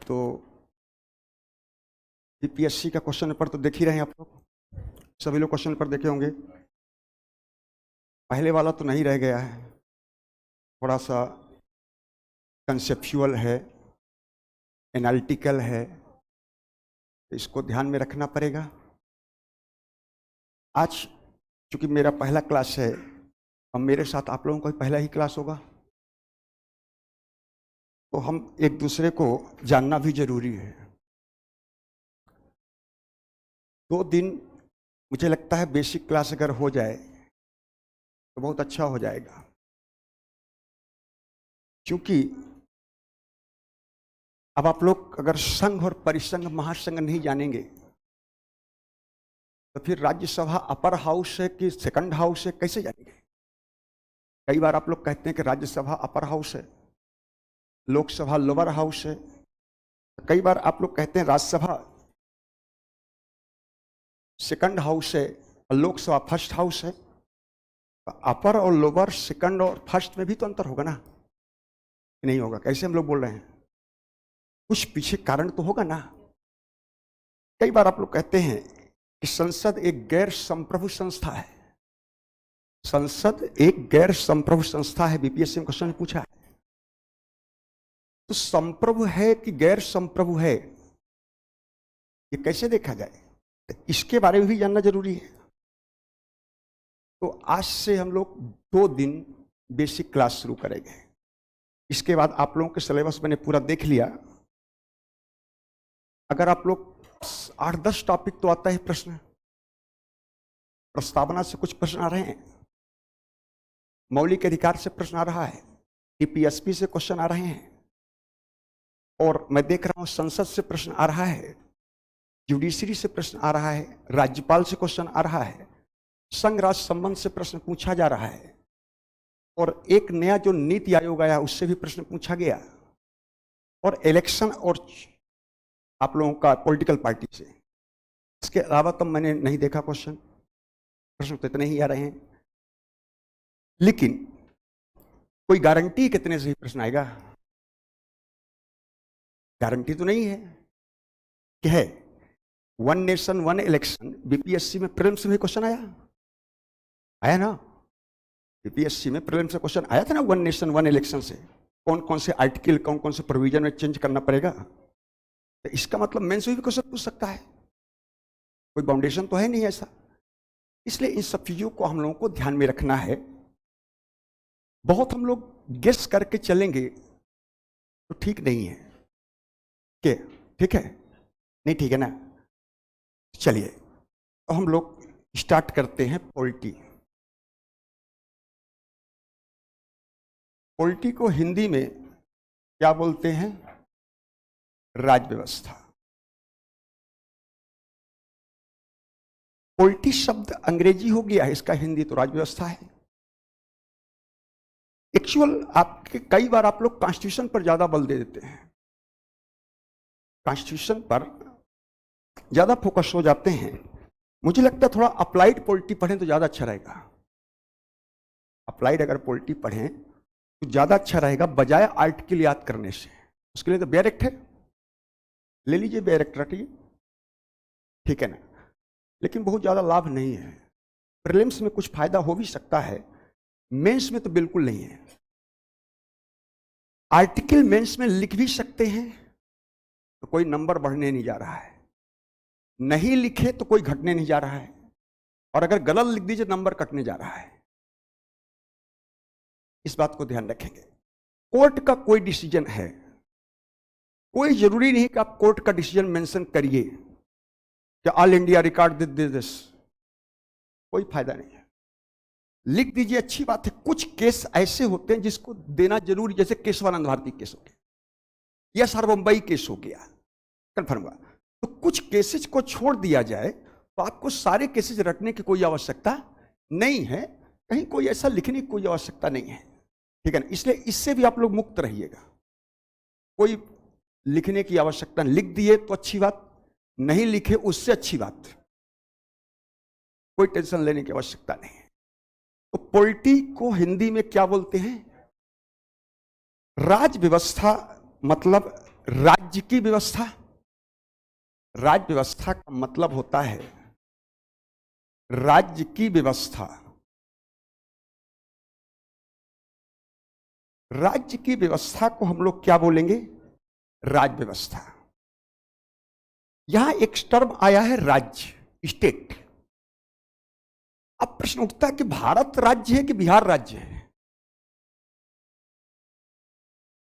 तो यूपीएससी का question paper तो देख ही रहे हैं आप लोग, सभी लोग क्वेश्चन पेपर देखे होंगे। पहले वाला तो नहीं रह गया है, थोड़ा सा कंसेप्चुअल है, एनालिटिकल है, तो इसको ध्यान में रखना पड़ेगा। आज चूंकि मेरा पहला क्लास है और मेरे साथ आप लोगों का भी पहला ही क्लास होगा, तो हम एक दूसरे को जानना भी जरूरी है। 2 दिन मुझे लगता है बेसिक क्लास अगर हो जाए तो बहुत अच्छा हो जाएगा, क्योंकि अब आप लोग अगर संघ और परिसंघ महासंघ नहीं जानेंगे तो फिर राज्यसभा अपर हाउस है कि सेकंड हाउस है कैसे जानेंगे। कई बार आप लोग कहते हैं कि राज्यसभा अपर हाउस है, लोकसभा लोअर हाउस है, कई बार आप लोग कहते हैं राज्यसभा सेकंड हाउस है और लोकसभा फर्स्ट हाउस है। तो अपर और लोअर, सेकंड और फर्स्ट में भी तो अंतर होगा ना, नहीं होगा? कैसे हम लोग बोल रहे हैं? कुछ पीछे कारण तो होगा ना। कई बार आप लोग कहते हैं कि संसद एक गैर संप्रभु संस्था है, संसद एक गैर संप्रभु संस्था है। बीपीएससी में क्वेश्चन पूछा है, तो संप्रभु है कि गैर संप्रभु है, ये कैसे देखा जाए? तो इसके बारे में भी जानना जरूरी है। तो आज से हम लोग 2 दिन बेसिक क्लास शुरू करेंगे। इसके बाद आप लोगों के सिलेबस मैंने पूरा देख लिया। अगर आप लोग 8-10 टॉपिक तो आता है प्रश्न, प्रस्तावना से कुछ प्रश्न आ रहे हैं, मौलिक अधिकार से प्रश्न आ रहा है, टीपीएसपी से क्वेश्चन आ रहे हैं, और मैं देख रहा हूं संसद से प्रश्न आ रहा है, जुडिशरी से प्रश्न आ रहा है, राज्यपाल से क्वेश्चन आ रहा है, संघ राज्य संबंध से प्रश्न पूछा जा रहा है, और एक नया जो नीति आयोग आया उससे भी प्रश्न पूछा गया, और इलेक्शन और आप लोगों का पॉलिटिकल पार्टी से। इसके अलावा तो मैंने नहीं देखा क्वेश्चन, प्रश्न तो इतने ही आ रहे हैं। लेकिन कोई गारंटी कितने से ही प्रश्न आएगा? गारंटी तो नहीं है कि है। 1 नेशन 1 इलेक्शन बीपीएससी में प्रीलिम्स में क्वेश्चन आया ना। बीपीएससी में प्रीलिम्स में क्वेश्चन आया था ना 1 नेशन 1 इलेक्शन से, कौन कौन से आर्टिकल, कौन कौन से प्रोविजन में चेंज करना पड़ेगा। तो इसका मतलब मेंस में भी क्वेश्चन पूछ सकता है, कोई बाउंडेशन तो है नहीं ऐसा। इसलिए इन सब चीजों को हम लोगों को ध्यान में रखना है। बहुत हम लोग गेस करके चलेंगे तो ठीक नहीं है। क्या ठीक है? नहीं ठीक है ना। चलिए तो हम लोग स्टार्ट करते हैं पॉलिटी। पॉलिटी को हिंदी में क्या बोलते हैं? राज्य व्यवस्था। पॉलिटी शब्द अंग्रेजी हो गया है, इसका हिंदी तो राज्य व्यवस्था है। एक्चुअल आपके कई बार आप लोग कॉन्स्टिट्यूशन पर ज्यादा बल दे देते हैं, कॉन्स्टिट्यूशन पर ज्यादा फोकस हो जाते हैं। मुझे लगता है थोड़ा अप्लाइड पॉलिटी पढ़ें तो ज्यादा अच्छा रहेगा। अप्लाइड अगर पॉलिटी पढ़ें तो ज्यादा अच्छा रहेगा बजाय आर्टिकल याद करने से। उसके लिए तो बेयर एक्ट है, ले लीजिए बेयर एक्ट, रटिए, ठीक है ना। लेकिन बहुत ज्यादा लाभ नहीं है। प्रीलिम्स में कुछ फायदा हो भी सकता है, मेंस में तो बिल्कुल नहीं है। आर्टिकल मेंस में लिख भी सकते हैं तो कोई नंबर बढ़ने नहीं जा रहा है, नहीं लिखे तो कोई घटने नहीं जा रहा है, और अगर गलत लिख दीजिए नंबर कटने जा रहा है। इस बात को ध्यान रखेंगे। कोर्ट का कोई डिसीजन है, कोई जरूरी नहीं कि आप कोर्ट का डिसीजन मेंशन करिए कि ऑल इंडिया रिकॉर्ड दिस, कोई फायदा नहीं है। लिख दीजिए, अच्छी बात है। कुछ केस ऐसे होते हैं जिसको देना जरूरी, जैसे केशवानंद भारती केस हो गया या सर्वम्बई केस हो गया, कन्फर्म हुआ, तो कुछ केसेज को छोड़ दिया जाए तो आपको सारे केसेज रटने की कोई आवश्यकता नहीं है, कहीं कोई ऐसा लिखने की कोई आवश्यकता नहीं है, ठीक है ना। इसलिए इससे भी आप लोग मुक्त रहिएगा। कोई लिखने की आवश्यकता, लिख दिए तो अच्छी बात, नहीं लिखे उससे अच्छी बात, कोई टेंशन लेने की आवश्यकता नहीं है। तो पॉलिटी को हिंदी में क्या बोलते हैं? राज्य व्यवस्था, मतलब राज्य राज्य की व्यवस्था, राज्य व्यवस्था का मतलब होता है राज्य की व्यवस्था। राज्य की व्यवस्था को हम लोग क्या बोलेंगे? राज्य व्यवस्था। यहां एक टर्म आया है राज्य, स्टेट। अब प्रश्न उठता है कि भारत राज्य है कि बिहार राज्य है?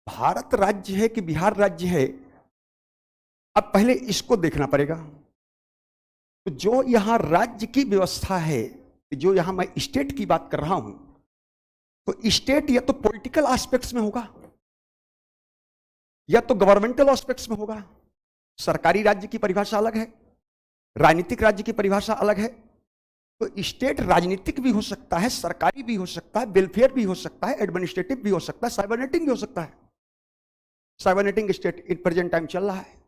भारत राज्य है कि बिहार राज्य है? अब पहले इसको देखना पड़ेगा। तो जो यहां राज्य की व्यवस्था है, जो यहां मैं स्टेट की बात कर रहा हूं, तो स्टेट या तो पॉलिटिकल एस्पेक्ट्स में होगा या तो गवर्नमेंटल एस्पेक्ट्स में होगा। सरकारी राज्य की परिभाषा अलग है, राजनीतिक राज्य की परिभाषा अलग है। तो स्टेट राजनीतिक भी हो सकता है, सरकारी भी हो सकता है, वेलफेयर भी हो सकता है, एडमिनिस्ट्रेटिव भी हो सकता है, साइबरनेटिंग भी हो सकता है। साइबरनेटिंग स्टेट इन प्रेजेंट टाइम चल रहा है।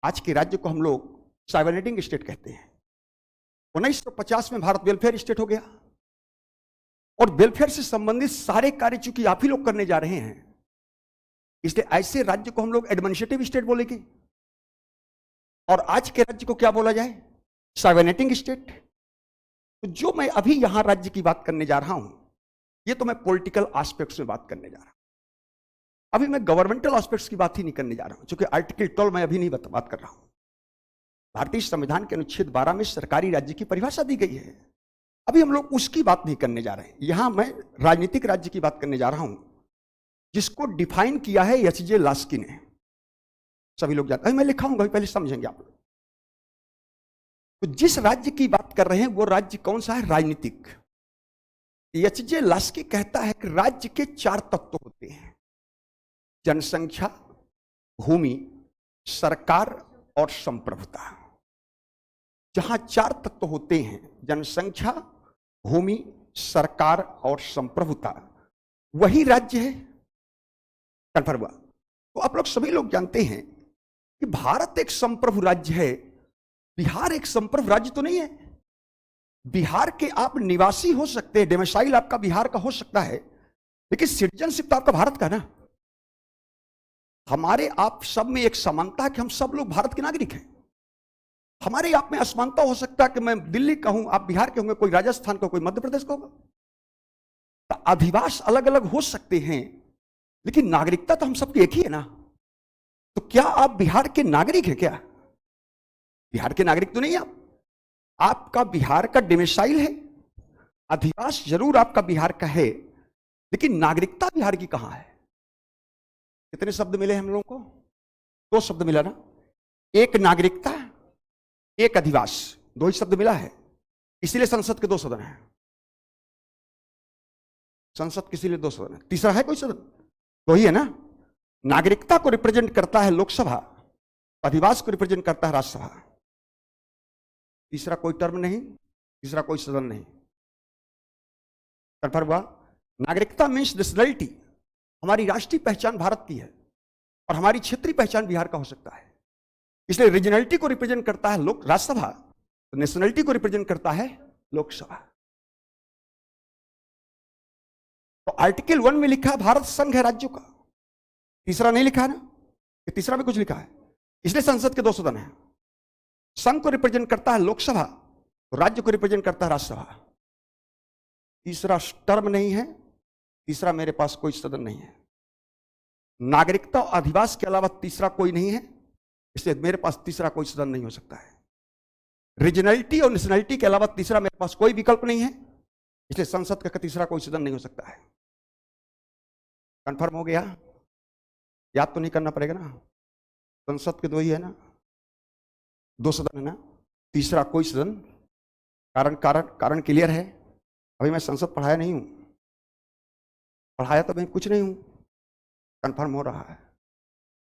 आज के राज्य को हम लोग साइबरनेटिंग स्टेट कहते हैं। 1950 में भारत वेलफेयर स्टेट हो गया और वेलफेयर से संबंधित सारे कार्य चूंकि आप ही लोग करने जा रहे हैं, इसलिए ऐसे राज्य को हम लोग एडमिनिस्ट्रेटिव स्टेट बोलेंगे। और आज के राज्य को क्या बोला जाए? साइबरनेटिंग स्टेट। तो जो मैं अभी यहां राज्य की बात करने जा रहा हूं, ये तो मैं पॉलिटिकल एस्पेक्ट्स में बात करने जा रहा हूं। अभी मैं गवर्नमेंटल एस्पेक्ट्स की बात ही नहीं करने जा रहा हूं, क्योंकि आर्टिकल 12 मैं अभी नहीं बात कर रहा हूं। भारतीय संविधान के अनुच्छेद 12 में सरकारी राज्य की परिभाषा दी गई है। अभी हम लोग उसकी बात नहीं करने जा रहे हैं। यहां मैं राजनीतिक राज्य की बात करने जा रहा हूं, जिसको डिफाइन किया है एच.जे. लास्की ने। सभी लोग जानते हैं, मैं लिखाऊंगा, पहले समझेंगे आप लोग। तो जिस राज्य की बात कर रहे हैं वो राज्य कौन सा है? राजनीतिक। एच.जे. लास्की कहता है कि राज्य के 4 तत्व होते हैं: जनसंख्या, भूमि, सरकार और संप्रभुता। जहां 4 तत्व होते हैं, जनसंख्या, भूमि, सरकार और संप्रभुता, वही राज्य है। कन्फर्म हुआ? तो आप लोग सभी लोग जानते हैं कि भारत एक संप्रभु राज्य है। बिहार एक संप्रभु राज्य तो नहीं है। बिहार के आप निवासी हो सकते हैं, डोमिसाइल आपका बिहार का हो सकता है, लेकिन सिटीजनशिप तो आपका भारत का ना। हमारे आप सब में एक समानता है कि हम सब लोग भारत के नागरिक हैं। हमारे आप में असमानता हो सकता है कि मैं दिल्ली का हूं, आप बिहार के होंगे, कोई राजस्थान का, कोई मध्य प्रदेश का होगा। तो अधिवास अलग अलग हो सकते हैं, लेकिन नागरिकता तो हम सबकी एक ही है ना। तो क्या आप बिहार के नागरिक हैं? क्या बिहार के नागरिक तो नहीं है आप? आपका बिहार का डोमिसाइल है, अधिवास जरूर आपका बिहार का है, लेकिन नागरिकता बिहार की कहां है? कितने शब्द मिले हम लोगों को? 2 शब्द मिला ना, एक नागरिकता, एक अधिवास, 2 ही शब्द मिला है। इसीलिए संसद के 2 सदन हैं। संसद किसी लिए 2 सदन है, तीसरा है कोई सदन? 2 ही है ना। नागरिकता को रिप्रेजेंट करता है लोकसभा, अधिवास को रिप्रेजेंट करता है राज्यसभा। तीसरा कोई टर्म नहीं, तीसरा कोई सदन नहीं। कन्फर्म हुआ? नागरिकता मीन्स नेशनलिटी। हमारी राष्ट्रीय पहचान भारत की है और हमारी क्षेत्रीय पहचान बिहार का हो सकता है। इसलिए रीजनलिटी को रिप्रेजेंट करता है राज्यसभा, तो नेशनलिटी को रिप्रेजेंट करता है लोकसभा। तो आर्टिकल 1 में लिखा है भारत संघ है राज्यों का, तीसरा नहीं लिखा है ना, कि तीसरा में कुछ लिखा है। इसलिए संसद के 2 सदन हैं। संघ को रिप्रेजेंट करता है लोकसभा, तो राज्य को रिप्रेजेंट करता है राज्यसभा। तीसरा टर्म नहीं है, तीसरा मेरे पास कोई सदन नहीं है। नागरिकता और अधिवास के अलावा तीसरा कोई नहीं है, इसलिए मेरे पास तीसरा कोई सदन नहीं हो सकता है। रीजनलिटी और नेशनलिटी के अलावा तीसरा मेरे पास कोई विकल्प नहीं है, इसलिए संसद का तीसरा कोई सदन नहीं हो सकता है। कंफर्म हो गया? याद तो नहीं करना पड़ेगा ना। संसद के 2 ही है ना, 2 सदन है ना, तीसरा कोई सदन। कारण क्लियर है। अभी मैं संसद पढ़ाया नहीं हूं, पढ़ाया तो मैं कुछ नहीं हूं। कंफर्म हो रहा है?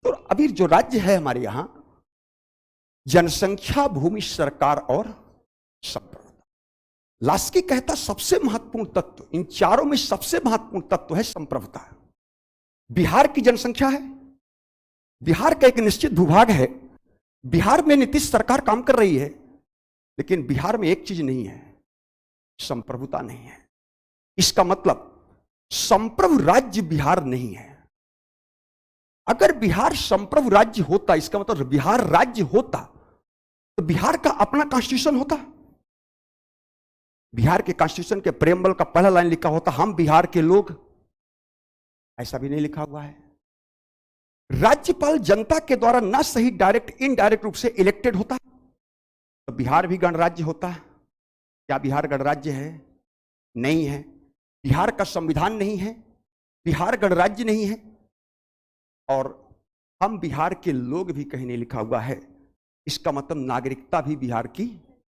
तो अभी जो राज्य है हमारे यहां, जनसंख्या, भूमि, सरकार और संप्रभुता। लास्की कहता सबसे महत्वपूर्ण तत्व, इन चारों में सबसे महत्वपूर्ण तत्व है संप्रभुता। बिहार की जनसंख्या है, बिहार का एक निश्चित भूभाग है, बिहार में नीतीश सरकार काम कर रही है, लेकिन बिहार में एक चीज नहीं है, संप्रभुता नहीं है। इसका मतलब संप्रभु राज्य बिहार नहीं है। अगर बिहार संप्रभु राज्य होता, इसका मतलब बिहार राज्य होता, तो बिहार का अपना कॉन्स्टिट्यूशन होता। बिहार के कॉन्स्टिट्यूशन के प्रेम्बल का पहला लाइन लिखा होता, हम बिहार के लोग। ऐसा भी नहीं लिखा हुआ है। राज्यपाल जनता के द्वारा ना सही डायरेक्ट इनडायरेक्ट रूप से इलेक्टेड होता, तो बिहार भी गणराज्य होता। क्या बिहार गणराज्य है? नहीं है। बिहार का संविधान नहीं है, बिहार गणराज्य नहीं है, और हम बिहार के लोग भी कहीं नहीं लिखा हुआ है। इसका मतलब नागरिकता भी बिहार की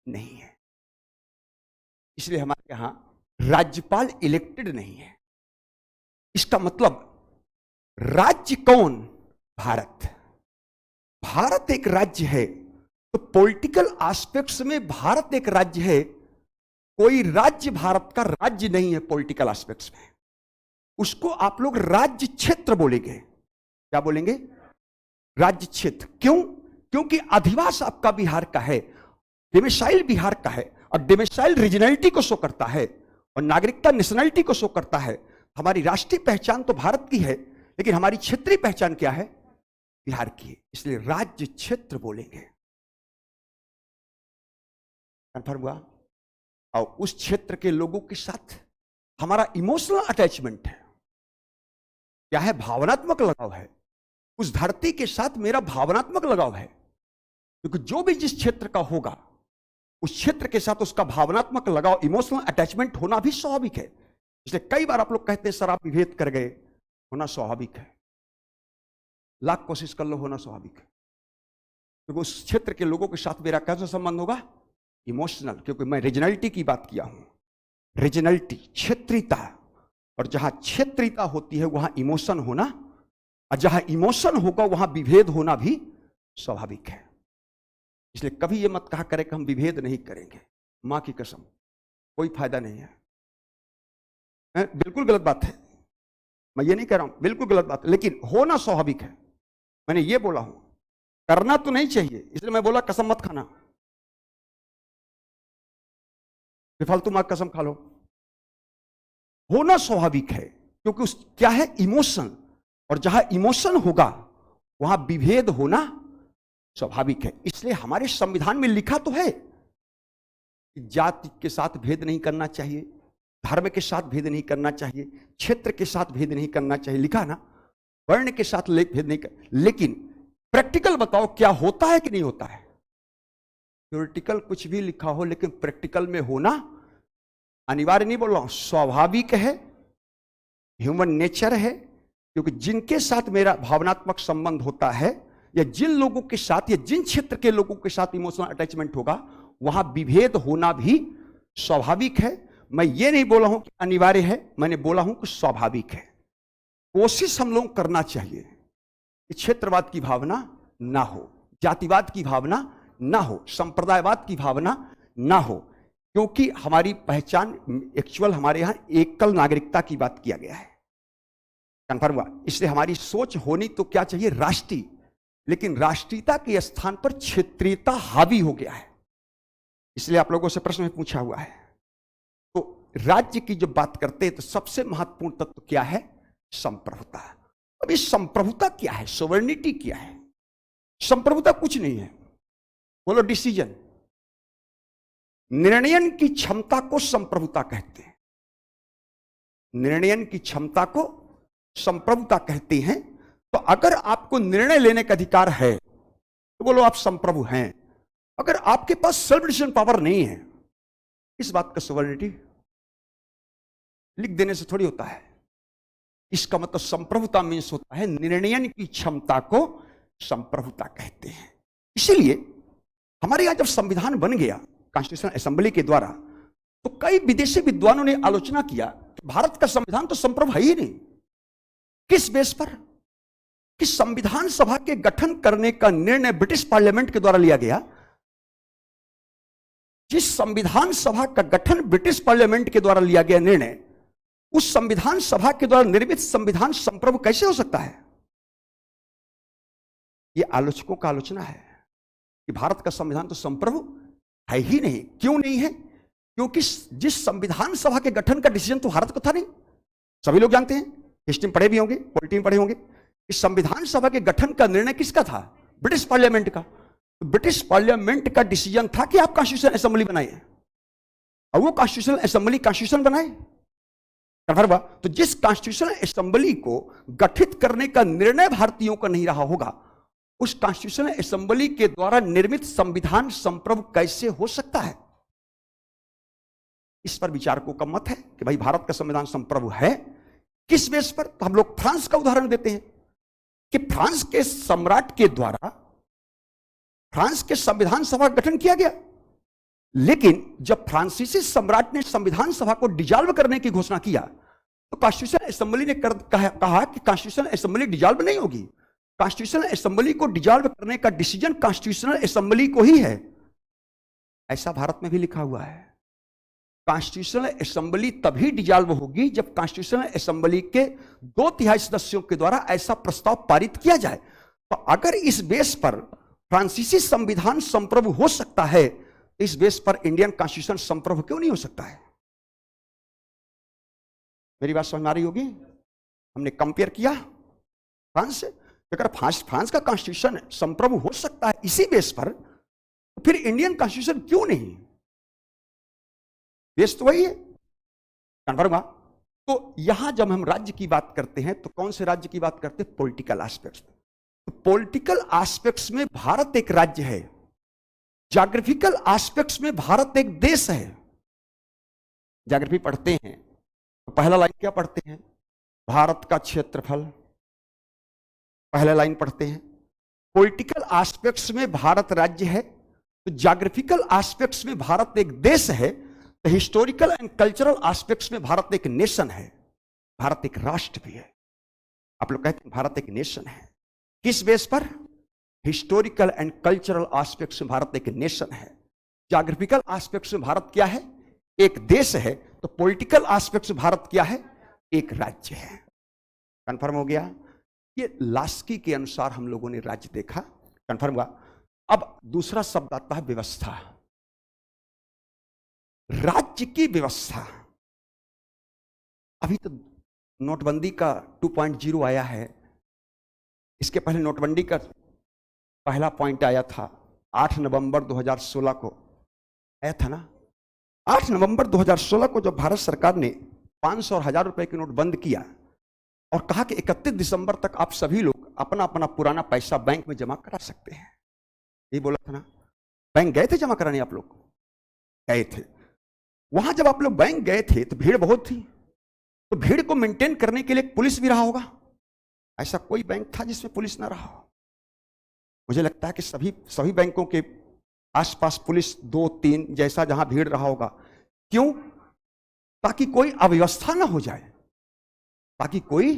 नहीं है। इसलिए हमारे यहां राज्यपाल इलेक्टेड नहीं है। इसका मतलब राज्य कौन? भारत। भारत एक राज्य है, तो पॉलिटिकल एस्पेक्ट्स में भारत एक राज्य है। कोई राज्य भारत का राज्य नहीं है पॉलिटिकल एस्पेक्ट्स में। उसको आप लोग राज्य क्षेत्र बोलेंगे। क्या बोलेंगे? राज्य क्षेत्र। क्यों? क्योंकि अधिवास आपका बिहार का है, डिमिसाइल बिहार का है, और डिमिसाइल रीजनलिटी को शो करता है, और नागरिकता नेशनलिटी को शो करता है। हमारी राष्ट्रीय पहचान तो भारत की है, लेकिन हमारी क्षेत्रीय पहचान क्या है? बिहार की है। इसलिए राज्य क्षेत्र बोलेंगे। कंफर्म हुआ? और उस क्षेत्र के लोगों के साथ हमारा इमोशनल अटैचमेंट है। क्या है? भावनात्मक लगाव है। उस धरती के साथ मेरा भावनात्मक लगाव है, क्योंकि जो भी जिस क्षेत्र का होगा, उस क्षेत्र के साथ उसका भावनात्मक लगाव, इमोशनल अटैचमेंट होना भी स्वाभाविक है। इसलिए कई बार आप लोग कहते हैं सर आप विभेद कर गए, होना स्वाभाविक है। लाख कोशिश कर लो, होना स्वाभाविक है। क्योंकि उस क्षेत्र के लोगों के साथ मेरा कैसा संबंध होगा? इमोशनल। क्योंकि मैं रीजनलिटी की बात किया हूं। रीजनलिटी, क्षेत्रीयता, और जहां क्षेत्रीयता होती है वहां इमोशन होना, और जहां इमोशन होगा वहां विभेद होना भी स्वाभाविक है। इसलिए कभी यह मत कहा करें कि हम विभेद नहीं करेंगे। मां की कसम, कोई फायदा नहीं है। बिल्कुल गलत बात है। मैं ये नहीं कह रहा हूं, बिल्कुल गलत बात है, लेकिन होना स्वाभाविक है। मैंने ये बोला हूं, करना तो नहीं चाहिए, इसलिए मैं बोला कसम मत खाना। बेफालतू मां कसम खा लो। होना स्वाभाविक है, क्योंकि उस क्या है? इमोशन। और जहां इमोशन होगा वहां विभेद होना स्वाभाविक है। इसलिए हमारे संविधान में लिखा तो है कि जाति के साथ भेद नहीं करना चाहिए, धर्म के साथ भेद नहीं करना चाहिए, क्षेत्र के साथ भेद नहीं करना चाहिए, लिखा ना। वर्ण के साथ भेद नहीं कर, लेकिन प्रैक्टिकल बताओ क्या होता है कि नहीं होता है? थ्योरेटिकल कुछ भी लिखा हो, लेकिन प्रैक्टिकल में होना अनिवार्य नहीं बोल रहा हूं, स्वाभाविक है, ह्यूमन नेचर है। क्योंकि जिनके साथ मेरा भावनात्मक संबंध होता है, या जिन लोगों के साथ या जिन क्षेत्र के लोगों के साथ इमोशनल अटैचमेंट होगा, वहां विभेद होना भी स्वाभाविक है। मैं ये नहीं बोला हूं कि अनिवार्य है, मैंने बोला हूं कि स्वाभाविक है। कोशिश हम लोग करना चाहिए कि क्षेत्रवाद की भावना ना हो, जातिवाद की भावना ना हो, संप्रदायवाद की भावना ना हो, क्योंकि हमारी पहचान एक्चुअल हमारे यहां एकल नागरिकता की बात किया गया है। कन्फर्म हुआ? इसलिए हमारी सोच होनी तो क्या चाहिए? राष्ट्रीय। लेकिन राष्ट्रीयता के स्थान पर क्षेत्रीयता हावी हो गया है। इसलिए आप लोगों से प्रश्न पूछा हुआ है। तो राज्य की जब बात करते हैं तो सबसे महत्वपूर्ण तत्व क्या है? संप्रभुता। अब ये संप्रभुता क्या है? सोवर्निटी क्या है? संप्रभुता कुछ नहीं है। बोलो डिसीजन, निर्णयन की क्षमता को संप्रभुता कहते हैं। निर्णयन की क्षमता को संप्रभुता कहते हैं। तो अगर आपको निर्णय लेने का अधिकार है तो बोलो आप संप्रभु हैं। अगर आपके पास सेल्फ डिसीजन पावर नहीं है, इस बात का सोवर्निटी लिख देने से थोड़ी होता है। इसका मतलब संप्रभुता मीन्स होता है निर्णयन की क्षमता को संप्रभुता कहते हैं। इसीलिए हमारे यहां जब संविधान बन गया कॉन्स्टिट्यूशन असेंबली के द्वारा, तो कई विदेशी विद्वानों ने आलोचना किया कि भारत का संविधान तो संप्रभु है ही नहीं। किस बेस पर? कि संविधान सभा के गठन करने का निर्णय ब्रिटिश पार्लियामेंट के द्वारा लिया गया। जिस संविधान सभा का गठन ब्रिटिश पार्लियामेंट के द्वारा लिया गया निर्णय, उस संविधान सभा के द्वारा निर्मित संविधान संप्रभु कैसे हो सकता है? यह आलोचकों का आलोचना है कि भारत का संविधान तो संप्रभु है ही नहीं। क्यों नहीं है? क्योंकि जिस संविधान सभा के गठन का डिसीजन तो भारत को था नहीं। सभी लोग जानते हैं, हिस्ट्री में पढ़े भी होंगे, पॉलिटी में पढ़े होंगे। इस संविधान सभा के गठन का निर्णय किसका था? ब्रिटिश पार्लियामेंट का। तो ब्रिटिश पार्लियामेंट का डिसीजन था कि आप कॉन्स्टिट्यूशन असेंबली बनाइए, और वो कॉन्स्टिट्यूशन असेंबली कॉन्स्टिट्यूशन बनाए। तो जिस कॉन्स्टिट्यूशन असेंबली को गठित करने का निर्णय भारतीयों का नहीं रहा होगा, उस कॉन्स्टिट्यूशन असेंबली के द्वारा निर्मित संविधान संप्रभु कैसे हो सकता है? इस पर विचारकों का मत है कि भाई भारत का संविधान संप्रभु है। किस बेस पर? तो हम लोग फ्रांस का उदाहरण देते हैं कि फ्रांस के सम्राट के द्वारा फ्रांस के संविधान सभा का गठन किया गया, लेकिन जब फ्रांसीसी सम्राट ने संविधान सभा को डिजॉल्व करने की घोषणा किया, तो कॉन्स्टिट्यूशन असेंबली ने कहा कि कॉन्स्टिट्यूशन असेंबली डिजॉल्व नहीं होगी, कॉन्स्टिट्यूशन असेंबली को डिजॉल्व करने का डिसीजन कॉन्स्टिट्यूशनल असेंबली को ही है। ऐसा भारत में भी लिखा हुआ है। कॉन्स्टिट्यूशनल असेंबली तभी डिजॉल्व होगी जब कॉन्स्टिट्यूशनल असेंबली के 2/3 सदस्यों के द्वारा ऐसा प्रस्ताव पारित किया जाए। तो अगर इस बेस पर फ्रांसीसी संविधान संप्रभु हो सकता है, इस बेस पर इंडियन कॉन्स्टिट्यूशन संप्रभु क्यों नहीं हो सकता है? मेरी बात समझ में आ रही होगी? हमने कंपेयर किया फ्रांस से। अगर फ्रांस का कॉन्स्टिट्यूशन संप्रभु हो सकता है इसी बेस पर, तो फिर इंडियन कॉन्स्टिट्यूशन क्यों नहीं? बेस तो वही है। कन्फर्म? तो यहां जब हम राज्य की बात करते हैं तो कौन से राज्य की बात करते हैं? Political aspects. तो पॉलिटिकल एस्पेक्ट्स में भारत एक राज्य है, ज्योग्राफिकल एस्पेक्ट्स में भारत एक देश है। ज्योग्राफी पढ़ते हैं तो पहला लाइन क्या पढ़ते हैं? भारत का क्षेत्रफल, पहला लाइन पढ़ते हैं। पॉलिटिकल एस्पेक्ट्स में भारत राज्य है, तो ज्योग्राफिकल एस्पेक्ट्स में भारत एक देश है, तो हिस्टोरिकल एंड कल्चरल एस्पेक्ट्स में भारत एक नेशन है। भारत एक राष्ट्र भी है। आप लोग कहते हैं भारत एक नेशन है, किस बेस पर? हिस्टोरिकल एंड कल्चरल एस्पेक्ट्स में भारत एक नेशन है। ज्योग्राफिकल एस्पेक्ट्स में भारत क्या है? एक देश है। तो पॉलिटिकल एस्पेक्ट्स में भारत क्या है? एक राज्य है। कंफर्म हो गया? ये लास्की के अनुसार हम लोगों ने राज्य देखा। कंफर्म हुआ? अब दूसरा शब्द आता है व्यवस्था। राज्य की व्यवस्था। अभी तो नोटबंदी का 2.0 आया है। इसके पहले नोटबंदी का पहला पॉइंट आया था 8 नवंबर 2016 को, आया था ना। 8 नवंबर 2016 को जब भारत सरकार ने 500 और 1000 रुपए के नोट बंद किया और कहा कि 31 दिसंबर तक आप सभी लोग अपना अपना पुराना पैसा बैंक में जमा करा सकते हैं, ये बोला था ना। बैंक गए थे जमा कराने? आप लोग गए थे। वहां जब आप लोग बैंक गए थे तो भीड़ बहुत थी, तो भीड़ को मेंटेन करने के लिए पुलिस भी रहा होगा। ऐसा कोई बैंक था जिसमें पुलिस ना रहा हो? मुझे लगता है कि सभी बैंकों के आसपास पुलिस 2-3 जैसा जहां भीड़ रहा होगा। क्यों? ताकि कोई अव्यवस्था ना हो जाए, ताकि कोई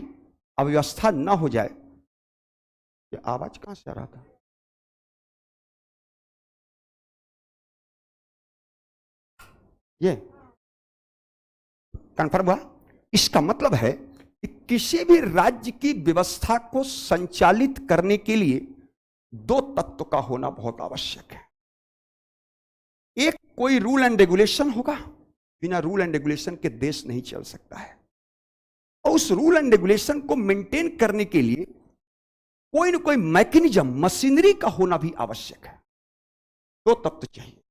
अव्यवस्था ना हो जाए। ये आवाज कहां से आ रहा था? ये कंफर्म हुआ? इसका मतलब है कि किसी भी राज्य की व्यवस्था को संचालित करने के लिए 2 तत्व का होना बहुत आवश्यक है। एक, कोई रूल एंड रेगुलेशन होगा। बिना रूल एंड रेगुलेशन के देश नहीं चल सकता है। और उस रूल एंड रेगुलेशन को मेंटेन करने के लिए कोई ना कोई मैकेनिज्म, मशीनरी का होना भी आवश्यक है। 2 तत्व चाहिए।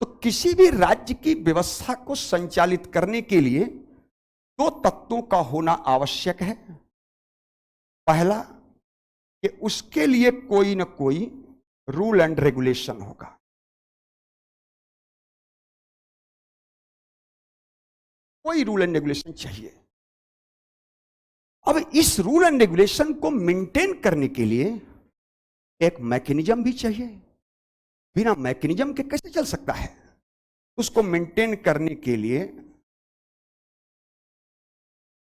तो किसी भी राज्य की व्यवस्था को संचालित करने के लिए 2 तत्वों का होना आवश्यक है। पहला, कि उसके लिए कोई ना कोई रूल एंड रेगुलेशन होगा। कोई रूल एंड रेगुलेशन चाहिए। अब इस रूल एंड रेगुलेशन को मेंटेन करने के लिए एक मैकेनिज्म भी चाहिए। बिना मैकेनिज्म के कैसे चल सकता है? उसको मेंटेन करने के लिए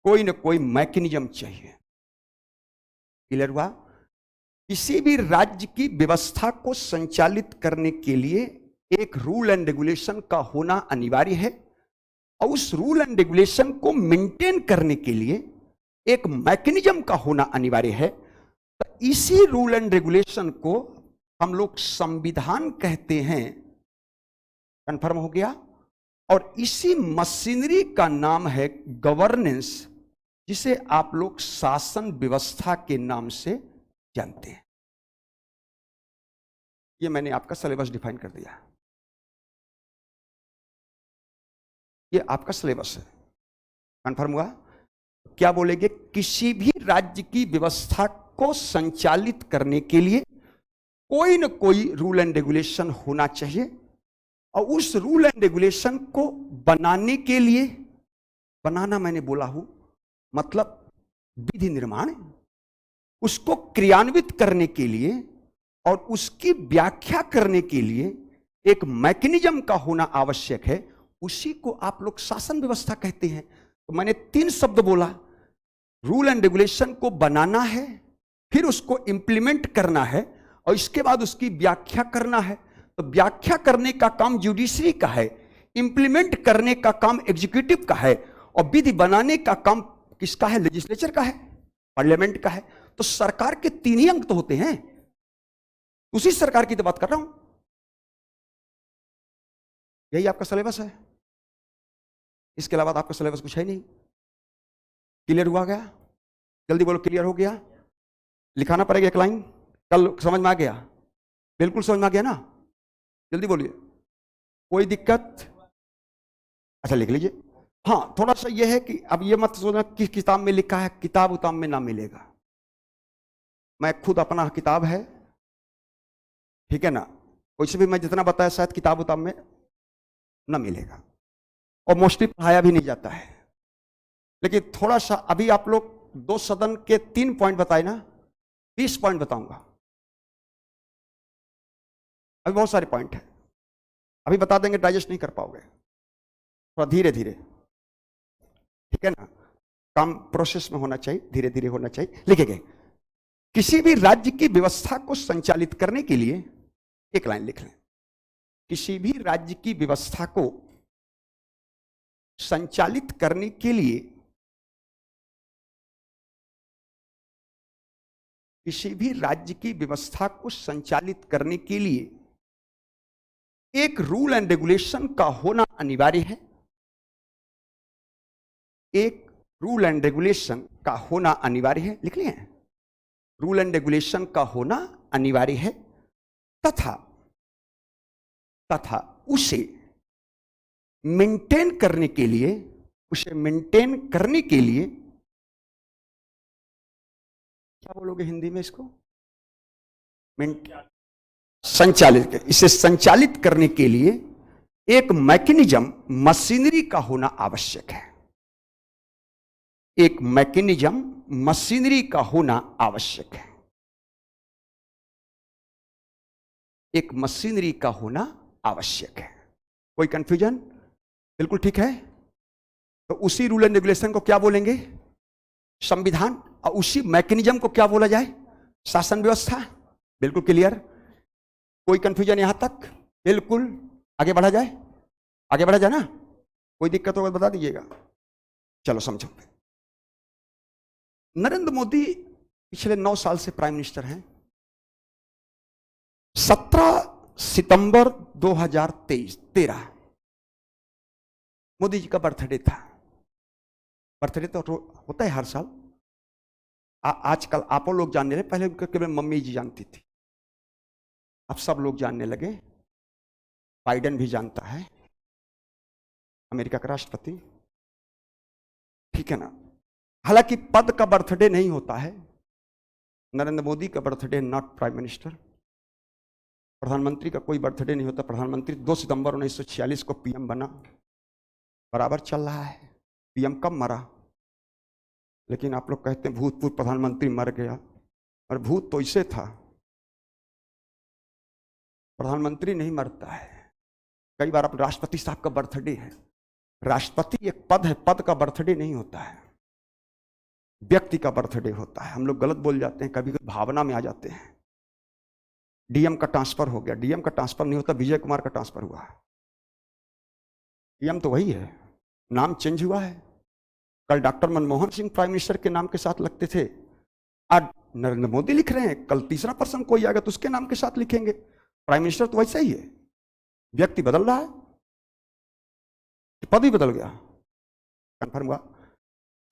कोई ना कोई मैकेनिज्म चाहिए। क्लियर हुआ? किसी भी राज्य की व्यवस्था को संचालित करने के लिए एक रूल एंड रेगुलेशन का होना अनिवार्य है, और उस रूल एंड रेगुलेशन को मेंटेन करने के लिए एक मैकेनिज्म का होना अनिवार्य है। तो इसी रूल एंड रेगुलेशन को हम लोग संविधान कहते हैं। कंफर्म हो गया? और इसी मशीनरी का नाम है गवर्नेंस जिसे आप लोग शासन व्यवस्था के नाम से जानते हैं। ये मैंने आपका सिलेबस डिफाइन कर दिया, ये आपका सिलेबस है। कंफर्म हुआ? क्या बोलेंगे? किसी भी राज्य की व्यवस्था को संचालित करने के लिए कोई न कोई रूल एंड रेगुलेशन होना चाहिए, और उस रूल एंड रेगुलेशन को बनाने के लिए, बनाना मैंने बोला हूं मतलब विधि निर्माण, उसको क्रियान्वित करने के लिए और उसकी व्याख्या करने के लिए एक मैकेनिज्म का होना आवश्यक है। उसी को आप लोग शासन व्यवस्था कहते हैं। तो मैंने 3 शब्द बोला, रूल एंड रेगुलेशन को बनाना है, फिर उसको इंप्लीमेंट करना है, और इसके बाद उसकी व्याख्या करना है। तो व्याख्या करने का काम जुडिशरी का है, इंप्लीमेंट करने का काम एग्जीक्यूटिव का है, और विधि बनाने का काम किसका है? लेजिस्लेचर का है, पार्लियामेंट का है। तो सरकार के 3 ही अंग तो होते हैं, उसी सरकार की तो बात कर रहा हूं। यही आपका सिलेबस है, इसके अलावा आपका सिलेबस कुछ है नहीं। क्लियर हुआ गया? जल्दी बोलो, क्लियर हो गया? लिखाना पड़ेगा एक लाइन, कल समझ में आ गया? बिल्कुल समझ में आ गया ना? जल्दी बोलिए, कोई दिक्कत? अच्छा लिख लीजिए। हाँ, थोड़ा सा यह है कि अब ये मत सोचना किस किताब में लिखा है, किताब उताब में ना मिलेगा। मैं खुद अपना किताब है, ठीक है ना, वैसे भी मैं जितना बताया शायद किताब उताब में ना मिलेगा, और मोस्टली पढ़ाया भी नहीं जाता है। लेकिन थोड़ा सा अभी आप लोग 2 सदन के 3 पॉइंट बताए ना, 20 पॉइंट बताऊंगा। अभी बहुत सारे पॉइंट हैं, अभी बता देंगे, डाइजेस्ट नहीं कर पाओगे, थोड़ा धीरे धीरे, ठीक है ना। काम प्रोसेस में होना चाहिए, धीरे धीरे होना चाहिए। लिखे गए, किसी भी राज्य की व्यवस्था को संचालित करने के लिए, एक लाइन लिख लें, किसी भी राज्य की व्यवस्था को संचालित करने के लिए, किसी भी राज्य की व्यवस्था को संचालित करने के लिए एक रूल एंड रेगुलेशन का होना अनिवार्य है। एक रूल एंड रेगुलेशन का होना अनिवार्य है, लिख लिए? रूल एंड रेगुलेशन का होना अनिवार्य है, तथा उसे मेंटेन करने के लिए, उसे मेंटेन करने के लिए, क्या बोलोगे हिंदी में इसको? संचालित, इसे संचालित करने के लिए एक मैकेनिज्म, मशीनरी का होना आवश्यक है। एक मैकेनिज्म, मशीनरी का होना आवश्यक है। एक मशीनरी का होना आवश्यक है। कोई कंफ्यूजन? बिल्कुल ठीक है। तो उसी रूल एंड रेगुलेशन को क्या बोलेंगे? संविधान। और उसी मैकेनिज्म को क्या बोला जाए? शासन व्यवस्था। बिल्कुल क्लियर? कोई कंफ्यूजन यहां तक? बिल्कुल। आगे बढ़ा जाए? आगे बढ़ा जाए ना? कोई दिक्कत होगा बता दीजिएगा। चलो समझो। नरेंद्र मोदी पिछले 9 साल से प्राइम मिनिस्टर हैं। 17 सितंबर 2013 मोदी जी का बर्थडे था। बर्थडे तो होता है हर साल। आजकल आप लोग जानने लगे, पहले केवल मम्मी जी जानती थी, अब सब लोग जानने लगे। बाइडेन भी जानता है, अमेरिका का राष्ट्रपति, ठीक है ना। हालांकि पद का बर्थडे नहीं होता है। नरेंद्र मोदी का बर्थडे नॉट प्राइम मिनिस्टर। प्रधानमंत्री का कोई बर्थडे नहीं होता। प्रधानमंत्री 2 सितंबर 1946 को पीएम बना। बराबर चल रहा है। पीएम कब मरा? लेकिन आप लोग कहते हैं भूतपूर्व प्रधानमंत्री मर गया, और भूत तो इसे था। प्रधानमंत्री नहीं मरता है। कई बार आप राष्ट्रपति साहब का बर्थडे है। राष्ट्रपति एक पद है, पद का बर्थडे नहीं होता है, व्यक्ति का बर्थडे होता है। हम लोग गलत बोल जाते हैं, कभी कभी भावना में आ जाते हैं। डीएम का ट्रांसफर हो गया, डीएम का ट्रांसफर नहीं होता, विजय कुमार का ट्रांसफर हुआ। डीएम तो वही है, नाम चेंज हुआ है। कल doctor Manmohan Singh prime minister के नाम के साथ लगते थे, आज नरेंद्र मोदी लिख रहे हैं। कल तीसरा पर्सन कोई आएगा तो उसके नाम के साथ लिखेंगे। प्राइम मिनिस्टर तो वैसा ही है, व्यक्ति बदल रहा है, पद भी बदल गया। कंफर्म हुआ?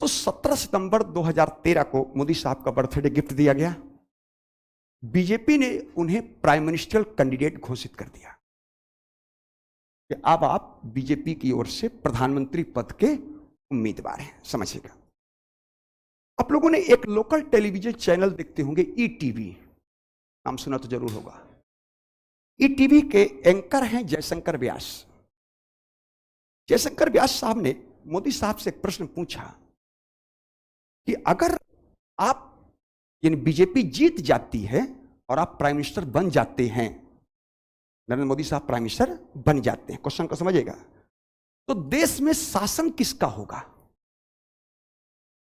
तो 17 सितंबर 2013 को मोदी साहब का बर्थडे गिफ्ट दिया गया। बीजेपी ने उन्हें प्राइम मिनिस्टर कैंडिडेट घोषित कर दिया कि अब आप बीजेपी की ओर से प्रधानमंत्री पद के उम्मीदवार हैं। समझिएगा, आप लोगों ने एक लोकल टेलीविजन चैनल देखते होंगे, ईटीवी, नाम सुना तो जरूर होगा। ईटीवी के एंकर हैं जयशंकर व्यास। जयशंकर व्यास साहब ने मोदी साहब से एक प्रश्न पूछा कि अगर आप, यानी बीजेपी जीत जाती है और आप प्राइम मिनिस्टर बन जाते हैं, नरेंद्र मोदी साहब प्राइम मिनिस्टर बन जाते हैं, क्वेश्चन को समझिएगा, तो देश में शासन किसका होगा?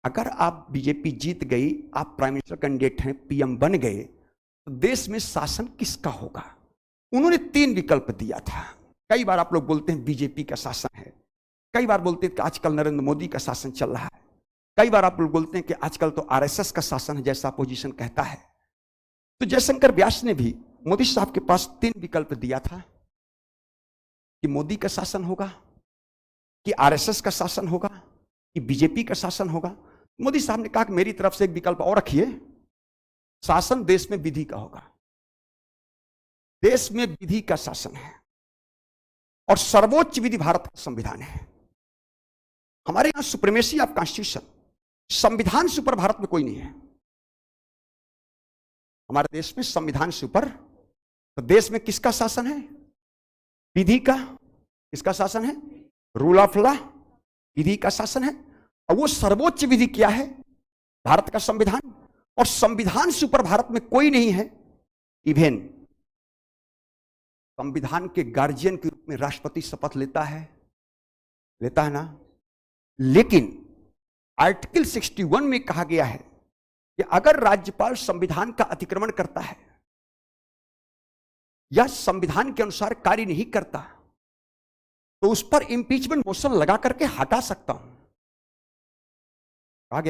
अगर आप बीजेपी जीत गई, आप प्राइम मिनिस्टर कैंडिडेट हैं, पीएम बन गए, तो देश में शासन किसका होगा? उन्होंने 3 विकल्प दिया था। कई बार आप लोग बोलते हैं बीजेपी का शासन है, कई बार बोलते हैं कि आजकल नरेंद्र मोदी का शासन चल रहा है, कई बार आप लोग बोलते हैं कि आजकल तो आरएसएस का शासन है, जैसा अपोजिशन कहता है। तो जयशंकर व्यास ने भी मोदी साहब के पास 3 विकल्प दिया था कि मोदी का शासन होगा, कि आरएसएस का शासन होगा, कि बीजेपी का शासन होगा। मोदी साहब ने कहा कि मेरी तरफ से एक विकल्प और रखिए, शासन देश में विधि का होगा। देश में विधि का शासन है और सर्वोच्च विधि भारत का संविधान है। हमारे यहां सुप्रीमेसी ऑफ कॉन्स्टिट्यूशन, संविधान से ऊपर भारत में कोई नहीं है। हमारे देश में संविधान से ऊपर, तो देश में किसका शासन है? विधि का। किसका शासन है? रूल ऑफ लॉ, विधि का शासन है। और वो सर्वोच्च विधि क्या है? भारत का संविधान। और संविधान से ऊपर भारत में कोई नहीं है। इवेन संविधान के गार्जियन के रूप में राष्ट्रपति शपथ लेता है ना। लेकिन आर्टिकल 61 में कहा गया है कि अगर राज्यपाल संविधान का अतिक्रमण करता है या संविधान के अनुसार कार्य नहीं करता, तो उस पर इंपीचमेंट मोशन लगा करके हटा सकता हूं। कहा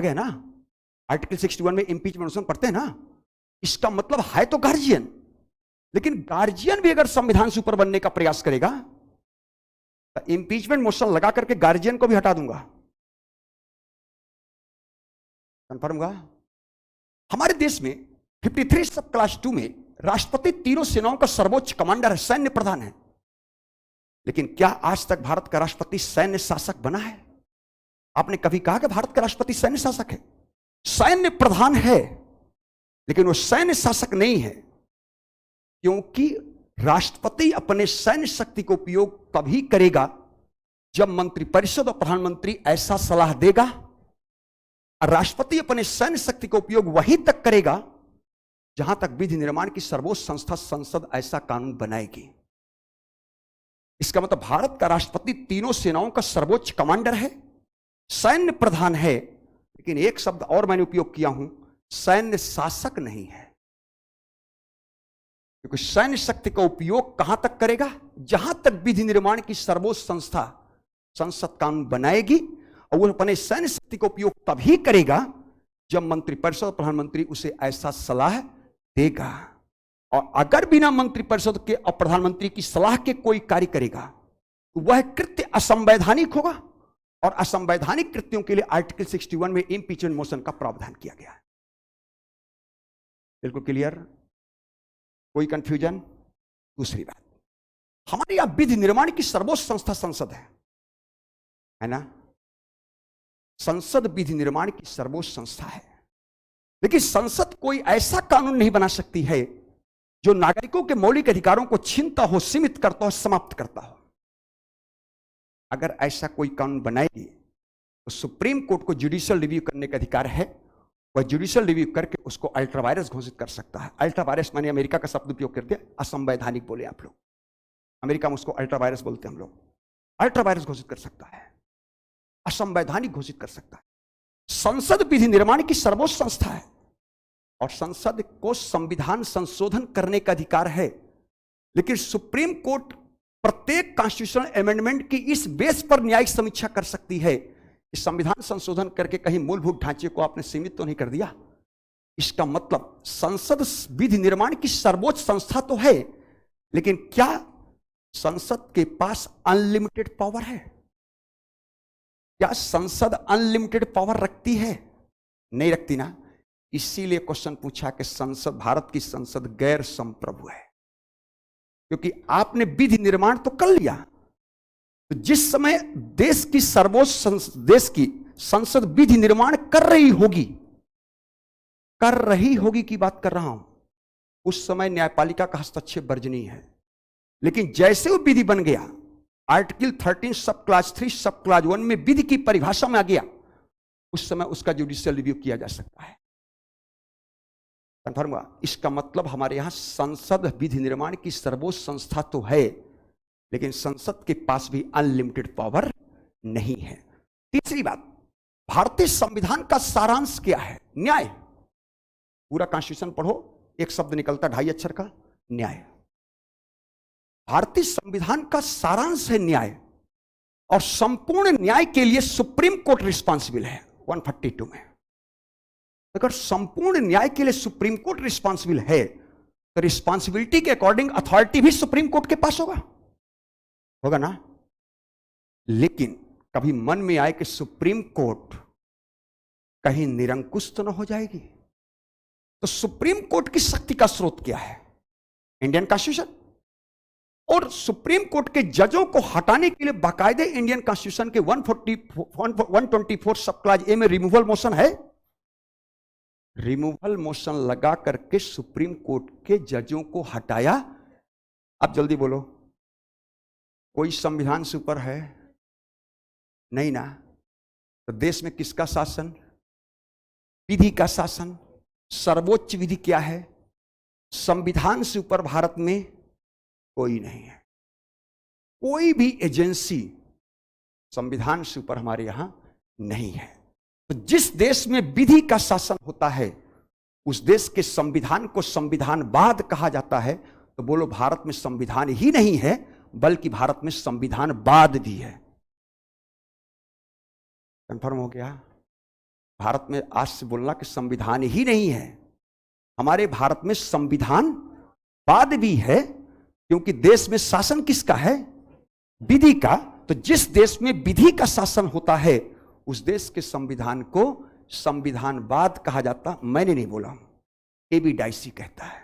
गया ना आर्टिकल 61 में इंपीचमेंट मोशन पढ़ते हैं ना। इसका मतलब है तो गार्जियन, लेकिन गार्जियन भी अगर संविधान से ऊपर बनने का प्रयास करेगा तो इंपीचमेंट मोशन लगा करके गार्जियन को भी हटा दूंगा। कंफर्म हुआ? हमारे देश में 53 सब क्लास 2 में राष्ट्रपति तीनों सेनाओं का सर्वोच्च कमांडर है, सैन्य प्रधान है। लेकिन क्या आज तक भारत का राष्ट्रपति सैन्य शासक बना है? आपने कभी कहा कि भारत का राष्ट्रपति सैन्य शासक है? सैन्य प्रधान है, लेकिन वो सैन्य शासक नहीं है, क्योंकि राष्ट्रपति अपने सैन्य शक्ति का उपयोग तभी करेगा जब मंत्रिपरिषद और प्रधानमंत्री ऐसा सलाह देगा। और राष्ट्रपति अपने सैन्य शक्ति का उपयोग वहीं तक करेगा जहां तक विधि निर्माण की सर्वोच्च संस्था संसद ऐसा कानून बनाएगी। इसका मतलब भारत का राष्ट्रपति तीनों सेनाओं का सर्वोच्च कमांडर है, सैन्य प्रधान है, लेकिन एक शब्द और मैंने उपयोग किया हूं, सैन्य शासक नहीं है। क्योंकि सैन्य शक्ति का उपयोग कहां तक करेगा? जहां तक विधि निर्माण की सर्वोच्च संस्था संसद कानून बनाएगी, और वो अपने सैन्य शक्ति का उपयोग तभी करेगा जब मंत्रिपरिषद और प्रधानमंत्री उसे ऐसा सलाह देगा। और अगर बिना मंत्रिपरिषद के और प्रधानमंत्री की सलाह के कोई कार्य करेगा तो वह कृत्य असंवैधानिक होगा, और असंवैधानिक कृत्यों के लिए आर्टिकल 61 में इंपीचमेंट मोशन का प्रावधान किया गया है। बिल्कुल क्लियर? कोई कंफ्यूजन? दूसरी बात, हमारे यहां विधि निर्माण की सर्वोच्च संस्था संसद है ना। संसद विधि निर्माण की सर्वोच्च संस्था है, लेकिन संसद कोई ऐसा कानून नहीं बना सकती है जो नागरिकों के मौलिक अधिकारों को छीनता हो, सीमित करता हो, समाप्त करता हो। अगर ऐसा कोई कानून बनाएगी तो सुप्रीम कोर्ट को जुडिशियल रिव्यू करने का अधिकार है। वह जुडिशियल रिव्यू करके उसको अल्ट्रा वायरस घोषित कर सकता है। अल्ट्रा वायरस मैंने अमेरिका का शब्द उपयोग कर दिया, असंवैधानिक बोले आप लोग, अमेरिका में उसको अल्ट्रा वायरस बोलते हैं हम लोग। अल्ट्रा वायरस घोषित कर सकता है, असंवैधानिक घोषित कर सकता है। संसद विधि निर्माण की सर्वोच्च संस्था है और संसद को संविधान संशोधन करने का अधिकार है, लेकिन सुप्रीम कोर्ट प्रत्येक कॉन्स्टिट्यूशनल अमेंडमेंट की इस बेस पर न्यायिक समीक्षा कर सकती है। इस संविधान संशोधन करके कहीं मूलभूत ढांचे को आपने सीमित तो नहीं कर दिया। इसका मतलब संसद विधि निर्माण की सर्वोच्च संस्था तो है, लेकिन क्या संसद के पास अनलिमिटेड पावर है? क्या संसद अनलिमिटेड पावर रखती है? नहीं रखती ना। इसीलिए क्वेश्चन पूछा कि संसद, भारत की संसद गैर संप्रभु है, क्योंकि आपने विधि निर्माण तो कर लिया। तो जिस समय देश की देश की संसद विधि निर्माण कर रही होगी की बात कर रहा हूं, उस समय न्यायपालिका का हस्तक्षेप वर्जनीय है। लेकिन जैसे वो विधि बन गया, आर्टिकल 13 सब क्लास 3 सब क्लास 1 में विधि की परिभाषा में आ गया, उस समय उसका जुडिशियल रिव्यू किया जा सकता है। कंफर्म हुआ? इसका मतलब हमारे यहां संसद विधि निर्माण की सर्वोच्च संस्था तो है, लेकिन संसद के पास भी अनलिमिटेड पावर नहीं है। तीसरी बात, भारतीय संविधान का सारांश क्या है? न्याय। पूरा कॉन्स्टिट्यूशन पढ़ो, एक शब्द निकलता 2.5 अक्षर का, न्याय। भारतीय संविधान का सारांश है न्याय, और संपूर्ण न्याय के लिए सुप्रीम कोर्ट रिस्पॉन्सिबल है 142 में। अगर संपूर्ण न्याय के लिए सुप्रीम कोर्ट रिस्पॉन्सिबल है, तो रिस्पॉन्सिबिलिटी के अकॉर्डिंग अथॉरिटी भी सुप्रीम कोर्ट के पास होगा ना। लेकिन कभी मन में आए कि सुप्रीम कोर्ट कहीं निरंकुश तो न हो जाएगी? तो सुप्रीम कोर्ट की शक्ति का स्रोत क्या है? Indian constitution. और सुप्रीम कोर्ट के जजों को हटाने के लिए बाकायदे इंडियन कॉन्स्टिट्यूशन के 124 सब क्लास ए में रिमूवल मोशन है। रिमूवल मोशन लगा करके सुप्रीम कोर्ट के जजों को हटाया। अब जल्दी बोलो, कोई संविधान से ऊपर है? नहीं ना। तो देश में किसका शासन? विधि का शासन। सर्वोच्च विधि क्या है? संविधान से ऊपर भारत में कोई नहीं है। कोई भी एजेंसी संविधान से ऊपर हमारे यहां नहीं है। तो जिस देश में विधि का शासन होता है, उस देश के संविधान को संविधानवाद कहा जाता है। तो बोलो, भारत में संविधान ही नहीं है, बल्कि भारत में संविधानवाद भी है। कंफर्म हो गया? भारत में आज से बोलना कि संविधान ही नहीं है, हमारे भारत में संविधानवाद भी है, क्योंकि देश में शासन किसका है? विधि का। तो जिस देश में विधि का शासन होता है, उस देश के संविधान को संविधानवाद कहा जाता। मैंने नहीं बोला, एबी डाइसी कहता है।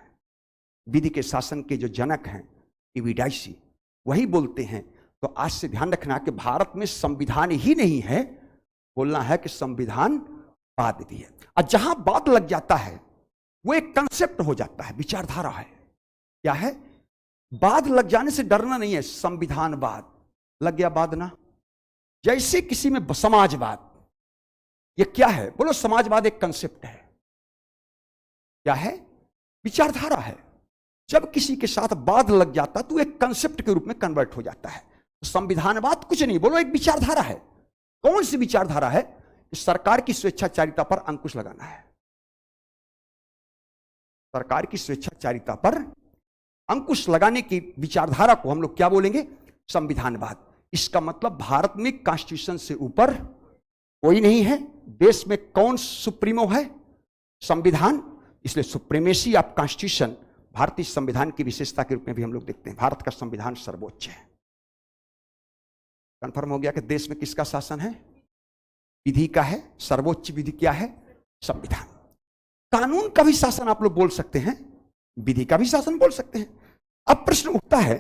विधि के शासन के जो जनक हैं एबी डाइसी, वही बोलते हैं। तो आज से ध्यान रखना कि भारत में संविधान ही नहीं है, बोलना है कि संविधानवाद भी है। और जहां बात लग जाता है, वो एक कंसेप्ट हो जाता है, विचारधारा है। क्या है? बाद लग जाने से डरना नहीं है। संविधानवाद लग गया बाद ना। जैसे किसी में समाजवाद, ये क्या है? बोलो, समाजवाद एक कंसेप्ट है। क्या है? विचारधारा है। जब किसी के साथ बाद लग जाता तो एक कंसेप्ट के रूप में कन्वर्ट हो जाता है। तो संविधानवाद कुछ नहीं, बोलो एक विचारधारा है। कौन सी विचारधारा है? सरकार की स्वेच्छाचारिता पर अंकुश लगाना है। सरकार की स्वेच्छाचारिता पर अंकुश लगाने की विचारधारा को हम लोग क्या बोलेंगे? संविधानवाद। इसका मतलब भारत में कॉन्स्टिट्यूशन से ऊपर कोई नहीं है। देश में कौन सुप्रीमो है? संविधान। इसलिए सुप्रीमेसी ऑफ कॉन्स्टिट्यूशन भारतीय संविधान की विशेषता के रूप में भी हम लोग देखते हैं। भारत का संविधान सर्वोच्च है। कंफर्म हो गया कि देश में किसका शासन है? विधि का है। सर्वोच्च विधि क्या है? संविधान। कानून का भी शासन आप लोग बोल सकते हैं, विधि का भी शासन बोल सकते हैं। अब प्रश्न उठता है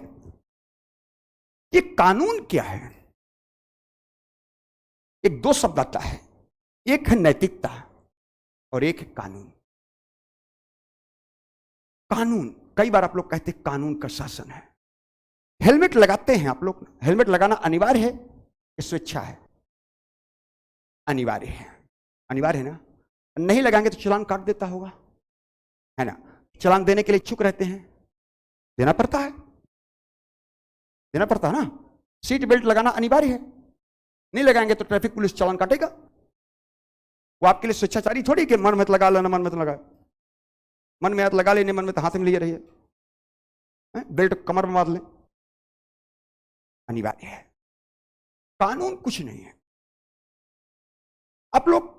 कि कानून क्या है? एक दो शब्द आता है, एक है नैतिकता और एक है कानून। कानून, कई बार आप लोग कहते हैं कानून का शासन है। हेलमेट लगाते हैं आप लोग, हेलमेट लगाना अनिवार्य है, स्वेच्छा है? अनिवार्य है। अनिवार्य है ना? नहीं लगाएंगे तो चालान काट देता होगा, है ना? चालान देने के लिए इच्छुक रहते हैं, देना पड़ता है, देना पड़ता है ना। सीट बेल्ट लगाना अनिवार्य है, नहीं लगाएंगे तो ट्रैफिक पुलिस चालान काटेगा। वो आपके लिए स्वेच्छाचारी थोड़ी कि मन मत लगा लेना, मन मत लगा, मन में हाथ लगा लेने, मन में तो हाथ में लिए रहिए, बेल्ट कमर में बांध ले। अनिवार्य है। कानून कुछ नहीं है। आप लोग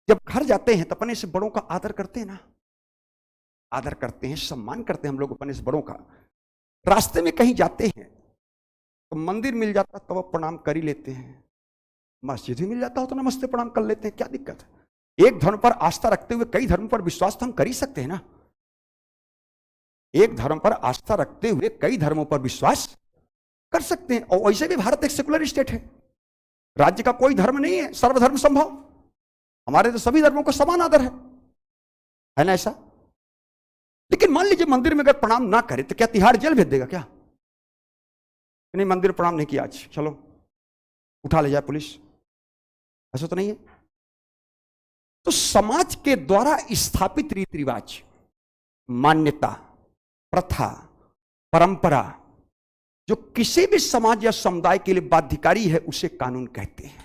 जब घर जाते हैं तो अपने से बड़ों का आदर करते हैं ना, आदर करते हैं, सम्मान करते हैं हम लोग अपने से बड़ों का। रास्ते में कहीं जाते हैं तो मंदिर मिल जाता तब तो प्रणाम कर ही लेते हैं, मस्जिद ही मिल जाता हो तो नमस्ते प्रणाम कर लेते हैं, क्या दिक्कत है? एक धर्म पर आस्था रखते हुए कई धर्म पर विश्वास तो हम कर ही सकते हैं ना। एक धर्म पर आस्था रखते हुए कई धर्मों पर विश्वास कर सकते हैं। और वैसे भी भारत एक सेकुलर स्टेट है, राज्य का कोई धर्म नहीं है, सर्वधर्म संभव। हमारे तो सभी धर्मों का समान आदर है ना ऐसा। लेकिन मान लीजिए मंदिर में अगर प्रणाम ना करे तो क्या तिहाड़ जेल भेज देगा क्या? नहीं, मंदिर प्रणाम नहीं किया आज, चलो उठा ले जाए पुलिस, ऐसा तो नहीं है। तो समाज के द्वारा स्थापित रीति रिवाज, मान्यता, प्रथा, परंपरा जो किसी भी समाज या समुदाय के लिए बाध्यकारी है उसे कानून कहते हैं।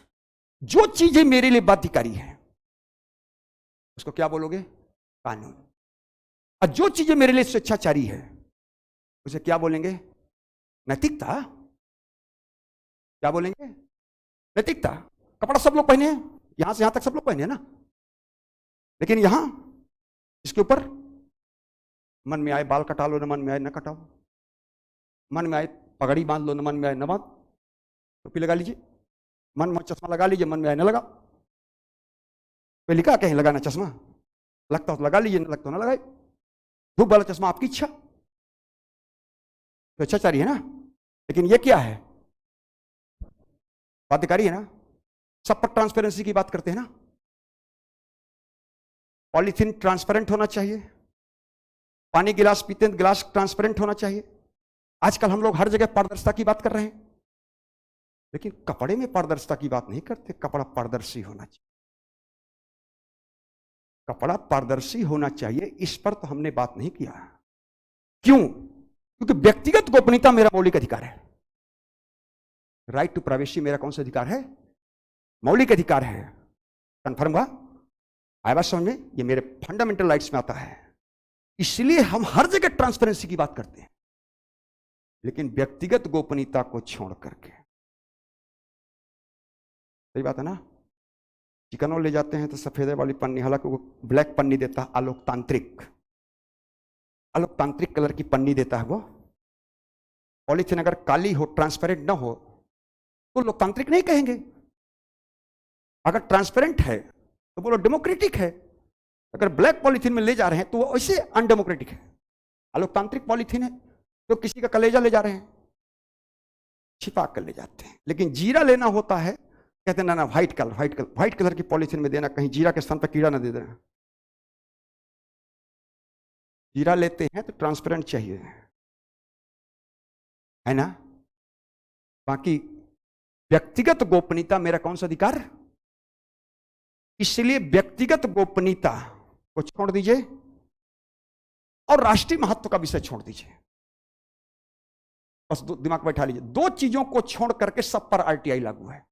जो चीजें मेरे लिए बाध्यकारी है उसको क्या बोलोगे? कानून। और जो चीजें मेरे लिए स्वेच्छाचारी है उसे क्या बोलेंगे? नैतिकता। क्या बोलेंगे? नैतिकता। कपड़ा सब लोग पहने हैं, यहां से यहां तक सब लोग पहने हैं ना, लेकिन यहां इसके ऊपर मन में आए बाल कटा लो, न मन में आए न कटाओ, मन में आए पगड़ी बांध लो, न मन में आए न बांध, टोपी लगा लीजिए, मन में चश्मा लगा लीजिए, मन में आए न लगा। कोई लिखा कहीं लगाना चश्मा? लगता हो तो लगा लीजिए, न लगता हो न लगाए। धूप वाला चश्मा आपकी इच्छा, तो अच्छाचारी है ना। लेकिन ये क्या है? बाध्यकारी है ना। सब पर ट्रांसपेरेंसी की बात करते हैं ना। पॉलीथीन ट्रांसपेरेंट होना चाहिए, पानी गिलास पीते हैं गिलास ट्रांसपेरेंट होना चाहिए। आजकल हम लोग हर जगह पारदर्शिता की बात कर रहे हैं, लेकिन कपड़े में पारदर्शिता की बात नहीं करते। कपड़ा पारदर्शी होना चाहिए, कपड़ा पारदर्शी होना चाहिए, इस पर तो हमने बात नहीं किया। क्यों? क्योंकि व्यक्तिगत गोपनीयता मेरा मौलिक अधिकार है। राइट टू प्राइवेसी मेरा कौन सा अधिकार है? मौलिक अधिकार है। कन्फर्म हुआ? आया बात समझ में? ये मेरे फंडामेंटल राइट्स में आता है। इसलिए हम हर जगह ट्रांसपेरेंसी की बात करते हैं, लेकिन व्यक्तिगत गोपनीयता को छोड़ करके। सही बात है ना। चिकनों ले जाते हैं तो सफेद वाली पन्नी, हालांकि वो ब्लैक पन्नी देता है, अलोकतांत्रिक कलर की पन्नी देता है वो। पॉलीथीन अगर काली हो, ट्रांसपेरेंट ना हो तो लोकतांत्रिक नहीं कहेंगे। अगर ट्रांसपेरेंट है तो बोलो डेमोक्रेटिक है। अगर ब्लैक पॉलीथीन में ले जा रहे हैं तो वो वैसे अनडेमोक्रेटिक है। अलोकतांत्रिक पॉलीथीन है तो किसी का कलेजा ले जा रहे हैं, छिपा कर ले जाते हैं। लेकिन जीरा लेना होता है, कहते हैं ना व्हाइट कलर की पॉलीथीन में देना, कहीं जीरा के स्थान पर कीड़ा ना दे देना। जीरा लेते हैं तो ट्रांसपेरेंट चाहिए, है ना। बाकी व्यक्तिगत गोपनीयता मेरा कौन सा अधिकार? इसलिए व्यक्तिगत गोपनीयता को छोड़ दीजिए और राष्ट्रीय महत्व का विषय छोड़ दीजिए। बस दिमाग बैठा लीजिए, दो चीजों को छोड़ करके सब पर आरटीआई लागू है।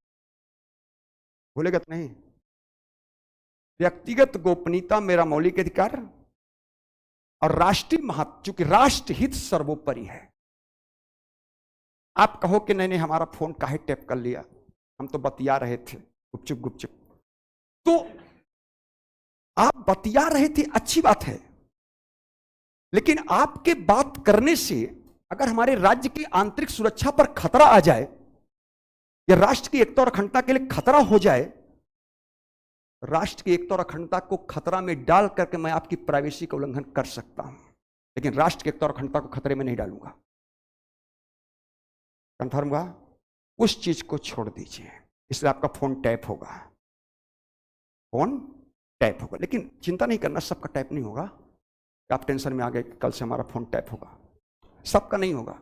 भूलेगा तो नहीं? व्यक्तिगत गोपनीयता मेरा मौलिक अधिकार और राष्ट्रीय महत्व, चूंकि राष्ट्र हित सर्वोपरि है। आप कहो कि नहीं हमारा फोन काहे टैप कर लिया, हम तो बतिया रहे थे गुपचुप। तो आप बतिया रहे थे, अच्छी बात है, लेकिन आपके बात करने से अगर हमारे राज्य की आंतरिक सुरक्षा पर खतरा आ जाए या राष्ट्र की एकता और अखंडता के लिए खतरा हो जाए, राष्ट्र की एकता और अखंडता को खतरा में डाल करके मैं आपकी प्राइवेसी का उल्लंघन कर सकता हूं, लेकिन राष्ट्र की एकता और अखंडता को खतरे में नहीं डालूंगा। कंफर्म हुआ? उस चीज को छोड़ दीजिए, इसलिए आपका फोन टैप होगा, लेकिन चिंता नहीं करना, सबका टैप नहीं होगा। आप टेंशन में आ गए कल से हमारा फोन टैप होगा, सबका नहीं होगा।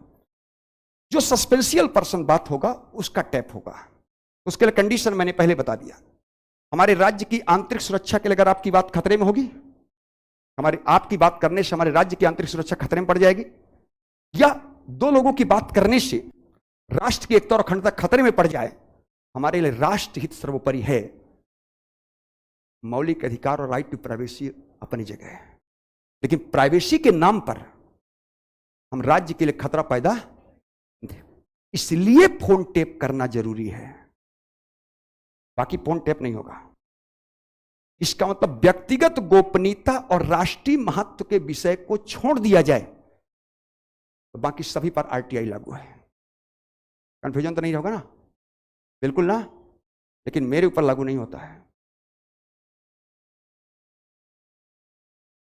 जो सस्पेंशियल पर्सन बात होगा उसका टैप होगा। उसके लिए कंडीशन मैंने पहले बता दिया। हमारे राज्य की आंतरिक सुरक्षा के लिए अगर आपकी बात खतरे में होगी, आपकी बात करने से हमारे राज्य की आंतरिक सुरक्षा खतरे में पड़ जाएगी, या दो लोगों की बात करने से राष्ट्र की एकता और अखंडता खतरे में पड़ जाए, हमारे लिए राष्ट्र हित सर्वोपरि है। मौलिक अधिकार और राइट टू प्राइवेसी अपनी जगह है, लेकिन प्राइवेसी के नाम पर हम राज्य के लिए खतरा पैदा, इसलिए फोन टैप करना जरूरी है। बाकी फोन टैप नहीं होगा। इसका मतलब व्यक्तिगत गोपनीयता और राष्ट्रीय महत्व के विषय को छोड़ दिया जाए तो बाकी सभी पर आरटीआई लागू है। कंफ्यूजन तो नहीं होगा ना? बिल्कुल ना। लेकिन मेरे ऊपर लागू नहीं होता है,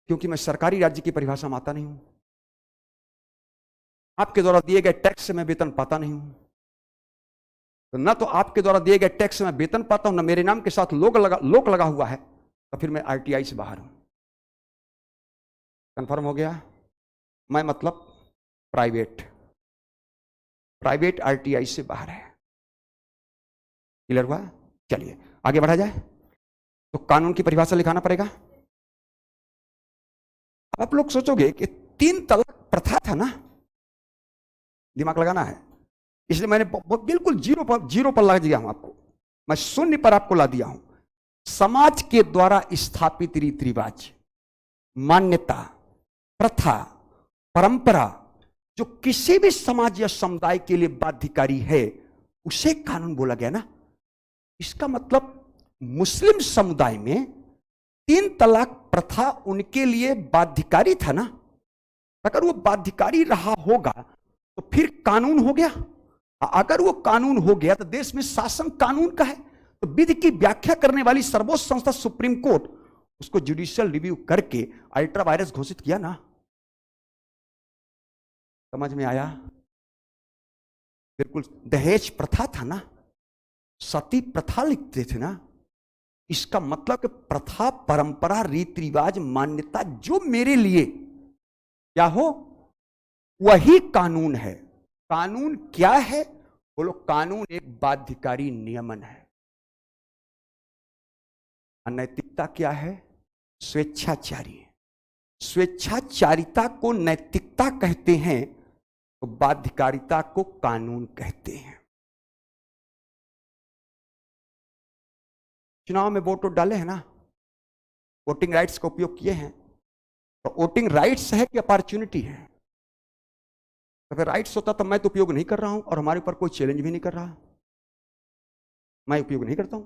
क्योंकि मैं सरकारी राज्य की परिभाषा में आता नहीं हूं। आपके द्वारा दिए गए टैक्स से मैं वेतन पाता नहीं हूं, तो न तो आपके द्वारा दिए गए टैक्स से मैं वेतन पाता हूं, न मेरे नाम के साथ लोक लगा हुआ है, तो फिर मैं आरटीआई से बाहर हूं। कंफर्म हो गया? मैं मतलब प्राइवेट आरटीआई से बाहर है। क्लियर हुआ? चलिए आगे बढ़ा जाए। तो कानून की परिभाषा लिखाना पड़ेगा। आप लोग सोचोगे कि 3 तलाक प्रथा था ना, दिमाग लगाना है, इसलिए मैंने बिल्कुल जीरो पर ला दिया हूं आपको, मैं शून्य पर आपको ला दिया हूं। समाज के द्वारा स्थापित रीति रिवाज, मान्यता, प्रथा, परंपरा जो किसी भी समाज या समुदाय के लिए बाध्यकारी है, उसे कानून बोला गया ना। इसका मतलब मुस्लिम समुदाय में 3 तलाक प्रथा उनके लिए बाध्यकारी था ना। अगर वो बाध्यकारी रहा होगा तो फिर कानून हो गया। अगर वो कानून हो गया तो देश में शासन कानून का है, तो विधि की व्याख्या करने वाली सर्वोच्च संस्था सुप्रीम कोर्ट उसको जुडिशियल रिव्यू करके अल्ट्रा वायरस घोषित किया ना। समझ में आया? बिल्कुल। दहेज प्रथा था ना, सती प्रथा लिखते थे ना। इसका मतलब कि प्रथा, परंपरा, रीति रिवाज, मान्यता जो मेरे लिए क्या हो वही कानून है। कानून क्या है? बोलो, कानून एक बाध्यकारी नियमन है। अनैतिकता क्या है? स्वेच्छाचारी। स्वेच्छाचारिता को नैतिकता कहते हैं, तो बाध्यकारिता को कानून कहते हैं। चुनाव में वोट डाले हैं ना, वोटिंग राइट्स का उपयोग किए हैं, तो वोटिंग राइट्स है कि अपॉर्चुनिटी है? अगर राइट्स होता तो मैं तो उपयोग नहीं कर रहा हूं, और हमारे ऊपर कोई चैलेंज भी नहीं कर रहा, मैं उपयोग नहीं करता हूं।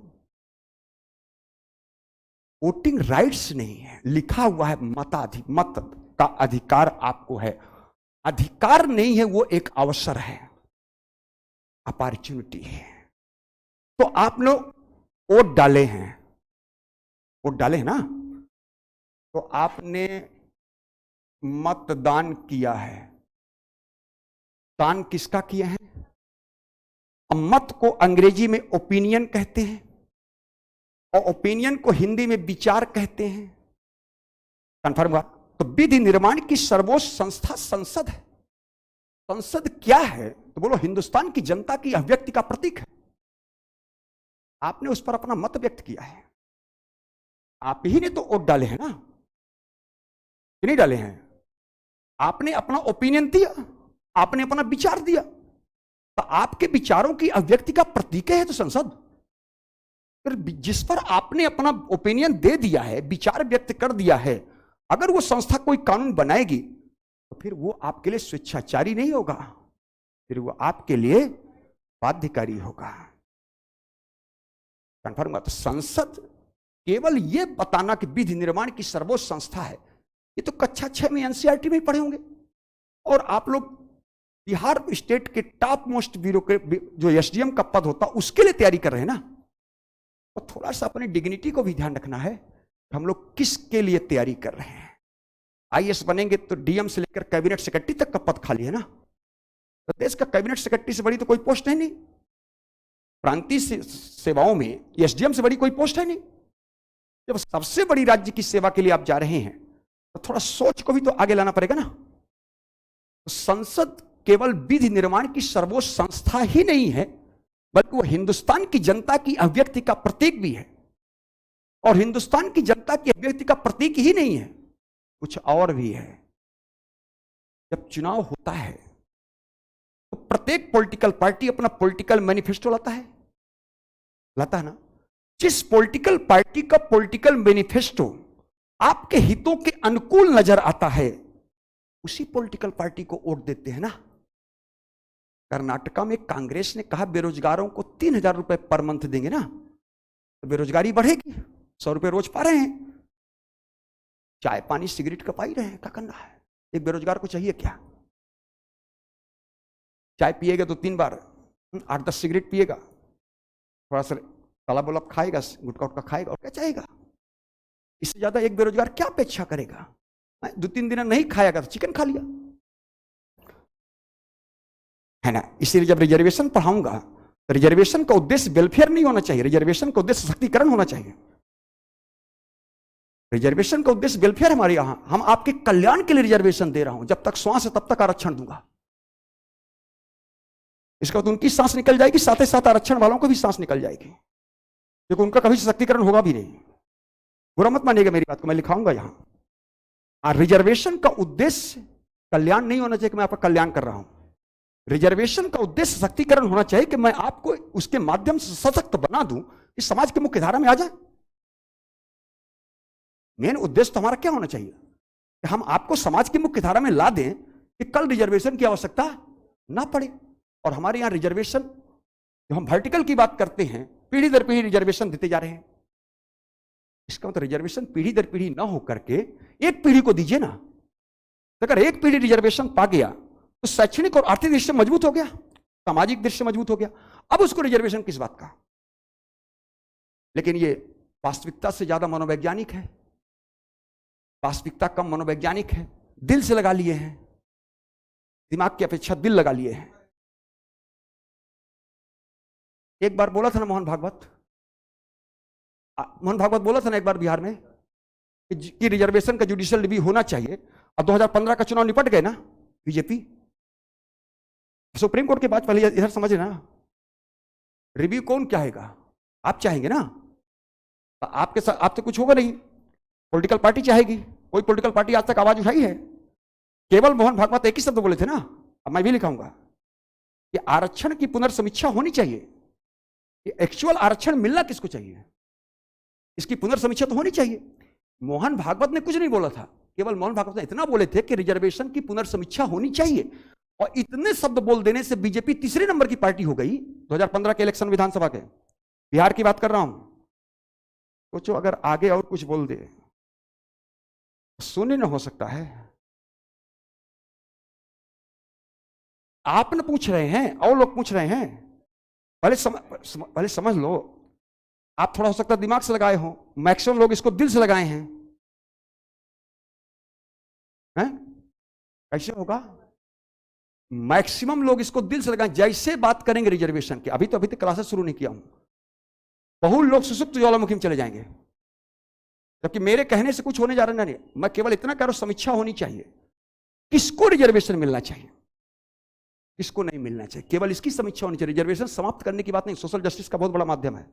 वोटिंग राइट्स नहीं है, लिखा हुआ है मत का अधिकार आपको है। अधिकार नहीं है, वो एक अवसर है, अपॉर्चुनिटी है। तो आप लोग वोट डाले हैं, वोट डाले हैं ना, तो आपने मतदान किया है। दान किसका किया है? मत को अंग्रेजी में ओपिनियन कहते हैं, और ओपिनियन को हिंदी में विचार कहते हैं। कंफर्म हुआ? तो विधि निर्माण की सर्वोच्च संस्था संसद है। संसद क्या है? तो बोलो, हिंदुस्तान की जनता की अभिव्यक्ति का प्रतीक है। आपने उस पर अपना मत व्यक्त किया है, आप ही ने तो वोट डाले हैं ना, कि नहीं डाले हैं? आपने अपना ओपिनियन दिया, आपने अपना विचार दिया, तो आपके विचारों की अभिव्यक्ति का प्रतीक है तो संसद। फिर जिस पर आपने अपना ओपिनियन दे दिया है, विचार व्यक्त कर दिया है, अगर वो संस्था कोई कानून बनाएगी तो फिर वो आपके लिए स्वेच्छाचारी नहीं होगा, फिर वो आपके लिए बाध्यकारी होगा। कंफर्म हुआ? तो संसद केवल ये बताना कि विधि निर्माण की सर्वोच्च संस्था है, ये तो कक्षा 6 में एनसीईआरटी में ही पढ़े होंगे। और आप लोग बिहार स्टेट के टॉप मोस्ट ब्यूरोक्रेट जो एसडीएम का पद होता उसके लिए तैयारी कर रहे हैं ना, तो थोड़ा सा अपनी डिग्निटी को भी ध्यान रखना है कि हम लोग किसके लिए तैयारी कर रहे हैं। आईएएस बनेंगे तो डीएम से लेकर कैबिनेट सेक्रेटरी तक का पद खाली है ना, तो देश का कैबिनेट सेक्रेटरी से बड़ी तो कोई पोस्ट है नहीं, प्रांतीय सेवाओं में एसडीएम से बड़ी कोई पोस्ट है नहीं। जब सबसे बड़ी राज्य की सेवा के लिए आप जा रहे हैं तो थोड़ा सोच को भी तो आगे लाना पड़ेगा ना। तो संसद केवल विधि निर्माण की सर्वोच्च संस्था ही नहीं है, बल्कि वो हिंदुस्तान की जनता की अभिव्यक्ति का प्रतीक भी है। और हिंदुस्तान की जनता की अभिव्यक्ति का प्रतीक ही नहीं है, कुछ और भी है। जब चुनाव होता है तो प्रत्येक पॉलिटिकल पार्टी अपना पॉलिटिकल मैनिफेस्टो लाता है ना। जिस पॉलिटिकल पार्टी का पॉलिटिकल मैनिफेस्टो आपके हितों के अनुकूल नजर आता है, उसी पॉलिटिकल पार्टी को वोट देते हैं ना। कर्नाटका में कांग्रेस ने कहा बेरोजगारों को 3,000 रुपए पर मंथ देंगे ना, तो बेरोजगारी बढ़ेगी, 100 रुपए रोज पा रहे हैं, चाय पानी सिगरेट का पा ही रहे हैं, क्या करना है? एक बेरोजगार को चाहिए क्या? चाय पिएगा तो 3 बार 8-10 सिगरेट पिएगा, थोड़ा सा तला बोला खाएगा, गुटखा उटका खाएगा और क्या चाहेगा? इससे ज्यादा एक बेरोजगार क्या अपेक्षा करेगा? 2-3 दिन नहीं खाएगा तो चिकन खा लिया, है ना? इसीलिए जब रिजर्वेशन पढ़ाऊंगा तो रिजर्वेशन का उद्देश्य वेलफेयर नहीं होना चाहिए, रिजर्वेशन का उद्देश्य सशक्तिकरण होना चाहिए। रिजर्वेशन का उद्देश्य वेलफेयर हमारे यहां, हम आपके कल्याण के लिए रिजर्वेशन दे रहा हूं, जब तक श्वास है तब तक आरक्षण दूंगा। इसका तो उनकी सांस निकल जाएगी, साथ ही साथ आरक्षण वालों को भी सांस निकल जाएगी, क्योंकि उनका कभी सशक्तिकरण होगा भी नहीं। बुरा मत मानिएगा मेरी बात को, मैं लिखाऊंगा यहां। रिजर्वेशन का उद्देश्य कल्याण नहीं होना चाहिए कि मैं आपका कल्याण कर रहा हूं। रिजर्वेशन का उद्देश्य सशक्तिकरण होना चाहिए कि मैं आपको उसके माध्यम से सशक्त बना दूं कि समाज की मुख्य धारा में आ जाए। मेन उद्देश्य तो हमारा क्या होना चाहिए कि हम आपको समाज की मुख्य धारा में ला दें कि कल रिजर्वेशन की आवश्यकता ना पड़े। और हमारे यहां रिजर्वेशन, जो हम वर्टिकल की बात करते हैं, पीढ़ी दर पीढ़ी रिजर्वेशन देते जा रहे हैं। इसका मतलब रिजर्वेशन पीढ़ी दर पीढ़ी ना हो करके एक पीढ़ी को दीजिए ना। अगर एक पीढ़ी रिजर्वेशन पा गया तो शैक्षणिक और आर्थिक दृष्टि से मजबूत हो गया, सामाजिक दृष्टि से मजबूत हो गया। अब उसको रिजर्वेशन किस बात का? लेकिन ये वास्तविकता से ज्यादा मनोवैज्ञानिक है, वास्तविकता कम मनोवैज्ञानिक है। दिल से लगा लिए हैं, दिमाग की अपेक्षा दिल लगा लिए हैं। एक बार बोला था ना मोहन भागवत बोला था ना एक बार बिहार में कि रिजर्वेशन का जुडिशियल रिव्यू होना चाहिए। अब 2015 का चुनाव निपट गए ना, बीजेपी सुप्रीम कोर्ट के बाद, पहले इधर समझ ना, रिव्यू कौन चाहेगा? आप चाहेंगे ना, आपके साथ आप तो कुछ होगा नहीं, पॉलिटिकल पार्टी चाहेगी। कोई पॉलिटिकल पार्टी आज तक आवाज उठाई है? केवल मोहन भागवत एक ही शब्द बोले थे ना, अब मैं भी लिखाऊंगा कि आरक्षण की पुनर्समीक्षा होनी चाहिए। एक्चुअल आरक्षण मिलना किसको चाहिए, इसकी पुनर्समीक्षा तो होनी चाहिए। मोहन भागवत ने कुछ नहीं बोला था, केवल मोहन भागवत ने इतना बोले थे कि रिजर्वेशन की पुनर्समीक्षा होनी चाहिए। और इतने शब्द बोल देने से बीजेपी तीसरे नंबर की पार्टी हो गई 2015 के इलेक्शन विधानसभा के। बिहार की बात कर रहा हूं। सोचो अगर आगे और कुछ बोल दे, सुने न हो सकता है। आप न पूछ रहे हैं और लोग पूछ रहे हैं, पहले समझ लो। आप थोड़ा हो सकता है दिमाग से लगाए हो, मैक्सिमम लोग इसको दिल से लगाए हैं। कैसे होगा? मैक्सिमम लोग इसको दिल से लगाए। जैसे बात करेंगे रिजर्वेशन की, अभी तक क्लासेस शुरू नहीं किया हूं, बहुत लोग सुसुप्त ज्वालामुखी में चले जाएंगे, जबकि मेरे कहने से कुछ होने जा रहा नहीं। मैं केवल इतना कह रहा हूं, समीक्षा होनी चाहिए। किसको रिजर्वेशन मिलना चाहिए, किसको नहीं मिलना चाहिए, केवल इसकी समीक्षा होनी चाहिए। रिजर्वेशन समाप्त करने की बात नहीं, सोशल जस्टिस का बहुत बड़ा माध्यम है।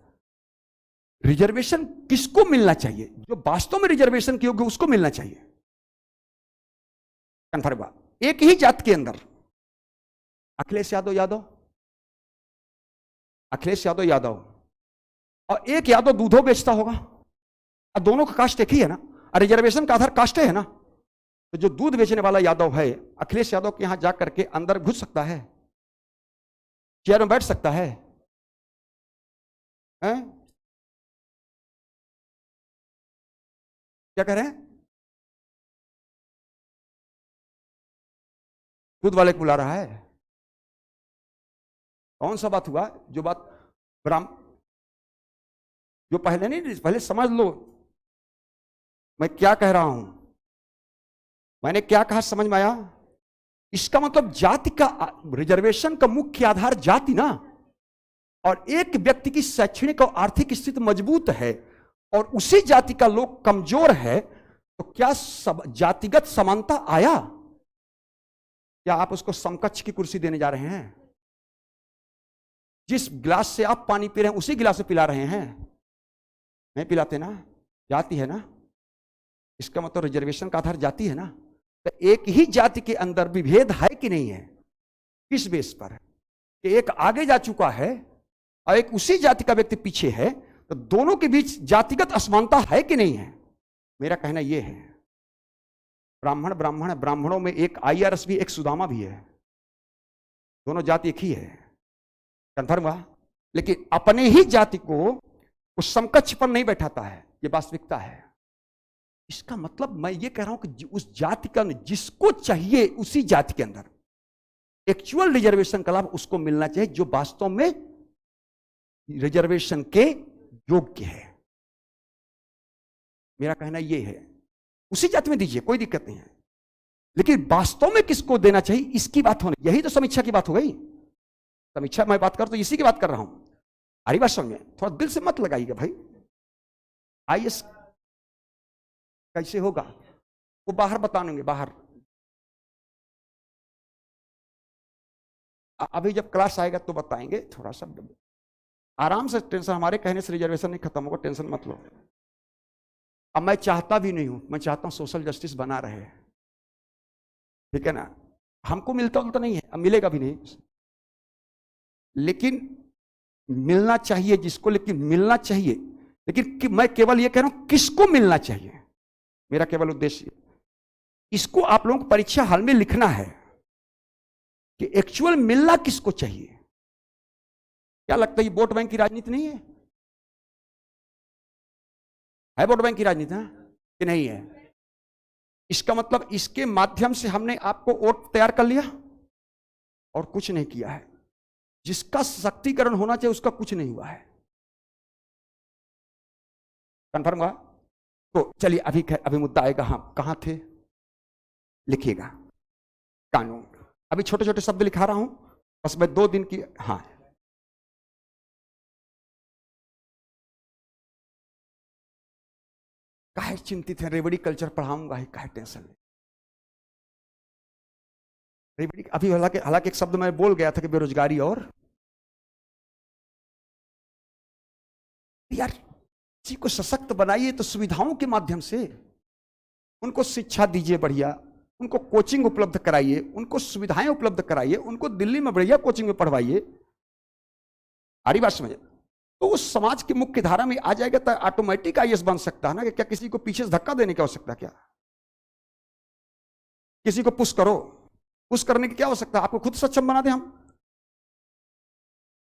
रिजर्वेशन किसको मिलना चाहिए? जो वास्तव में रिजर्वेशन की योग्य उसको मिलना चाहिए। कन्फर्म बात। एक ही जात के अंदर अखिलेश यादव और एक यादव दूधो बेचता होगा, और दोनों का कास्ट एक ही है ना, और रिजर्वेशन का आधार कास्ट है ना। तो जो दूध बेचने वाला यादव है, अखिलेश यादव के यहां जाकर के अंदर घुस सकता है, चेयर में बैठ सकता है, क्या कह रहे हैं? दूध वाले को बुला रहा है। कौन सा बात हुआ? जो बात जो पहले नहीं, पहले समझ लो मैं क्या कह रहा हूं, मैंने क्या कहा समझ में आया? इसका मतलब जाति का, रिजर्वेशन का मुख्य आधार जाति ना, और एक व्यक्ति की शैक्षणिक और आर्थिक स्थिति मजबूत है और उसी जाति का लोग कमजोर है, तो क्या जातिगत समानता आया? क्या आप उसको समकक्ष की कुर्सी देने जा रहे हैं? जिस गिलास से आप पानी पी रहे हैं उसी गिलास से पिला रहे हैं? नहीं पिलाते ना, जाति है ना। इसका मतलब रिजर्वेशन का आधार जाति है ना। तो एक ही जाति के अंदर विभेद है कि नहीं है? किस बेस पर? कि एक आगे जा चुका है और एक उसी जाति का व्यक्ति पीछे है, तो दोनों के बीच जातिगत असमानता है कि नहीं है? मेरा कहना यह है, ब्राह्मण है, ब्राह्मणों में एक IRS भी, एक सुदामा भी है, दोनों जाति एक ही है। कन्फर्म हुआ? लेकिन अपने ही जाति को उस समकक्ष पर नहीं बैठाता है, यह वास्तविकता है। इसका मतलब मैं ये कह रहा हूं कि उस जाति का जिसको चाहिए उसी जाति के अंदर एक्चुअल रिजर्वेशन का लाभ उसको मिलना चाहिए, जो वास्तव में रिजर्वेशन के योग्य है। मेरा कहना यह है, उसी जाति में दीजिए, कोई दिक्कत नहीं है, लेकिन वास्तव में किसको देना चाहिए इसकी बात होनी, यही तो समीक्षा की बात हो गई। समीक्षा मैं बात कर तो इसी की बात कर रहा हूं। हरी बात समझे, थोड़ा दिल से मत लगाइएगा भाई। आईएएस कैसे होगा वो बाहर बताएंगे, बाहर अभी जब क्लास आएगा तो बताएंगे। थोड़ा सा आराम से, टेंशन, हमारे कहने से रिजर्वेशन नहीं खत्म होगा, टेंशन मत लो। अब मैं चाहता भी नहीं हूं, मैं चाहता हूं सोशल जस्टिस बना रहे, ठीक है ना। हमको मिलता तो नहीं है, अब मिलेगा भी नहीं, लेकिन मिलना चाहिए जिसको, लेकिन मिलना चाहिए। लेकिन मैं केवल ये कह रहा हूं किसको मिलना चाहिए, मेरा केवल उद्देश्य, इसको आप लोगों को परीक्षा हाल में लिखना है कि एक्चुअल मिलना किसको चाहिए। क्या लगता है ये वोट बैंक की राजनीति नहीं है वोट बैंक की राजनीति है कि नहीं है? इसका मतलब इसके माध्यम से हमने आपको वोट तैयार कर लिया और कुछ नहीं किया है। जिसका सशक्तिकरण होना चाहिए उसका कुछ नहीं हुआ है। कंफर्म हुआ? तो चलिए अभी मुद्दा आएगा। हम कहां थे, लिखिएगा कानून। अभी छोटे छोटे शब्द लिखा रहा हूं, बस मैं 2 दिन की। हाँ, काहे चिंतित है, रेवड़ी कल्चर पढ़ाऊंगा ही, काहे टेंशन ले। रेवड़ी अभी हालांकि एक शब्द मैं बोल गया था कि बेरोजगारी, और यार किसी को सशक्त बनाइए तो सुविधाओं के माध्यम से उनको शिक्षा दीजिए बढ़िया, उनको कोचिंग उपलब्ध कराइए, उनको सुविधाएं उपलब्ध कराइए, उनको दिल्ली में बढ़िया कोचिंग में पढ़वाइए। आरी बात समझे, तो उस समाज की मुख्य धारा में आ जाएगा तो ऑटोमेटिक आईएएस बन सकता है ना। कि क्या किसी को पीछे से धक्का देने की आवश्यकता, क्या किसी को पुश करो, पुश करने की क्या आवश्यकता, आपको खुद सक्षम बना दे। हम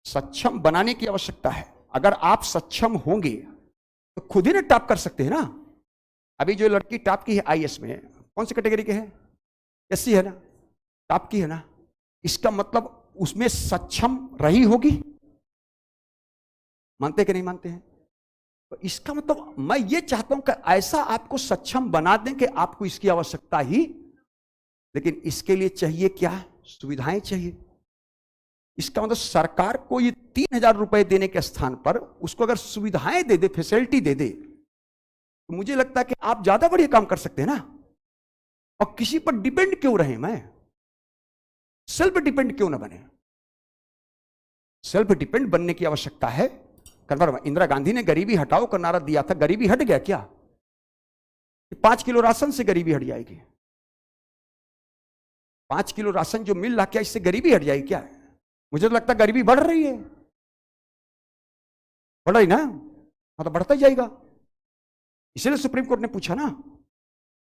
सक्षम बनाने की आवश्यकता है। अगर आप सक्षम होंगे तो खुद ही ना टॉप कर सकते हैं ना। अभी जो लड़की टॉप की है आईएएस में, कौन सी कैटेगरी के है, एससी है ना, टॉप की है ना, इसका मतलब उसमें सक्षम रही होगी। मानते कि नहीं मानते हैं? तो इसका मतलब मैं ये चाहता हूं कि ऐसा आपको सक्षम बना दें कि आपको इसकी आवश्यकता ही, लेकिन इसके लिए चाहिए क्या, सुविधाएं चाहिए। इसका मतलब सरकार को ये 3,000 रुपए देने के स्थान पर उसको अगर सुविधाएं दे दे, फैसिलिटी दे दे, तो मुझे लगता है कि आप ज्यादा बढ़िया काम कर सकते हैं ना। और किसी पर डिपेंड क्यों रहे, मैं सेल्फ डिपेंड क्यों ना बने। सेल्फ डिपेंड बनने की आवश्यकता है। कन्फर्म। इंदिरा गांधी ने गरीबी हटाओ का नारा दिया था, गरीबी हट गया क्या? 5 किलो राशन से गरीबी हट जाएगी? 5 किलो राशन जो मिल रहा, क्या इससे गरीबी हट जाएगी क्या? मुझे तो लगता है गरीबी बढ़ रही है। बढ़ रही ना? हाँ, तो बढ़ता ही जाएगा। इसलिए सुप्रीम कोर्ट ने पूछा ना,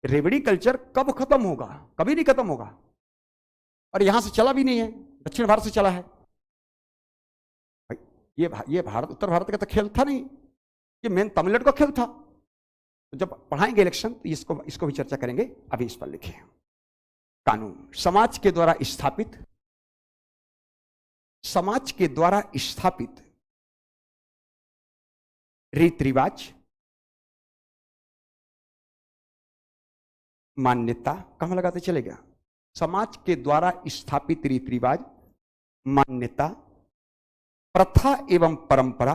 रेवड़ी कल्चर कब खत्म होगा? कभी नहीं खत्म होगा। और यहां से चला भी नहीं है, दक्षिण भारत से चला है। ये भारत, उत्तर भारत का तो खेल था नहीं, ये मेन तमिलनाडु का खेल था। तो जब पढ़ाएंगे इलेक्शन तो इसको भी चर्चा करेंगे। अभी इस पर लिखे कानून। समाज के द्वारा स्थापित रीति रिवाज, मान्यता, कहां लगाते चलेगा, समाज के द्वारा स्थापित रीति रिवाज, मान्यता, प्रथा एवं परंपरा,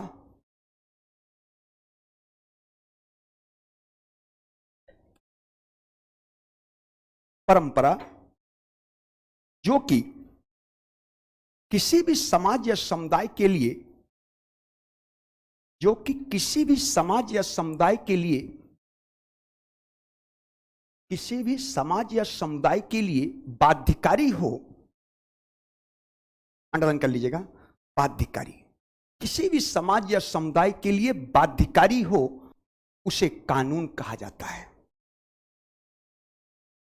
जो कि किसी भी समाज या समुदाय के लिए, बाध्यकारी हो। अंडरलाइन कर लीजिएगा, बाध्यकारी। किसी भी समाज या समुदाय के लिए बाध्यकारी हो, उसे कानून कहा जाता है।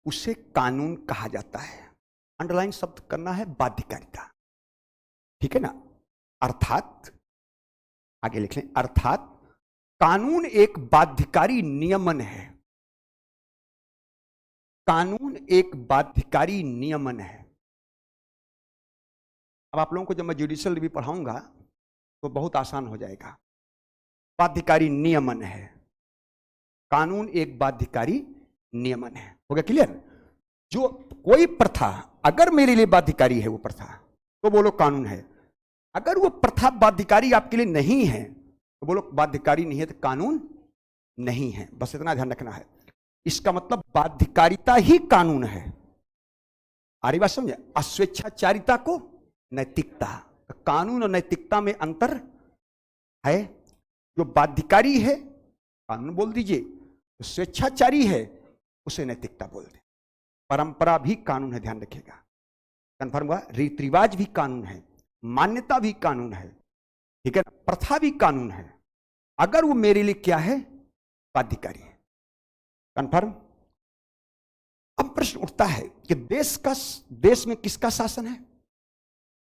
उसे कानून कहा जाता है। अंडरलाइन शब्द करना है, बाध्यकारिता। ठीक है ना? अर्थात आगे लिख लें, अर्थात कानून एक बाध्यकारी नियमन है। कानून एक बाध्यकारी नियमन है। अब आप लोगों को जब मैं जुडिशियल रिव्यू पढ़ाऊंगा तो बहुत आसान हो जाएगा। बाध्यकारी नियमन है। कानून एक बाध्यकारी नियमन है। हो गया क्लियर? जो कोई प्रथा अगर मेरे लिए बाध्यकारी है वो प्रथा, तो बोलो कानून है। अगर वो प्रथा बाध्यकारी आपके लिए नहीं है तो बोलो बाध्यकारी नहीं है, तो कानून नहीं है। बस इतना ध्यान रखना है। इसका मतलब बाध्यकारिता ही कानून है। आ रही बात समझे? अस्वेच्छाचारिता को नैतिकता, कानून और नैतिकता में अंतर है। जो बाध्यकारी है कानून बोल दीजिए, जो स्वेच्छाचारी है उसे नैतिकता बोल दे। परंपरा भी कानून है, ध्यान रखिएगा। कन्फर्म हुआ? रीति रिवाज भी कानून है, मान्यता भी कानून है, ठीक है ना? प्रथा भी कानून है, अगर वो मेरे लिए क्या है? बाध्यकारी है। कन्फर्म? अब प्रश्न उठता है कि देश में किसका शासन है?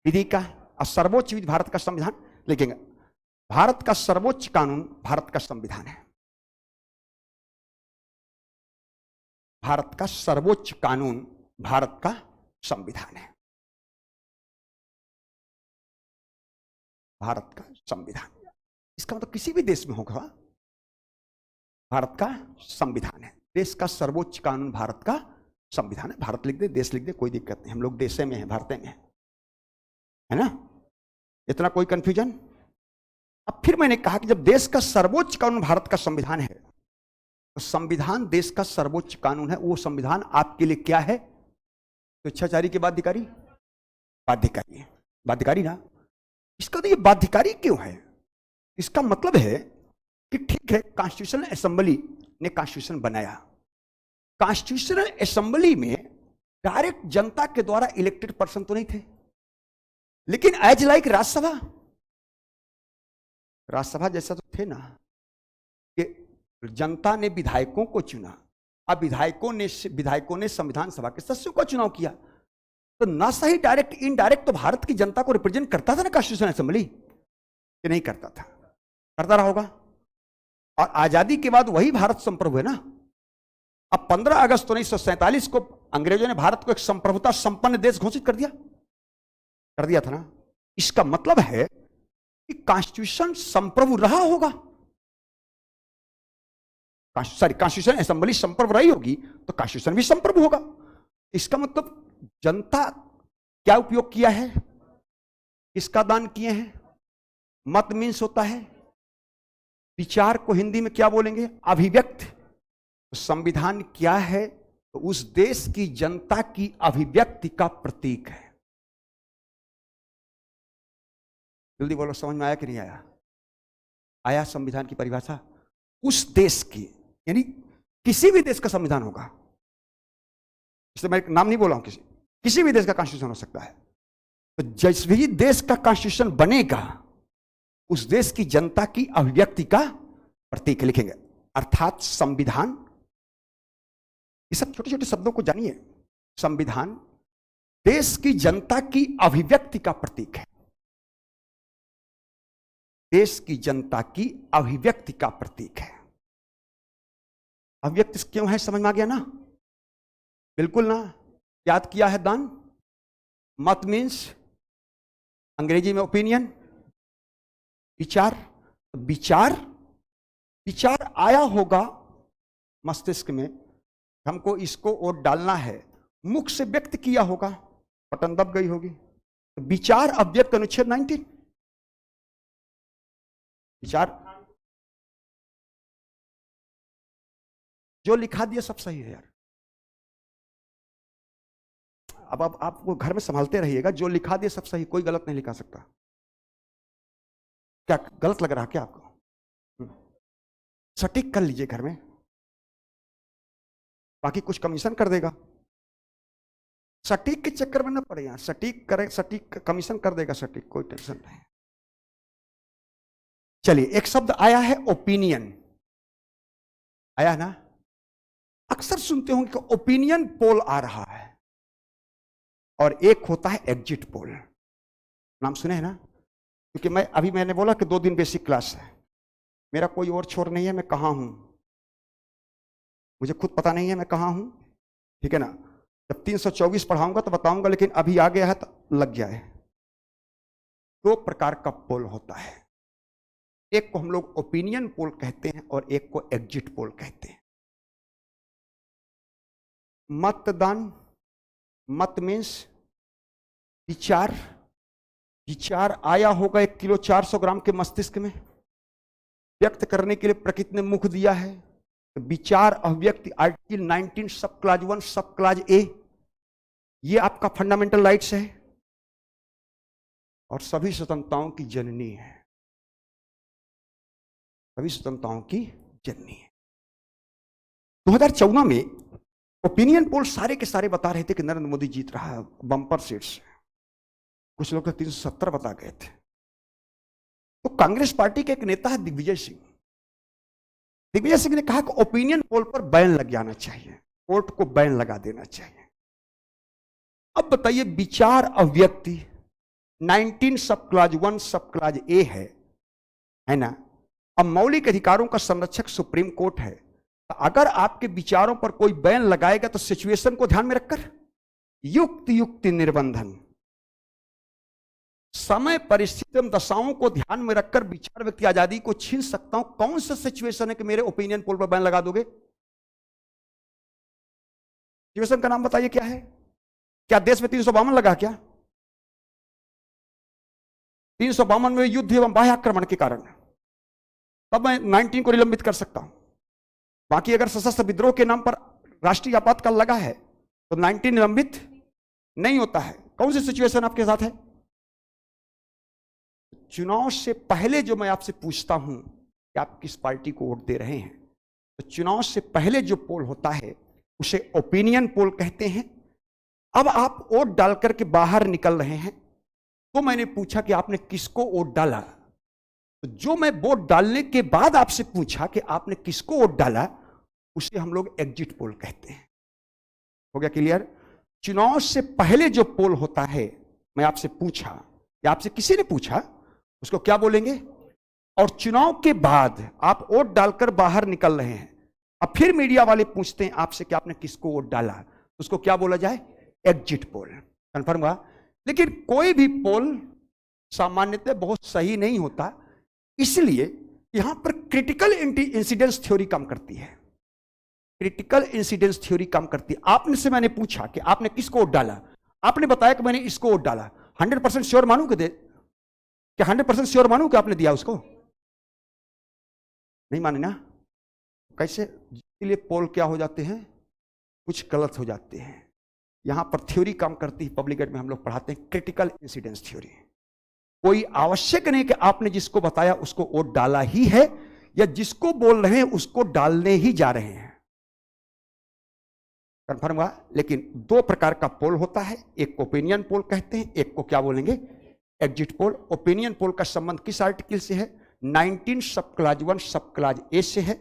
विधि का। और सर्वोच्च विधि भारत का संविधान। लिखेंगे भारत का सर्वोच्च कानून भारत का संविधान है। भारत का सर्वोच्च कानून भारत का संविधान है। भारत का संविधान, इसका मतलब किसी भी देश में होगा भारत का संविधान है। देश का सर्वोच्च कानून भारत का संविधान है। भारत लिख दे, देश लिख दे, कोई दिक्कत नहीं। हम लोग देश में हैं, भारत में है ना? इतना कोई कंफ्यूजन? अब फिर मैंने कहा कि जब देश का सर्वोच्च कानून भारत का संविधान है, तो संविधान देश का सर्वोच्च कानून है। वो संविधान आपके लिए क्या है? स्वेच्छाचारी के बाध्यकारी? बाध्यकारी है। बाध्यकारी ना? इसका तो ये बाध्यकारी क्यों है? इसका मतलब है कि ठीक है, कॉन्स्टिट्यूशनल असेंबली ने कॉन्स्टिट्यूशन बनाया। कॉन्स्टिट्यूशनल असेंबली में डायरेक्ट जनता के द्वारा इलेक्टेड पर्सन तो नहीं थे, लेकिन एज लाइक राज्यसभा जैसा तो थे ना, कि जनता ने विधायकों को चुना। अब विधायकों ने संविधान सभा के सदस्यों का चुनाव किया, तो ना सही डायरेक्ट इनडायरेक्ट तो भारत की जनता को रिप्रेजेंट करता था ना कॉन्स्टिट्यूशनल असेंबली, कि नहीं करता था? करता रहा होगा। और आजादी के बाद वही भारत संप्रभु है ना। अब 15 अगस्त 1947 को अंग्रेजों ने भारत को एक संप्रभुता संपन्न देश घोषित कर दिया था ना। इसका मतलब है कि कॉन्स्टिट्यूशन संप्रभु रहा होगा। कॉन्स्टिट्यूशन असेंबली संप्रभु रही होगी तो कॉन्स्टिट्यूशन भी संप्रभु होगा। इसका मतलब जनता क्या उपयोग किया है? किसका दान किए हैं? मत मीन्स होता है विचार को हिंदी में क्या बोलेंगे? अभिव्यक्ति। तो संविधान क्या है? तो उस देश की जनता की अभिव्यक्ति का प्रतीक है। जल्दी बोलो, समझ में आया कि नहीं आया? आया संविधान की परिभाषा? उस देश की, यानी किसी भी देश का संविधान होगा, इसलिए मैं नाम नहीं बोला हूं, किसी भी देश का कॉन्स्टिट्यूशन हो सकता है। तो जिस भी देश का कॉन्स्टिट्यूशन बनेगा उस देश की जनता की अभिव्यक्ति का प्रतीक लिखेंगे। अर्थात संविधान, ये सब छोटे छोटे शब्दों को जानिए। संविधान देश की जनता की अभिव्यक्ति का प्रतीक है। देश की जनता की अभिव्यक्ति का प्रतीक है। अभिव्यक्ति क्यों है? समझ में आ गया ना? बिल्कुल ना? याद किया है दान? मत मीन्स अंग्रेजी में ओपिनियन, विचार। विचार आया होगा मस्तिष्क में, हमको इसको वोट डालना है, मुख से व्यक्त किया होगा, बटन दब गई होगी। तो विचार अव्यक्त अनुच्छेद 19। विचार जो लिखा दिया सब सही है यार। अब आप वो घर में संभालते रहिएगा। जो लिखा दिया सब सही, कोई गलत नहीं लिखा सकता। क्या गलत लग रहा क्या आपको? सटीक कर लीजिए घर में, बाकी कुछ कमीशन कर देगा। सटीक के चक्कर में ना पड़े यहां। सटीक करे, सटीक कमीशन कर देगा सटीक, कोई टेंशन नहीं। चलिए, एक शब्द आया है ओपिनियन, आया ना? अक्सर सुनते होंगे कि ओपिनियन पोल आ रहा है, और एक होता है एग्जिट पोल। नाम सुने हैं ना? क्योंकि मैंने बोला कि 2 दिन बेसिक क्लास है, मेरा कोई और छोर नहीं है। मैं कहां हूं मुझे खुद पता नहीं है, मैं कहां हूं, ठीक है ना? जब 324 पढ़ाऊंगा तो बताऊंगा, लेकिन अभी आ गया है तो लग गया है। 2 प्रकार का पोल होता है। एक को हम लोग ओपिनियन पोल कहते हैं और एक को एग्जिट पोल कहते हैं। मतदान, मत मीन्स विचार, विचार आया होगा 1 किलो 400 ग्राम के मस्तिष्क में, व्यक्त करने के लिए प्रकृति ने मुख दिया है। तो विचार अभिव्यक्ति आर्टिकल 19 सब क्लाज 1 सब क्लाज ए, ये आपका फंडामेंटल राइट्स है और सभी स्वतंत्रताओं की जननी है, सभी स्वतंत्रताओं की जननी है। 2014 में ओपिनियन पोल सारे के सारे बता रहे थे कि नरेंद्र मोदी जीत रहा है बम्पर सीट से, कुछ लोग तो 370 बता गए थे। तो कांग्रेस पार्टी के एक नेता है दिग्विजय सिंह, दिग्विजय सिंह ने कहा कि ओपिनियन पोल पर बैन लग जाना चाहिए, कोर्ट को बैन लगा देना चाहिए। अब बताइए, विचार अभिव्यक्ति 19 सब क्लाज 1 सब क्लाज ए है ना। अब मौलिक अधिकारों का संरक्षक सुप्रीम कोर्ट है, तो अगर आपके विचारों पर कोई बैन लगाएगा तो सिचुएशन को ध्यान में रखकर युक्त युक्ति निर्बंधन, समय परिस्थिति एवं दशाओं को ध्यान में रखकर विचार व्यक्ति आजादी को छीन सकता हूं। कौन सा सिचुएशन है कि मेरे ओपिनियन पोल पर बैन लगा दोगे? सिचुएशन का नाम बताइए क्या है? क्या देश में 352 लगा? क्या 352 में युद्ध एवं बाह्य आक्रमण के कारण, तब मैं 19 को निलंबित कर सकता हूं। बाकी अगर सशस्त्र विद्रोह के नाम पर राष्ट्रीय आपातकाल लगा है तो 19 निलंबित नहीं होता है। कौन सी सिचुएशन आपके साथ है? चुनाव से पहले जो मैं आपसे पूछता हूं कि आप किस पार्टी को वोट दे रहे हैं, तो चुनाव से पहले जो पोल होता है उसे ओपिनियन पोल कहते हैं। अब आप वोट डालकर के बाहर निकल रहे हैं, तो मैंने पूछा कि आपने किसको वोट डाला, तो जो मैं वोट डालने के बाद आपसे पूछा कि आपने किसको वोट डाला, उसे हम लोग एग्जिट पोल कहते हैं। हो गया क्लियर? चुनाव से पहले जो पोल होता है, मैं आपसे पूछा या आपसे किसी ने पूछा, उसको क्या बोलेंगे? और चुनाव के बाद आप वोट डालकर बाहर निकल रहे हैं, अब फिर मीडिया वाले पूछते हैं आपसे कि आपने किसको वोट डाला, उसको क्या बोला जाए? Exit poll. कंफर्म हुआ? लेकिन कोई भी पोल सामान्यतः बहुत सही नहीं होता, इसलिए यहां पर क्रिटिकल इंसिडेंस थ्योरी काम करती है। क्रिटिकल इंसिडेंस थ्योरी काम करती है। आपने से मैंने पूछा कि आपने किसको वोट डाला, आपने बताया कि मैंने इसको वोट डाला, 100% श्योर मानू कि क्या 100% श्योर मानू कि आपने दिया उसको? नहीं माने ना? कैसे? इसलिए पोल क्या हो जाते हैं? कुछ गलत हो जाते हैं। यहां पर थ्योरी काम करती है, पब्लिक एड में हम लोग पढ़ाते हैं क्रिटिकल इंसिडेंस थ्योरी। कोई आवश्यक नहीं कि आपने जिसको बताया उसको वोट डाला ही है, या जिसको बोल रहे हैं उसको डालने ही जा रहे हैं। कंफर्म हुआ? लेकिन 2 प्रकार का पोल होता है, एक को ओपिनियन पोल कहते हैं, एक को क्या बोलेंगे? Exit poll. ओपिनियन पोल का संबंध किस आर्टिकल से है? 19 सब क्लाज 1 सब क्लाज ए से है।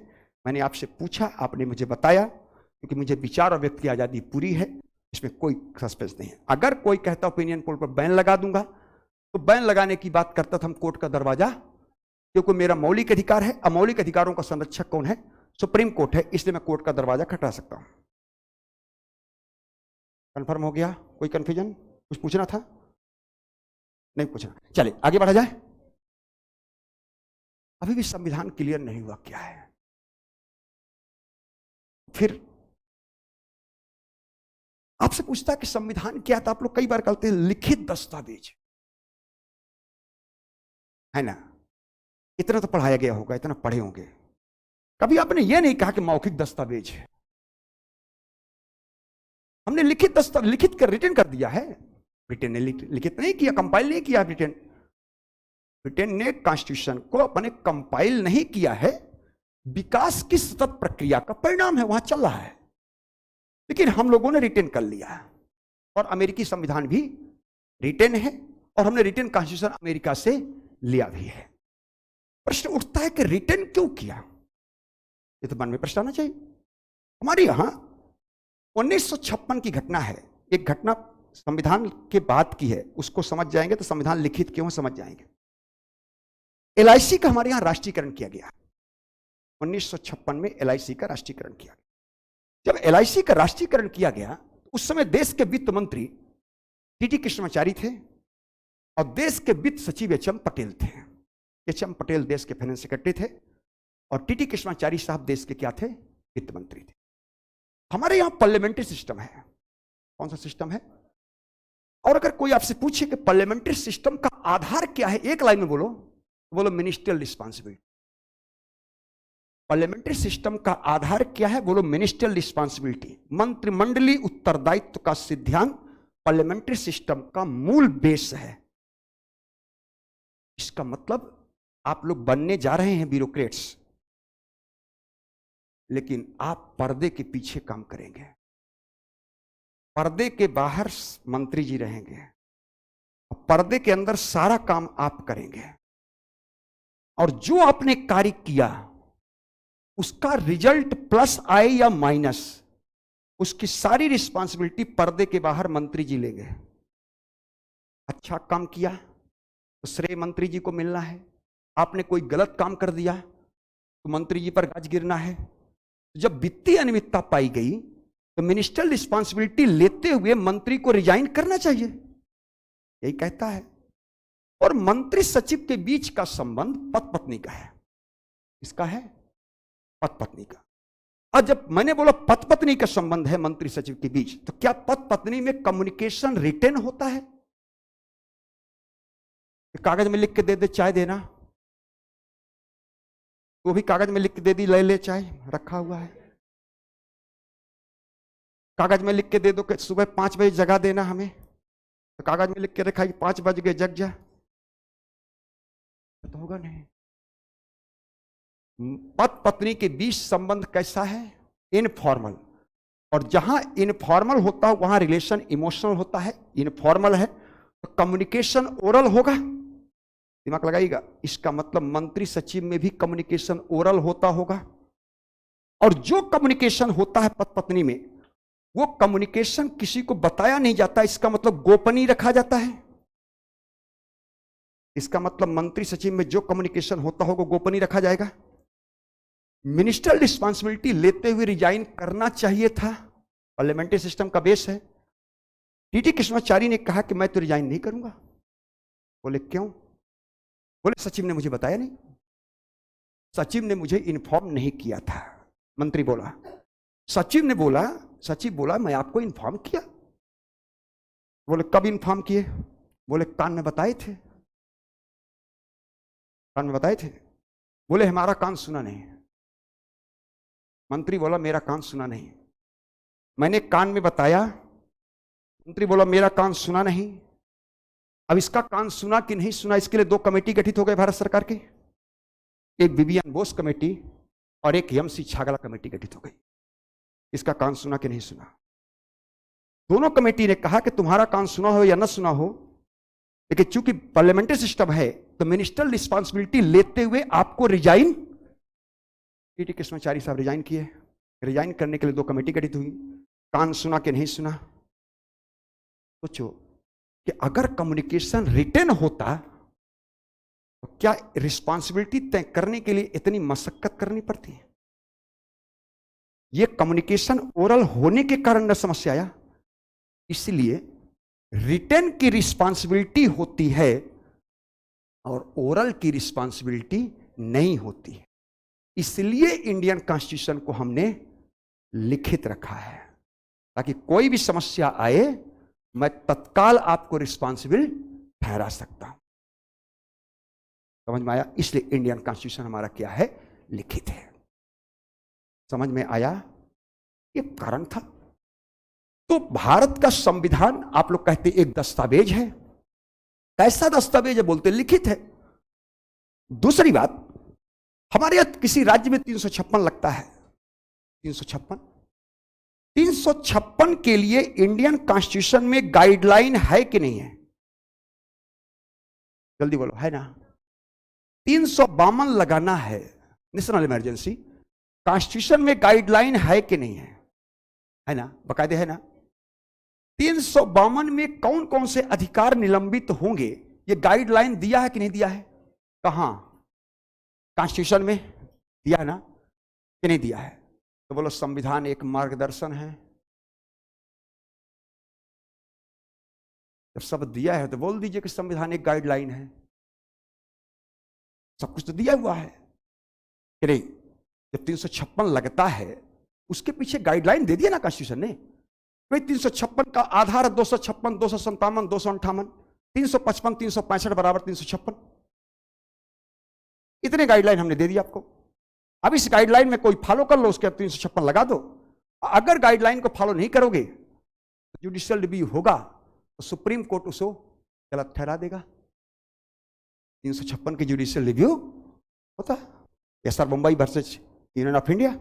मैंने आपसे पूछा, आपने मुझे बताया, क्योंकि मुझे विचार और व्यक्त की आजादी पूरी है, इसमें कोई सस्पेंस नहीं है। अगर कोई कहता ओपिनियन पोल पर बैन लगा दूंगा, तो बैन लगाने की बात करता था हम कोर्ट का दरवाजा, क्योंकि मेरा मौलिक अधिकार है। अमौलिक अधिकारों का संरक्षक कौन है? सुप्रीम कोर्ट है, इसलिए मैं कोर्ट का दरवाजा खटखटा सकता हूं। कंफर्म हो गया? कोई कंफ्यूजन? कुछ पूछना था? नहीं पूछना? चलिए आगे बढ़ा जाए। अभी भी संविधान क्लियर नहीं हुआ क्या है। फिर आपसे पूछता है कि संविधान क्या था, आप लोग कई बार कहते हैं लिखित दस्तावेज है ना, इतना तो पढ़ाया गया होगा, इतना पढ़े होंगे, कभी आपने यह नहीं कहा कि मौखिक दस्तावेज है। हमने लिखित कर रिटर्न कर दिया है। ब्रिटेन ने लिखित नहीं किया, कंपाइल नहीं किया। ब्रिटेन ने कॉन्स्टिट्यूशन को अपने कंपाइल नहीं किया है, विकास की सतत प्रक्रिया का परिणाम है, वहां चल रहा है। लेकिन हम लोगों ने रिटेन कर लिया है, और अमेरिकी संविधान भी रिटेन है, और हमने रिटेन कॉन्स्टिट्यूशन अमेरिका से लिया भी है। प्रश्न उठता है कि रिटेन क्यों किया? ये तो मन में प्रश्न आना चाहिए। हमारे यहां 1956 की घटना है, एक घटना संविधान के बाद की है, उसको समझ जाएंगे तो संविधान लिखित क्यों समझ जाएंगे। LIC का हमारे यहां राष्ट्रीयकरण किया गया 1956 में। LIC का राष्ट्रीयकरण किया गया। जब LIC का राष्ट्रीयकरण किया गया, उस समय देश के वित्त मंत्री TT कृष्णमाचारी थे और देश के वित्त सचिव HM पटेल थे। एच.एम. पटेल देश के फाइनेंस सेक्रेटरी थे और टी.टी. कृष्णाचारी साहब देश के क्या थे? वित्त मंत्री थे। हमारे यहां पार्लियामेंट्री सिस्टम है। कौन सा सिस्टम है? और अगर कोई आपसे पूछे कि पार्लियामेंट्री सिस्टम का आधार क्या है, एक लाइन में बोलो, बोलो मिनिस्ट्रियल रिस्पांसिबिलिटी। पार्लियामेंट्री सिस्टम का आधार क्या है? बोलो मिनिस्ट्रियल रिस्पांसिबिलिटी। मंत्रिमंडलीय उत्तरदायित्व का सिद्धांत पार्लियामेंट्री सिस्टम का मूल बेस है। इसका मतलब आप लोग बनने जा रहे हैं ब्यूरोक्रेट्स, लेकिन आप पर्दे के पीछे काम करेंगे। पर्दे के बाहर मंत्री जी रहेंगे और पर्दे के अंदर सारा काम आप करेंगे। और जो आपने कार्य किया उसका रिजल्ट प्लस आए या माइनस, उसकी सारी रिस्पांसिबिलिटी पर्दे के बाहर मंत्री जी लेंगे। अच्छा काम किया तो श्रेय मंत्री जी को मिलना है। आपने कोई गलत काम कर दिया तो मंत्री जी पर गाज गिरना है। जब वित्तीय अनियमितता पाई गई तो मिनिस्ट्रियल रिस्पांसिबिलिटी लेते हुए मंत्री को रिजाइन करना चाहिए, यही कहता है। और मंत्री सचिव के बीच का संबंध पति पत्नी का है। किसका है? पति पत्नी का। और जब मैंने बोला पति पत्नी का संबंध है मंत्री सचिव के बीच, तो क्या पति पत्नी में कम्युनिकेशन रिटेन होता है? कागज में लिख के दे दे चाय देना, वो भी कागज में लिख के दे दी, ले ले चाय रखा हुआ है। कागज में लिख के दे दो कि सुबह 5 बजे जगा देना हमें, तो कागज में लिख के रखा कि 5 बज गए जग जा, तो होगा नहीं। पति पत्नी के बीच संबंध कैसा है? इनफॉर्मल। और जहां इनफॉर्मल होता है वहां रिलेशन इमोशनल होता है। इनफॉर्मल है तो कम्युनिकेशन ओरल होगा। दिमाग लगाइएगा, इसका मतलब मंत्री सचिव में भी कम्युनिकेशन ओरल होता होगा। और जो कम्युनिकेशन होता है पति पत्नी में, वो कम्युनिकेशन किसी को बताया नहीं जाता, इसका मतलब गोपनीय रखा जाता है। इसका मतलब मंत्री सचिव में जो कम्युनिकेशन होता होगा गोपनीय रखा जाएगा। मिनिस्ट्रियल रिस्पांसिबिलिटी लेते हुए रिजाइन करना चाहिए था, पार्लियामेंट्री सिस्टम का बेस है। टी.टी. कृष्णाचारी ने कहा कि मैं तो रिजाइन नहीं करूंगा। बोले क्यों? बोले सचिव ने मुझे बताया नहीं, सचिव ने मुझे इन्फॉर्म नहीं किया था। मंत्री बोला, सचिव बोला मैं आपको इन्फॉर्म किया। बोले कब इन्फॉर्म किए? बोले कान में बताए थे। कान में बताए थे? बोले हमारा कान सुना नहीं। मंत्री बोला मेरा कान सुना नहीं। मैंने कान में बताया, मंत्री बोला मेरा कान सुना नहीं। अब इसका कान सुना कि नहीं सुना, इसके लिए 2 कमेटी गठित हो गए भारत सरकार की। एक विवियन बोस कमेटी और एक एम.सी. छागला कमेटी गठित हो गई। इसका कान सुना कि नहीं सुना। दोनों कमेटी ने कहा कि तुम्हारा कान सुना हो या न सुना हो, लेकिन चूंकि पार्लियामेंट्री सिस्टम है तो मिनिस्ट्रियल रिस्पांसिबिलिटी लेते हुए आपको रिजाइन। टी.टी. कृष्णाचारी साहब रिजाइन किए। रिजाइन करने के लिए 2 कमेटी गठित हुई। कान सुना कि नहीं सुना? सोचो कि अगर कम्युनिकेशन रिटेन होता तो क्या रिस्पांसिबिलिटी तय करने के लिए इतनी मशक्कत करनी पड़ती है? यह कम्युनिकेशन ओरल होने के कारण न समस्या आया, इसलिए रिटेन की रिस्पांसिबिलिटी होती है और ओरल की रिस्पांसिबिलिटी नहीं होती है। इसलिए इंडियन कॉन्स्टिट्यूशन को हमने लिखित रखा है, ताकि कोई भी समस्या आए मैं तत्काल आपको रिस्पांसिबल ठहरा सकता हूं। समझ में आया? इसलिए इंडियन कॉन्स्टिट्यूशन हमारा क्या है? लिखित है। समझ में आया? ये कारण था। तो भारत का संविधान आप लोग कहते एक दस्तावेज है। कैसा दस्तावेज है? बोलते लिखित है। दूसरी बात, हमारे यहां किसी राज्य में 356 लगता है। 356 के लिए इंडियन कॉन्स्टिट्यूशन में गाइडलाइन है कि नहीं है? जल्दी बोलो, है ना? 352 लगाना है, नेशनल इमरजेंसी। कॉन्स्टिट्यूशन में गाइडलाइन है कि नहीं है? है ना? बकायदे है ना? 352 में कौन कौन से अधिकार निलंबित होंगे, ये गाइडलाइन दिया है कि नहीं दिया है? कहां? कॉन्स्टिट्यूशन में दिया है ना कि नहीं दिया है? तो बोलो संविधान एक मार्गदर्शन है। जब सब दिया है तो बोल दीजिए कि संविधान एक गाइडलाइन है। सब कुछ तो दिया हुआ है कि नहीं। जब 356 लगता है, उसके पीछे गाइडलाइन दे दिया ना कॉन्स्टिट्यूशन ने। भाई 356 का आधार 256, 257, 258, 355, 365 बराबर 356। इतने गाइडलाइन हमने दे दी आपको। अब इस गाइडलाइन में कोई फॉलो कर लो, उसके 356 लगा दो। अगर गाइडलाइन को फॉलो नहीं करोगे तो जुडिशियल रिव्यू होगा, तो सुप्रीम कोर्ट उसको गलत ठहरा देगा। 356 की जुडिशियल रिव्यू होता है। SR Mumbai versus union of India,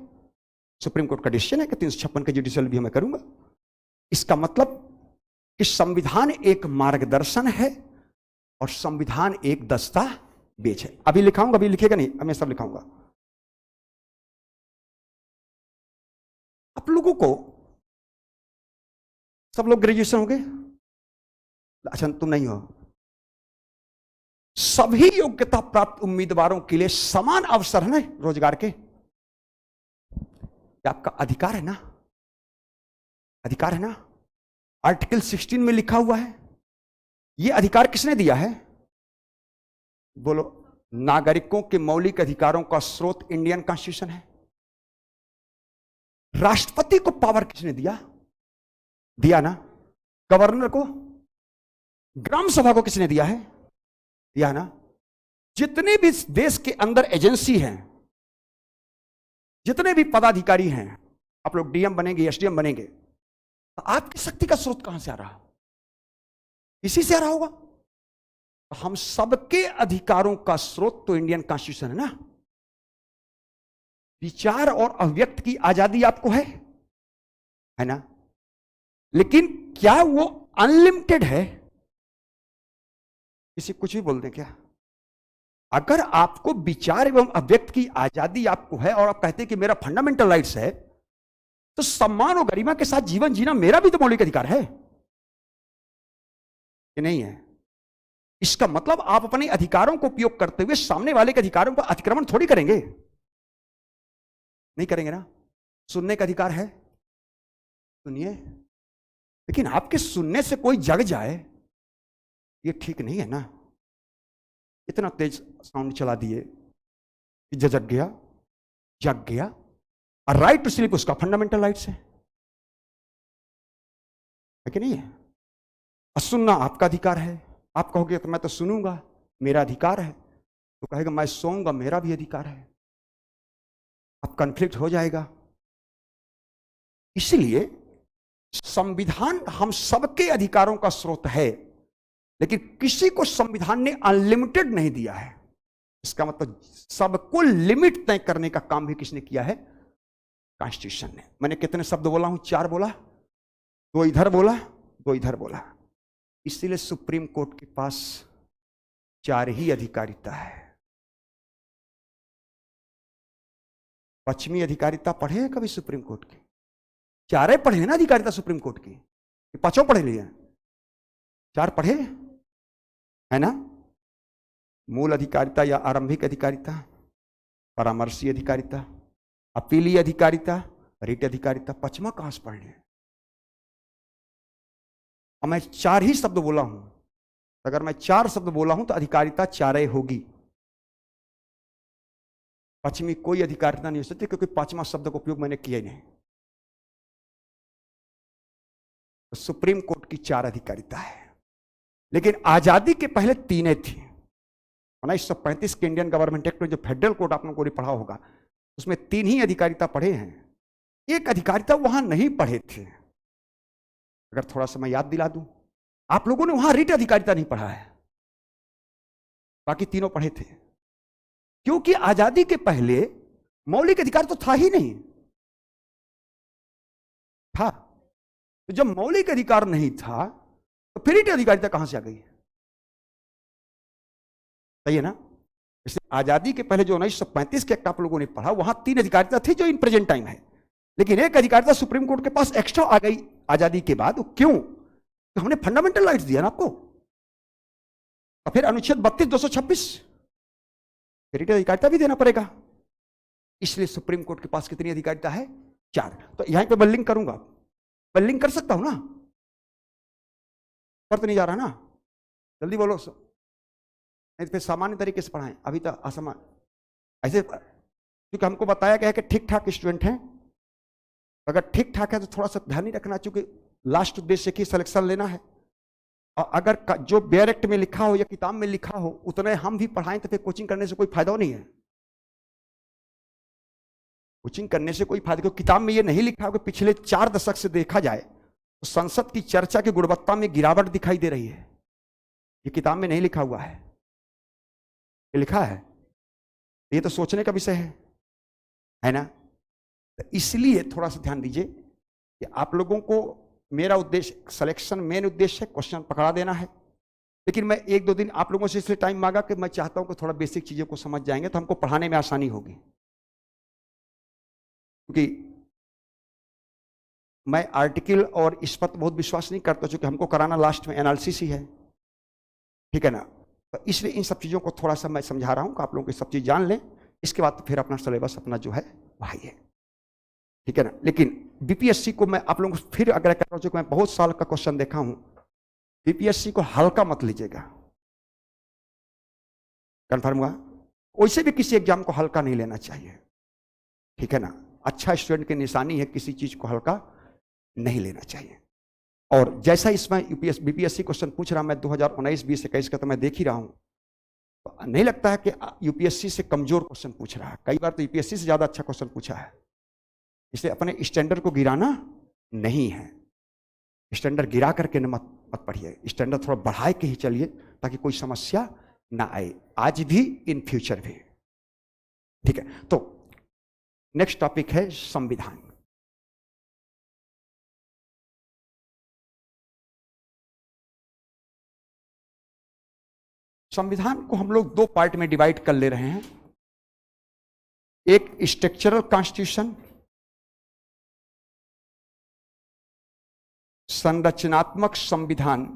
supreme court का डिसीजन है कि 356 की जुडिशियल रिव्यू मैं करूंगा। इसका मतलब कि संविधान एक मार्गदर्शन है और संविधान एक दस्तावेज है। अभी लिखाऊंगा, अभी लिखेगा नहीं, अब मैं सब लिखाऊंगा। आप लोगों को, सब लोग ग्रेजुएशन हो गए? अच्छा, तुम नहीं हो। सभी योग्यता प्राप्त उम्मीदवारों के लिए समान अवसर है ना रोजगार के। आपका अधिकार है ना, अधिकार है ना। आर्टिकल 16 में लिखा हुआ है। यह अधिकार किसने दिया है? बोलो। नागरिकों के मौलिक अधिकारों का स्रोत इंडियन कॉन्स्टिट्यूशन है। राष्ट्रपति को पावर किसने दिया? दिया ना। गवर्नर को, ग्राम सभा को किसने दिया है? दिया ना। जितने भी देश के अंदर एजेंसी हैं, जितने भी पदाधिकारी हैं, आप लोग डीएम बनेंगे, एसडीएम बनेंगे, तो आपकी शक्ति का स्रोत कहां से आ रहा? इसी से आ रहा होगा। तो हम सबके अधिकारों का स्रोत तो इंडियन कॉन्स्टिट्यूशन है ना। विचार और अभिव्यक्ति की आजादी आपको है ना। लेकिन क्या वो अनलिमिटेड है? किसी कुछ भी बोल दें क्या? अगर आपको विचार एवं अभिव्यक्ति की आजादी आपको है और आप कहते हैं कि मेरा फंडामेंटल राइट्स है, तो सम्मान और गरिमा के साथ जीवन जीना मेरा भी तो मौलिक अधिकार है कि नहीं है? इसका मतलब आप अपने अधिकारों को उपयोग करते हुए सामने वाले के अधिकारों पर अतिक्रमण थोड़ी करेंगे। नहीं करेंगे ना। सुनने का अधिकार है, सुनिए। लेकिन आपके सुनने से कोई जग जाए, ये ठीक नहीं है ना। इतना तेज साउंड चला दिए कि जग गया, जग गया। और राइट टू स्लीप उसका फंडामेंटल राइट्स है कि नहीं है? और सुनना आपका अधिकार है। आप कहोगे तो मैं तो सुनूंगा, मेरा अधिकार है। तो कहेगा मैं सोऊंगा, मेरा भी अधिकार है। अब कॉन्फ्लिक्ट हो जाएगा। इसलिए संविधान हम सबके अधिकारों का स्रोत है, लेकिन किसी को संविधान ने अनलिमिटेड नहीं दिया है। इसका मतलब सबको लिमिट तय करने का काम भी किसने किया है? कॉन्स्टिट्यूशन ने। मैंने कितने शब्द बोला हूं? 4 बोला, 2 इधर बोला, 2 इधर बोला। इसीलिए सुप्रीम कोर्ट के पास 4 ही अधिकारिता है। पश्चिमी अधिकारिता पढ़े हैं कभी सुप्रीम कोर्ट की? 4 पढ़े हैं ना अधिकारिता सुप्रीम कोर्ट की। 5 पढ़े लिए, 4 पढ़े है ना। मूल अधिकारिता या आरंभिक अधिकारिता, परामर्शी अधिकारिता, अपीलीय अधिकारिता, रिट अधिकारिता। 5वां कहां से पढ़ने? और मैं 4 ही शब्द बोला हूं। अगर मैं 4 शब्द बोला हूं तो अधिकारिता 4 होगी। पश्चिमी कोई अधिकारिता नहीं हो सकती, क्योंकि 5वां शब्द का उपयोग मैंने किया ही नहीं। तो सुप्रीम कोर्ट की 4 अधिकारिता है। लेकिन आजादी के पहले 3 थी। 1935 के इंडियन गवर्नमेंट एक्ट में जो फेडरल कोड आप लोगों को पढ़ा होगा, उसमें 3 ही अधिकारिता पढ़े हैं। एक अधिकारिता वहां नहीं पढ़े थे। अगर थोड़ा सा मैं याद दिला दूं, आप लोगों ने वहां रिट अधिकारिता नहीं पढ़ा है, बाकी तीनों पढ़े थे। क्योंकि आजादी के पहले मौलिक अधिकार तो था ही नहीं। था तो जब मौलिक अधिकार नहीं था तो फिर रिट अधिकारिता कहां से आ गई? सही है ना। इसलिए आजादी के पहले जो 1935 के एक्ट आप लोगों ने पढ़ा, वहां 3 अधिकारिता थी जो इन प्रेजेंट टाइम है। लेकिन एक अधिकारिता सुप्रीम कोर्ट के पास एक्स्ट्रा आ गई आजादी के बाद। क्यों? तो हमने फंडामेंटल राइट्स दिया ना आपको। और फिर अनुच्छेद 32, 226 रिट अधिकारिता भी देना पड़ेगा। इसलिए सुप्रीम कोर्ट के पास कितनी अधिकारिता है? 4। तो यहां पे मैं लिंक करूंगा, मैं लिंक कर सकता हूं ना? पर तो नहीं जा रहा ना, जल्दी बोलो। नहीं तो फिर सामान्य तरीके से पढ़ाएं, अभी तो असामान्य ऐसे, क्योंकि हमको बताया गया है कि ठीक ठाक स्टूडेंट हैं। अगर ठीक ठाक है तो थोड़ा सा ध्यान नहीं रखना, क्योंकि लास्ट उद्देश्य की सिलेक्शन लेना है। और अगर जो डायरेक्ट में लिखा हो या किताब में लिखा हो उतने हम भी पढ़ाएं तो फिर कोचिंग करने से कोई फायदा नहीं है। कोचिंग करने से कोई फायदा, क्योंकि किताब में ये नहीं लिखा हो कि पिछले 4 दशक से देखा जाए तो संसद की चर्चा की गुणवत्ता में गिरावट दिखाई दे रही है। ये किताब में नहीं लिखा हुआ है, ये लिखा है, ये तो सोचने का विषय है ना। तो इसलिए थोड़ा सा ध्यान दीजिए कि आप लोगों को मेरा उद्देश्य सिलेक्शन मेन उद्देश्य है, क्वेश्चन पकड़ा देना है। लेकिन मैं 1-2 दिन आप लोगों से इसलिए टाइम मांगा कि मैं चाहता हूं कि थोड़ा बेसिक चीजों को समझ जाएंगे तो हमको पढ़ाने में आसानी होगी। क्योंकि मैं आर्टिकल और इस पर बहुत विश्वास नहीं करता, क्योंकि हमको कराना लास्ट में एनालिसिस ही है, ठीक है ना। तो इसलिए इन सब चीजों को थोड़ा सा मैं समझा रहा हूं कि आप लोगों को सब चीज जान लें, इसके बाद फिर अपना सिलेबस अपना जो है वही है, ठीक है ना। लेकिन बीपीएससी को मैं आप लोगों को फिर अगर कह रहा हूं कि मैं बहुत साल का क्वेश्चन देखा हूं, बीपीएससी को हल्का मत लीजिएगा, कंफर्म हुआ। वैसे भी किसी एग्जाम को हल्का नहीं लेना चाहिए, ठीक है ना। अच्छा स्टूडेंट की निशानी है किसी चीज को हल्का नहीं लेना चाहिए। और जैसा इसमें बीपीएससी क्वेश्चन पूछ रहा, मैं 2019, 20, 21 का तो मैं देख ही रहा हूं, तो नहीं लगता है कि यूपीएससी से कमजोर क्वेश्चन पूछ रहा है। कई बार तो यूपीएससी से ज्यादा अच्छा क्वेश्चन पूछा है। इसलिए अपने स्टैंडर्ड को गिराना नहीं है, स्टैंडर्ड गिरा करके मत पढ़िए, स्टैंडर्ड थोड़ा बढ़ाए के ही चलिए ताकि कोई समस्या ना आए, आज भी इन फ्यूचर भी, ठीक है। तो नेक्स्ट टॉपिक है संविधान। संविधान को हम लोग 2 पार्ट में डिवाइड कर ले रहे हैं, एक स्ट्रक्चरल कॉन्स्टिट्यूशन, संरचनात्मक संविधान,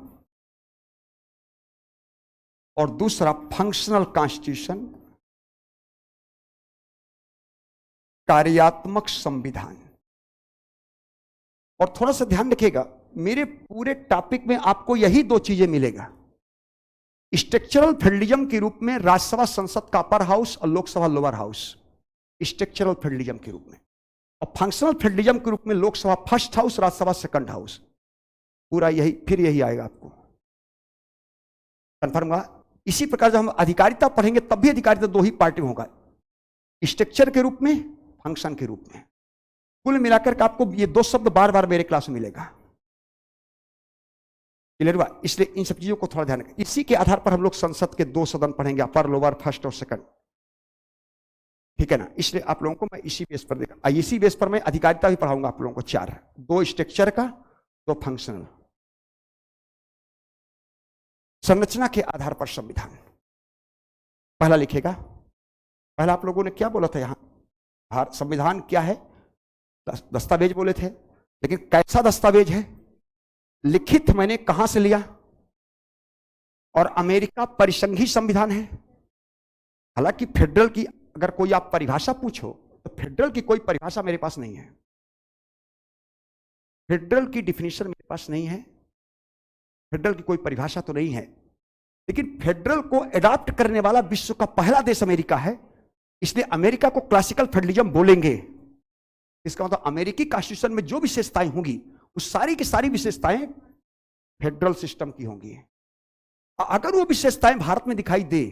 और दूसरा फंक्शनल कॉन्स्टिट्यूशन, कार्यात्मक संविधान। और थोड़ा सा ध्यान रखिएगा, मेरे पूरे टॉपिक में आपको यही 2 चीजें मिलेगा। स्ट्रक्चरल फेडरलिज्म के रूप में राज्यसभा संसद का अपर हाउस और Lok Sabha lower house, structural federalism के रूप में, और फंक्शनल फेडरलिज्म के रूप में Lok Sabha first house, Rajya Sabha second house. पूरा यही फिर यही आएगा आपको, कंफर्म हुआ। इसी प्रकार जब हम अधिकारिता पढ़ेंगे तब भी अधिकारिता 2 ही पार्टी में होगा, स्ट्रक्चर के रूप में, फंक्शन के रूप में। कुल मिलाकर के आपको ये 2 शब्द बार बार मेरे क्लास में मिलेगा, क्लियर हुआ। इसलिए इन सब चीजों को थोड़ा ध्यान रखें। इसी के आधार पर हम लोग संसद के 2 सदन पढ़ेंगे, अपर लोअर, फर्स्ट और सेकंड, ठीक है ना। इसलिए आप लोगों को मैं इसी बेस पर देखा, इसी बेस पर मैं अधिकारिता भी पढ़ाऊंगा आप लोगों को 4, 2 स्ट्रक्चर का, 2 फंक्शनल। संरचना के आधार पर संविधान पहला लिखेगा। पहला आप लोगों ने क्या बोला था यहां, संविधान क्या है, दस्तावेज बोले थे, लेकिन कैसा दस्तावेज है, लिखित मैंने कहां से लिया, और अमेरिका परिसंघीय संविधान है। हालांकि फेडरल की अगर कोई आप परिभाषा पूछो तो फेडरल की कोई परिभाषा मेरे पास नहीं है, फेडरल की डिफिनीशन मेरे पास नहीं है, फेडरल की कोई परिभाषा तो नहीं है। लेकिन फेडरल को एडॉप्ट करने वाला विश्व का पहला देश अमेरिका है, इसलिए अमेरिका को क्लासिकल फेडरलिज्म बोलेंगे। इसका मतलब अमेरिकी कॉन्स्टिट्यूशन में जो विशेषताएं होंगी उस सारी की सारी विशेषताएं फेडरल सिस्टम की होंगी। अगर वो विशेषताएं भारत में दिखाई दे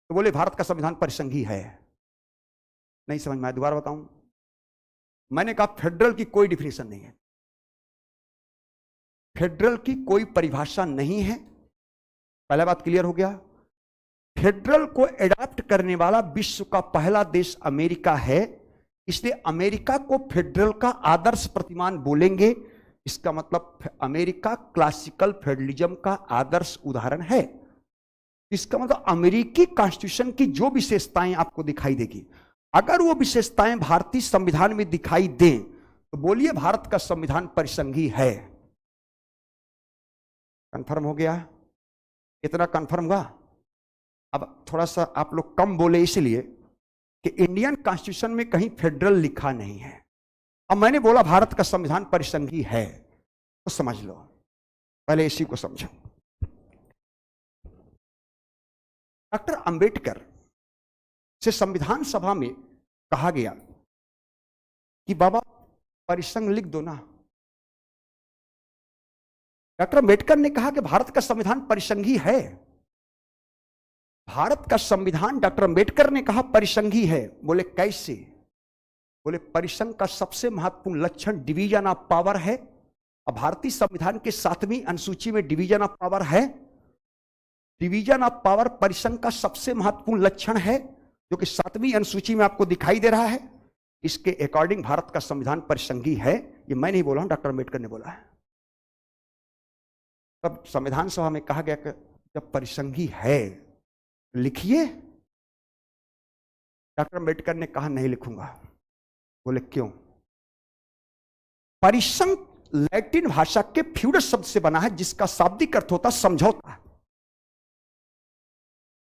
तो बोले भारत का संविधान परिसंघीय है। नहीं समझ में आया, दोबारा बताऊं, मैंने कहा फेडरल की कोई डिफिनेशन नहीं है, फेडरल की कोई परिभाषा नहीं है। पहला बात क्लियर हो गया। फेडरल को एडॉप्ट करने वाला विश्व का पहला देश अमेरिका है, इसलिए अमेरिका को फेडरल का आदर्श प्रतिमान बोलेंगे। इसका मतलब अमेरिका क्लासिकल फेडरलिज्म का आदर्श उदाहरण है। इसका मतलब अमेरिकी कॉन्स्टिट्यूशन की जो विशेषताएं आपको दिखाई देगी, अगर वो विशेषताएं भारतीय संविधान में दिखाई दें तो बोलिए भारत का संविधान परिसंघीय है। कंफर्म हो गया, इतना कंफर्म हुआ। अब थोड़ा सा आप लोग कम बोले इसलिए कि इंडियन कॉन्स्टिट्यूशन में कहीं फेडरल लिखा नहीं है। अब मैंने बोला भारत का संविधान परिसंघीय है तो समझ लो, पहले इसी को समझो। डॉक्टर अंबेडकर से संविधान सभा में कहा गया कि बाबा परिसंघ लिख दो ना। डॉक्टर अंबेडकर ने कहा कि भारत का संविधान परिसंघी है। भारत का संविधान, डॉक्टर अंबेडकर ने कहा, परिसंघी है। बोले कैसे? बोले परिसंघ का सबसे महत्वपूर्ण लक्षण डिवीजन ऑफ पावर है। अब भारतीय संविधान के 7वीं अनुसूची में डिवीजन ऑफ पावर है। डिवीजन ऑफ पावर परिसंघ का सबसे महत्वपूर्ण लक्षण है, जो कि 7वीं अनुसूची में आपको दिखाई दे रहा है। इसके अकॉर्डिंग भारत का संविधान परिसंघी है। ये मैं नहीं बोला हूं, डॉक्टर अंबेडकर ने बोला है। तब संविधान सभा में कहा गया कि जब परिसंघी है लिखिए। डॉक्टर अंबेडकर ने कहा नहीं लिखूंगा। बोले क्यों? परिसंघ लैटिन भाषा के फ्यूडस शब्द से बना है, जिसका शाब्दिक अर्थ होता समझौता।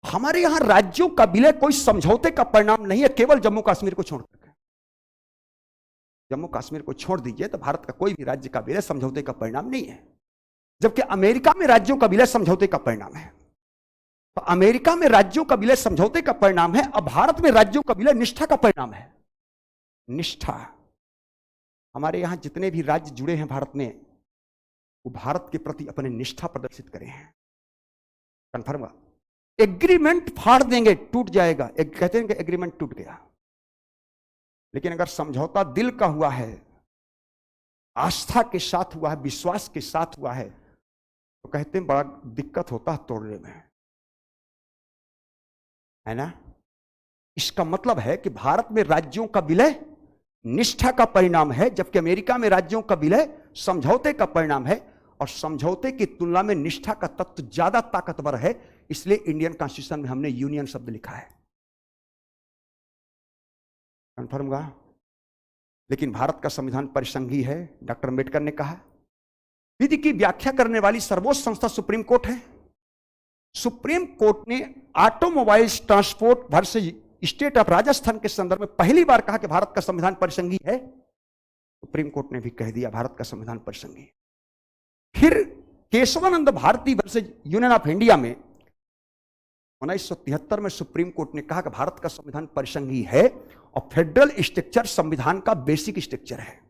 हमारे यहां राज्यों का विलय कोई समझौते का परिणाम नहीं है, केवल जम्मू कश्मीर को छोड़कर। जम्मू कश्मीर को छोड़ दीजिए तो भारत का कोई भी राज्य का विलय समझौते का परिणाम नहीं है। जबकि अमेरिका में राज्यों का विलय समझौते का परिणाम है। तो अमेरिका में राज्यों का विलय समझौते का परिणाम है, अब भारत में राज्यों का विलय निष्ठा का परिणाम है। निष्ठा। हमारे यहां जितने भी राज्य जुड़े हैं भारत में, वो भारत के प्रति अपने निष्ठा प्रदर्शित करे हैं। कन्फर्म। एग्रीमेंट फाड़ देंगे, टूट जाएगा। कहते हैं कि एग्रीमेंट टूट गया, लेकिन अगर समझौता दिल का हुआ है, आस्था के साथ हुआ है, विश्वास के साथ हुआ है, तो कहते हैं बड़ा दिक्कत होता है तोड़ने में, है ना। इसका मतलब है कि भारत में राज्यों का विलय निष्ठा का परिणाम है, जबकि अमेरिका में राज्यों का विलय समझौते का परिणाम है। और समझौते की तुलना में निष्ठा का तत्व ज्यादा ताकतवर है, इसलिए इंडियन कॉन्स्टिट्यूशन में हमने यूनियन शब्द लिखा है। कंफर्म हुआ? लेकिन भारत का संविधान परिसंघी है, डॉक्टर अंबेडकर ने कहा। विधि की व्याख्या करने वाली सर्वोच्च संस्था सुप्रीम कोर्ट है। सुप्रीम कोर्ट ने automobiles transport versus state of Rajasthan के संदर्भ में पहली बार कहा कि भारत का संविधान परिसंघी है। सुप्रीम कोर्ट ने भी कह दिया भारत का संविधान परिसंघी। फिर Kesavananda Bharati versus union of India में 1973 में सुप्रीम कोर्ट ने कहा कि भारत का संविधान परिसंघी है और फेडरल स्ट्रक्चर संविधान का बेसिक स्ट्रक्चर है।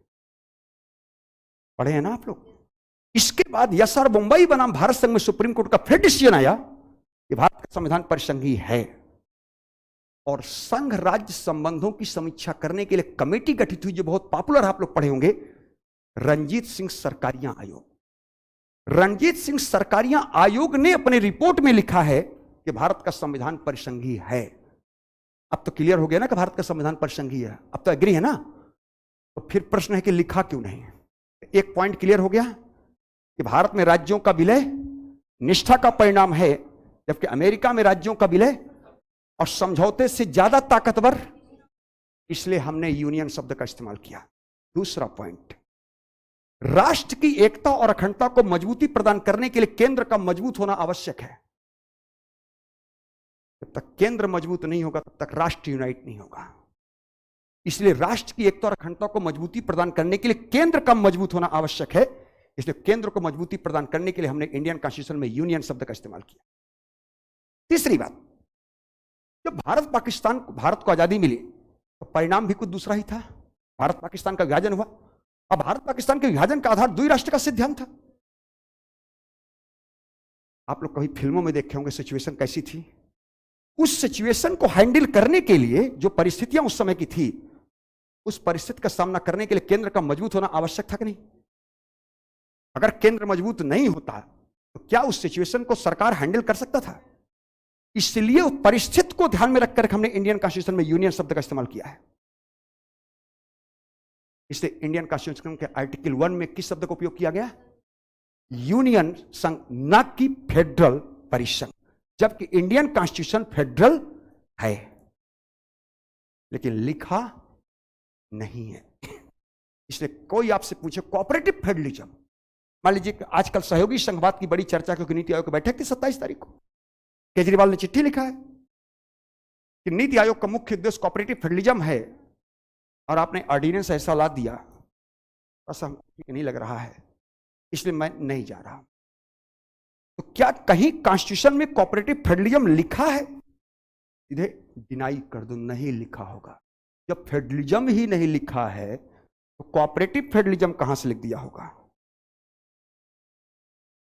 पढ़े हैं ना आप लोग? इसके बाद यसआर मुंबई बनाम भारत संघ में सुप्रीम कोर्ट का फिर डिसीजन आया कि भारत का संविधान परिसंघी है। और संघ राज्य संबंधों की समीक्षा करने के लिए कमेटी गठित हुई, जो बहुत पॉपुलर आप लोग पढ़े होंगे, रणजीत सिंह सरकारिया आयोग। रणजीत सिंह सरकारिया आयोग ने अपने रिपोर्ट में लिखा है कि भारत का संविधान परिसंघी है। अब तो क्लियर हो गया ना कि भारत का संविधान परिसंघी है, अब तो एग्री है ना। तो फिर प्रश्न है कि लिखा क्यों नहीं? एक पॉइंट क्लियर हो गया कि भारत में राज्यों का विलय निष्ठा का परिणाम है, जबकि अमेरिका में राज्यों का विलय और समझौते से ज्यादा ताकतवर, इसलिए हमने यूनियन शब्द का इस्तेमाल किया। दूसरा पॉइंट, राष्ट्र की एकता और अखंडता को मजबूती प्रदान करने के लिए केंद्र का मजबूत होना आवश्यक है। जब तक केंद्र मजबूत नहीं होगा तब तक राष्ट्र यूनाइट नहीं होगा। इसलिए राष्ट्र की एकता और अखंडता को मजबूती प्रदान करने के लिए केंद्र का मजबूत होना आवश्यक है। इसलिए केंद्र को मजबूती प्रदान करने के लिए हमने इंडियन कॉन्स्टिट्यूशन में यूनियन शब्द का इस्तेमाल किया। तीसरी बात, जब भारत को आजादी मिली तो परिणाम भी कुछ दूसरा ही था। भारत पाकिस्तान का विभाजन हुआ। अब भारत पाकिस्तान के विभाजन का आधार द्वि राष्ट्र का सिद्धांत था। आप लोग कभी फिल्मों में देखे होंगे सिचुएशन कैसी थी। उस सिचुएशन को हैंडल करने के लिए जो परिस्थितियां उस समय की थी, उस परिस्थिति का सामना करने के लिए केंद्र का मजबूत होना आवश्यक था कि नहीं? अगर केंद्र मजबूत नहीं होता तो क्या उस सिचुएशन को सरकार हैंडल कर सकता था? इसलिए उस परिस्थिति को ध्यान में रखकर हमने इंडियन कॉन्स्टिट्यूशन में यूनियन शब्द का इस्तेमाल किया है। इसलिए इंडियन कॉन्स्टिट्यूशन के आर्टिकल 1 में किस शब्द का उपयोग किया गया? यूनियन संघ, न कि फेडरल परिसंघ। जबकि इंडियन कॉन्स्टिट्यूशन फेडरल है, लेकिन लिखा नहीं है। इसलिए कोई आपसे पूछे कोऑपरेटिव फेडरलिज्म, मान लीजिए आजकल सहयोगी संघवाद की बड़ी चर्चा, क्योंकि नीति आयोग की बैठक थी 27 तारीख को, केजरीवाल ने चिट्ठी लिखा है कि नीति आयोग का मुख्य उद्देश्य कोऑपरेटिव फेडरलिज्म है, और आपने ऑर्डिनेंस ऐसा ला दिया, बस हमको ठीक नहीं लग रहा है, इसलिए मैं नहीं जा रहा। तो क्या कहीं कॉन्स्टिट्यूशन में कोऑपरेटिव फेडरलिज्म लिखा है? सीधे डिनाई कर दो, नहीं लिखा होगा। जब फेडरलिज्म ही नहीं लिखा है तो कोऑपरेटिव फेडरलिज्म कहां से लिख दिया होगा?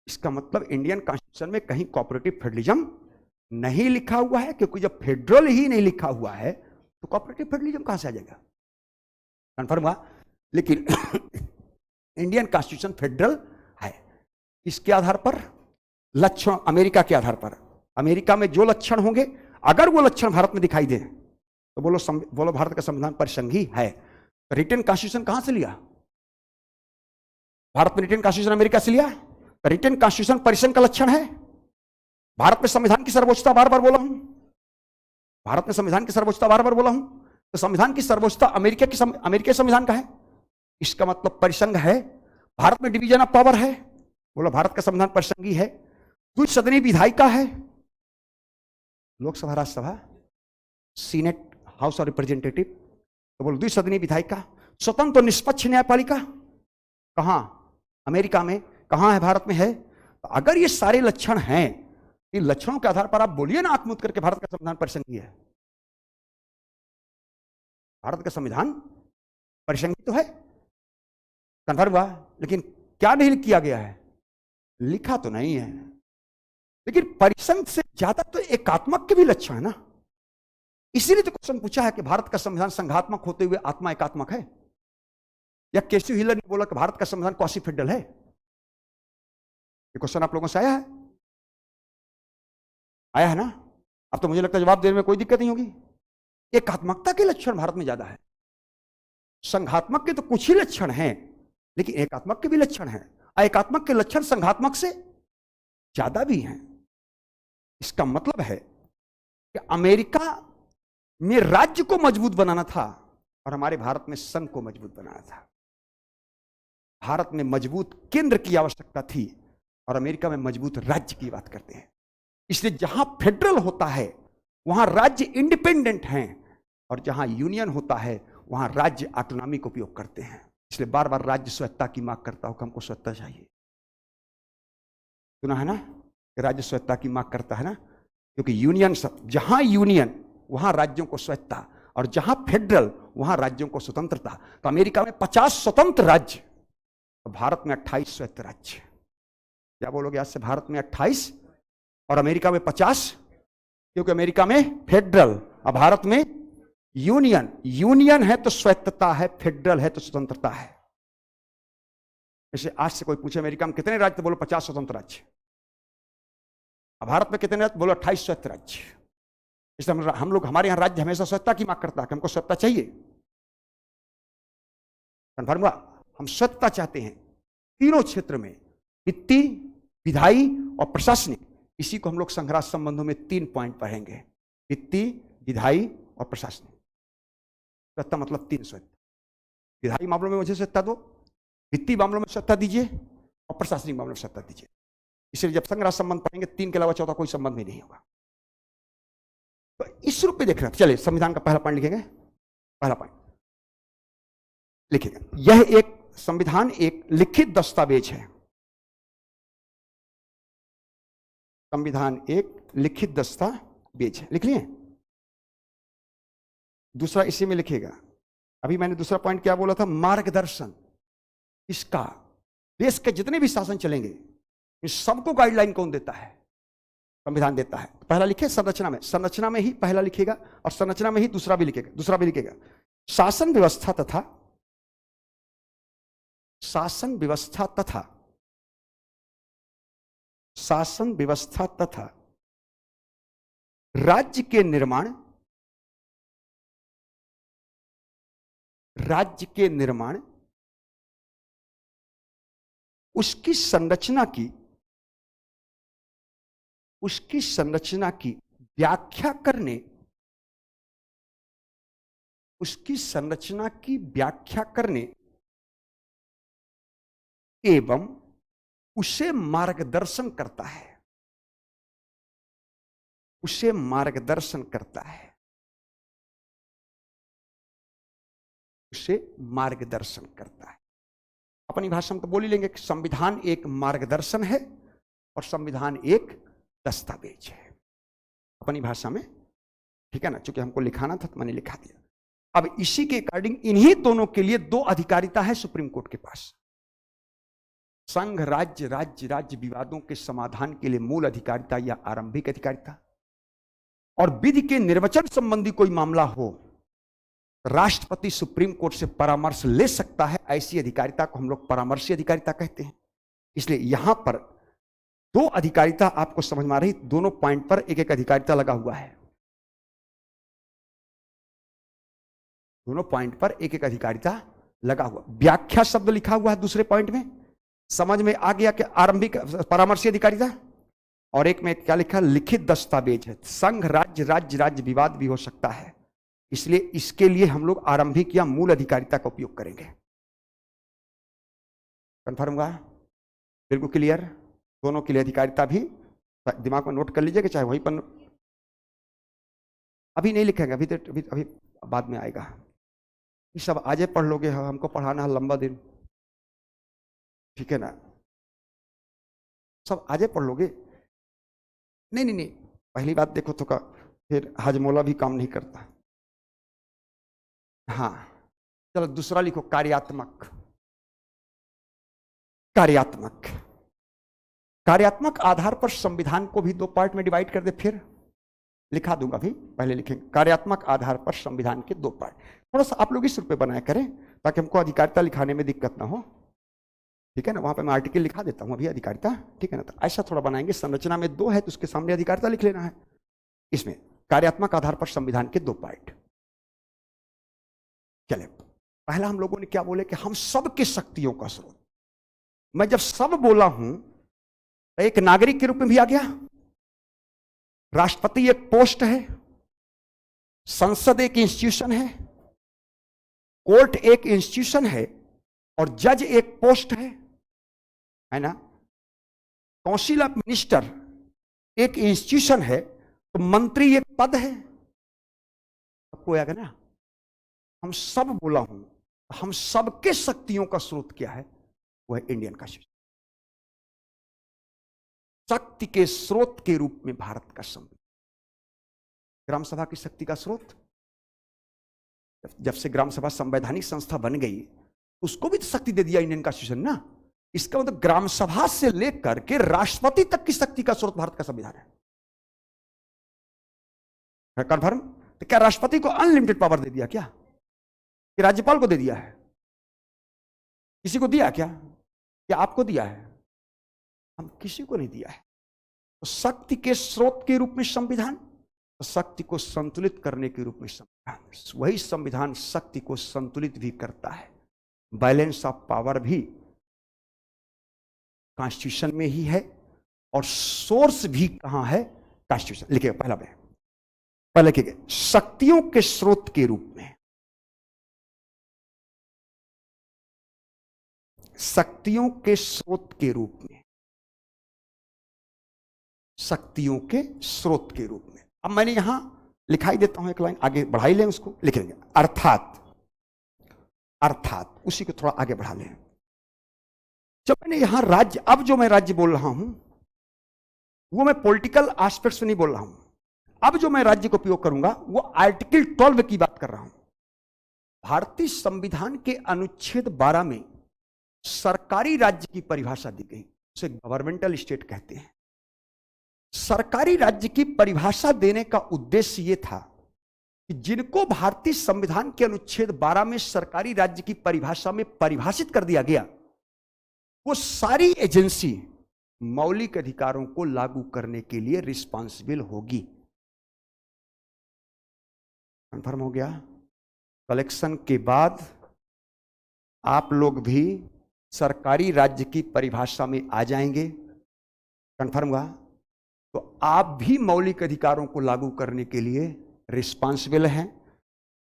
इसका मतलब इंडियन कॉन्स्टिट्यूशन में कहीं कोऑपरेटिव फेडरलिज्म नहीं लिखा हुआ है, क्योंकि जब फेडरल ही नहीं लिखा हुआ है तो कोऑपरेटिव फेडरलिज्म कहां से आ जाएगा? कंफर्म हुआ? लेकिन इंडियन कॉन्स्टिट्यूशन फेडरल है। इसके आधार पर, लक्षण अमेरिका के आधार पर, अमेरिका में जो लक्षण होंगे, अगर वो लक्षण भारत में दिखाई दे तो बोलो भारत का संविधान परिसंघी है। रिटन कॉन्स्टिट्यूशन कहां से लिया? भारत में रिटन कॉन्स्टिट्यूशन अमेरिका से लिया। रिटन कॉन्स्टिट्यूशन परिसंघ का लक्षण है। भारत में संविधान की सर्वोच्चता बार बार बोला हूं, भारत में संविधान की सर्वोच्चता बार बार बोला हूं, तो संविधान की सर्वोच्चता अमेरिकी संविधान का है। इसका मतलब परिसंघ है। भारत में डिवीजन ऑफ पावर है, बोलो भारत का संविधान परिसंघी है। द्विसदनीय विधायिका है, Lok Sabha, Rajya Sabha, senate, house of representative, तो बोलो द्विसदनीय विधायिका। स्वतंत्र और निष्पक्ष न्यायपालिका कहां? अमेरिका में। कहां है? भारत में है। तो अगर ये सारे लक्षण हैं, इन लक्षणों के आधार पर आप बोलिए ना आंख मूंद करके भारत का संविधान परिसंघी है। भारत का संविधान परिसंघी तो है, कन्फर्म हुआ। लेकिन क्या नहीं किया गया है? लिखा तो नहीं है। लेकिन परिसंघ से ज्यादा तो एकात्मक के भी लक्षण है ना। इसीलिए तो क्वेश्चन पूछा है कि भारत का संविधान संघात्मक होते हुए आत्मा एकात्मक है। या केसी हिलर ने बोला कि भारत का संविधान क्वासी फेडरल है। ये क्वेश्चन आप लोगों से आया है? आया है ना? अब तो मुझे लगता है जवाब देने में कोई दिक्कत नहीं होगी। एकात्मकता के लक्षण भारत में ज्यादा है। संघात्मक के तो कुछ ही लक्षण हैं, लेकिन एकात्मक के भी लक्षण हैं। एकात्मक के लक्षण संघात्मक से ज्यादा भी हैं। इसका मतलब है कि अमेरिका में राज्य को मजबूत बनाना था और हमारे भारत में संघ को मजबूत बनाना था। भारत में मजबूत केंद्र की आवश्यकता थी और अमेरिका में मजबूत राज्य की बात करते हैं। इसलिए जहां फेडरल होता है वहां राज्य इंडिपेंडेंट हैं, और जहां यूनियन होता है वहां राज्य ऑटोनॉमी का उपयोग करते हैं। इसलिए बार बार राज्य स्वायत्तता की मांग करता हो कि हमको स्वायत्तता चाहिए। सुना है ना कि राज्य स्वायत्तता की मांग करता है ना, क्योंकि यूनियन, जहां यूनियन वहां राज्यों को स्वायत्तता, और जहां फेडरल वहां राज्यों को स्वतंत्रता। तो अमेरिका में 50 स्वतंत्र राज्य, तो भारत में 28 स्वायत्त राज्य। क्या बोलोगे आज से? भारत में 28 और अमेरिका में 50, क्योंकि अमेरिका में फेडरल और भारत में यूनियन। यूनियन है तो स्वायत्तता है, फेडरल है तो स्वतंत्रता है। जैसे आज से कोई पूछे अमेरिका में कितने राज्य, तो बोलो 50 स्वतंत्र राज्य। अब भारत में कितने राज्य? बोलो 28 स्वायत्त राज्य। इसलिए हम लोग, हमारे यहां राज्य हमेशा स्वायत्तता की मांग करता है कि हमको स्वायत्तता चाहिए। कन्फर्म हुआ? हम स्वायत्तता चाहते हैं तीनों क्षेत्र में, वित्तीय, विधायी और प्रशासनिक। इसी को हम लोग संघ राज्य संबंधों में 3 पॉइंट पढ़ेंगे, वित्तीय, विधायी और प्रशासनिक। स्वायत्तता मतलब 3 स्वायत्तता। विधायी मामलों में मुझे स्वायत्तता दो, वित्तीय मामलों में स्वायत्तता दीजिए और प्रशासनिक मामलों में स्वायत्तता दीजिए। इसलिए जब संघ राज्य संबंध पढ़ेंगे 3 के अलावा चौथा कोई संबंध भी नहीं होगा। तो इस रूप में देख रहे हैं। चलिए संविधान का पहला पॉइंट लिखेंगे। पहला पॉइंट लिखेंगे, यह एक संविधान एक लिखित दस्तावेज है। संविधान एक लिखित दस्तावेज है। लिख लिए? दूसरा इसी में लिखेगा। अभी मैंने दूसरा पॉइंट क्या बोला था? मार्गदर्शन। इसका देश के जितने भी शासन चलेंगे इन सबको गाइडलाइन कौन देता है? संविधान देता है। पहला लिखे संरचना में, संरचना में ही पहला लिखेगा और संरचना में ही दूसरा भी लिखेगा। दूसरा भी लिखेगा शासन व्यवस्था तथा, शासन व्यवस्था तथा, शासन व्यवस्था तथा राज्य के निर्माण, राज्य के निर्माण, उसकी संरचना की, उसकी संरचना की व्याख्या करने, उसकी संरचना की व्याख्या करने एवं उसे मार्गदर्शन करता है, उसे मार्गदर्शन करता है, उसे मार्गदर्शन करता है। अपनी भाषा में तो बोल ही लेंगे कि संविधान एक मार्गदर्शन है और संविधान एक दस्तावेज है। अपनी भाषा में ठीक है ना, चूंकि हमको लिखाना था तो मैंने लिखा दिया। अब इसी के अकॉर्डिंग इन्हीं दोनों के लिए दो अधिकारिता है सुप्रीम कोर्ट के पास। संघ राज्य राज्य राज्य विवादों के समाधान के लिए मूल अधिकारिता या आरंभिक अधिकारिता, और विधि के निर्वचन संबंधी कोई मामला हो, राष्ट्रपति सुप्रीम कोर्ट से परामर्श ले सकता है। ऐसी अधिकारिता को हम लोग परामर्शी अधिकारिता कहते हैं। इसलिए यहां पर दो अधिकारिता आपको समझ में आ रही, दोनों पॉइंट पर एक एक अधिकारिता लगा हुआ है। दोनों पॉइंट पर एक एक अधिकारिता लगा हुआ। व्याख्या शब्द लिखा हुआ है दूसरे पॉइंट में, समझ में आ गया कि आरंभिक परामर्शी अधिकारिता। और एक में क्या लिखा, लिखित दस्तावेज है। संघ राज्य राज्य राज्य विवाद भी हो सकता है, इसलिए इसके लिए हम लोग आरंभिक या मूल अधिकारिता का उपयोग करेंगे। कंफर्म हुआ? बिल्कुल क्लियर। दोनों के लिए अधिकारिता भी दिमाग में नोट कर लीजिएगा, चाहे वहीं पर अभी नहीं लिखेंगे, अभी तो अभी बाद में आएगा। ये सब आजे पढ़ लोगे, हमको पढ़ाना है लंबा दिन, ठीक है ना, सब आजे पढ़ लोगे। नहीं नहीं नहीं, पहली बात देखो तो का फिर हजमोला भी काम नहीं करता। हाँ चलो दूसरा लिखो, कार्यात्मक। कार्यात्मक, कार्यात्मक आधार पर संविधान को भी दो पार्ट में डिवाइड कर दे, फिर लिखा दूंगा, भी पहले लिखेंगे कार्यात्मक आधार पर संविधान के दो पार्ट। थोड़ा सा आप लोग इस रूप में बनाया करें ताकि हमको अधिकारिता लिखाने में दिक्कत ना हो, ठीक है ना। वहां पे मैं आर्टिकल लिखा देता हूं अभी अधिकारिता, ठीक है ना। तो ऐसा थोड़ा बनाएंगे, संरचना में दो है तो उसके सामने अधिकारिता लिख लेना है। इसमें कार्यात्मक आधार पर संविधान के दो पार्ट। चले, पहला हम लोगों ने क्या बोले कि हम सबके शक्तियों का स्रोत। मैं जब सब बोला हूं तो एक नागरिक के रूप में भी आ गया। राष्ट्रपति एक पोस्ट है, संसद एक इंस्टीट्यूशन है, कोर्ट एक इंस्टीट्यूशन है, और जज एक पोस्ट है ना। काउंसिल ऑफ मिनिस्टर एक इंस्टीट्यूशन है, तो मंत्री एक पद है। आपको याद है ना, हम सब बोला हूं, हम सबके शक्तियों का स्रोत क्या है, वो है इंडियन कॉन्स्टिट्यूशन। शक्ति के स्रोत के रूप में भारत का संविधान, ग्राम सभा की शक्ति का स्रोत। जब से ग्राम सभा संवैधानिक संस्था बन गई, उसको भी तो शक्ति दे दिया इंडियन कॉन्स्टिट्यूशन ना। इसका मतलब ग्राम सभा से लेकर के राष्ट्रपति तक की शक्ति का स्रोत भारत का संविधान है। कन्फर्म? तो क्या राष्ट्रपति को अनलिमिटेड पावर दे दिया क्या, कि राज्यपाल को दे दिया है? किसी को दिया क्या आपको दिया है? हम किसी को नहीं दिया है। तो शक्ति के स्रोत के रूप में संविधान, तो शक्ति को संतुलित करने के रूप में संविधान। वही संविधान शक्ति को संतुलित भी करता है। बैलेंस ऑफ पावर भी कॉन्स्टिट्यूशन में ही है, और सोर्स भी कहां है, कॉन्स्टिट्यूशन। लिखिए पहले लिखिए, शक्तियों के स्रोत के रूप में, शक्तियों के स्रोत के रूप में, शक्तियों के स्रोत के रूप में। अब मैंने यहां लिखाई देता हूं, एक लाइन आगे बढ़ाई लें, उसको लिखेंगे अर्थात। अर्थात उसी को थोड़ा आगे बढ़ा लें। जब मैंने यहां राज्य, अब जो मैं राज्य बोल रहा हूं वो मैं पॉलिटिकल एस्पेक्ट से नहीं बोल रहा हूं। अब जो मैं राज्य को उपयोग करूंगा वो आर्टिकल 12 की बात कर रहा हूं। भारतीय संविधान के अनुच्छेद 12 में सरकारी राज्य की परिभाषा दी गई, उसे गवर्नमेंटल स्टेट कहते हैं। सरकारी राज्य की परिभाषा देने का उद्देश्य यह था कि जिनको भारतीय संविधान के अनुच्छेद 12 में सरकारी राज्य की परिभाषा में परिभाषित कर दिया गया, वो सारी एजेंसी मौलिक अधिकारों को लागू करने के लिए रिस्पॉन्सिबल होगी। कंफर्म हो गया? कलेक्शन के बाद आप लोग भी सरकारी राज्य की परिभाषा में आ जाएंगे। कंफर्म हुआ? तो आप भी मौलिक अधिकारों को लागू करने के लिए रिस्पॉन्सिबल हैं।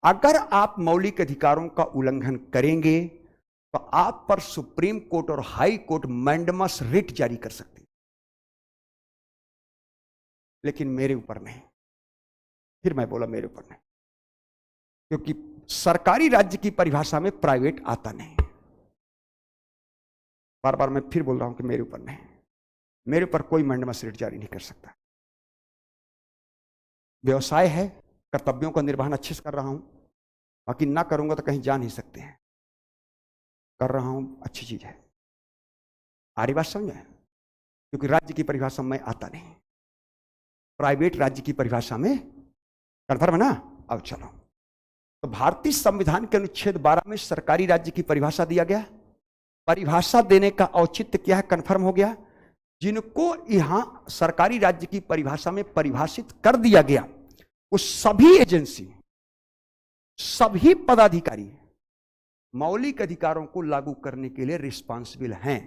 अगर आप मौलिक अधिकारों का उल्लंघन करेंगे तो आप पर सुप्रीम कोर्ट और हाई कोर्ट मैंडेमस रिट जारी कर सकते हैं, लेकिन मेरे ऊपर नहीं। फिर मैं बोला मेरे ऊपर नहीं, क्योंकि सरकारी राज्य की परिभाषा में प्राइवेट आता नहीं। बार बार मैं फिर बोल रहा हूं कि मेरे ऊपर नहीं, मेरे ऊपर कोई मैंडेमस रिट जारी नहीं कर सकता। व्यवसाय है, कर्तव्यों का निर्वहन अच्छे से कर रहा हूं, बाकी ना करूंगा तो कहीं जा नहीं सकते हैं। कर रहा हूं, अच्छी चीज है। आरी बात समझे? क्योंकि राज्य की परिभाषा में आता नहीं, प्राइवेट राज्य की परिभाषा में कन्फर्म है ना। अब चलो, तो भारतीय संविधान के अनुच्छेद 12 में सरकारी राज्य की परिभाषा दिया गया। परिभाषा देने का औचित्य क्या है, कन्फर्म हो गया। जिनको यहां सरकारी राज्य की परिभाषा में परिभाषित कर दिया गया, वो सभी एजेंसी, सभी पदाधिकारी मौलिक अधिकारों को लागू करने के लिए रिस्पॉन्सिबल हैं।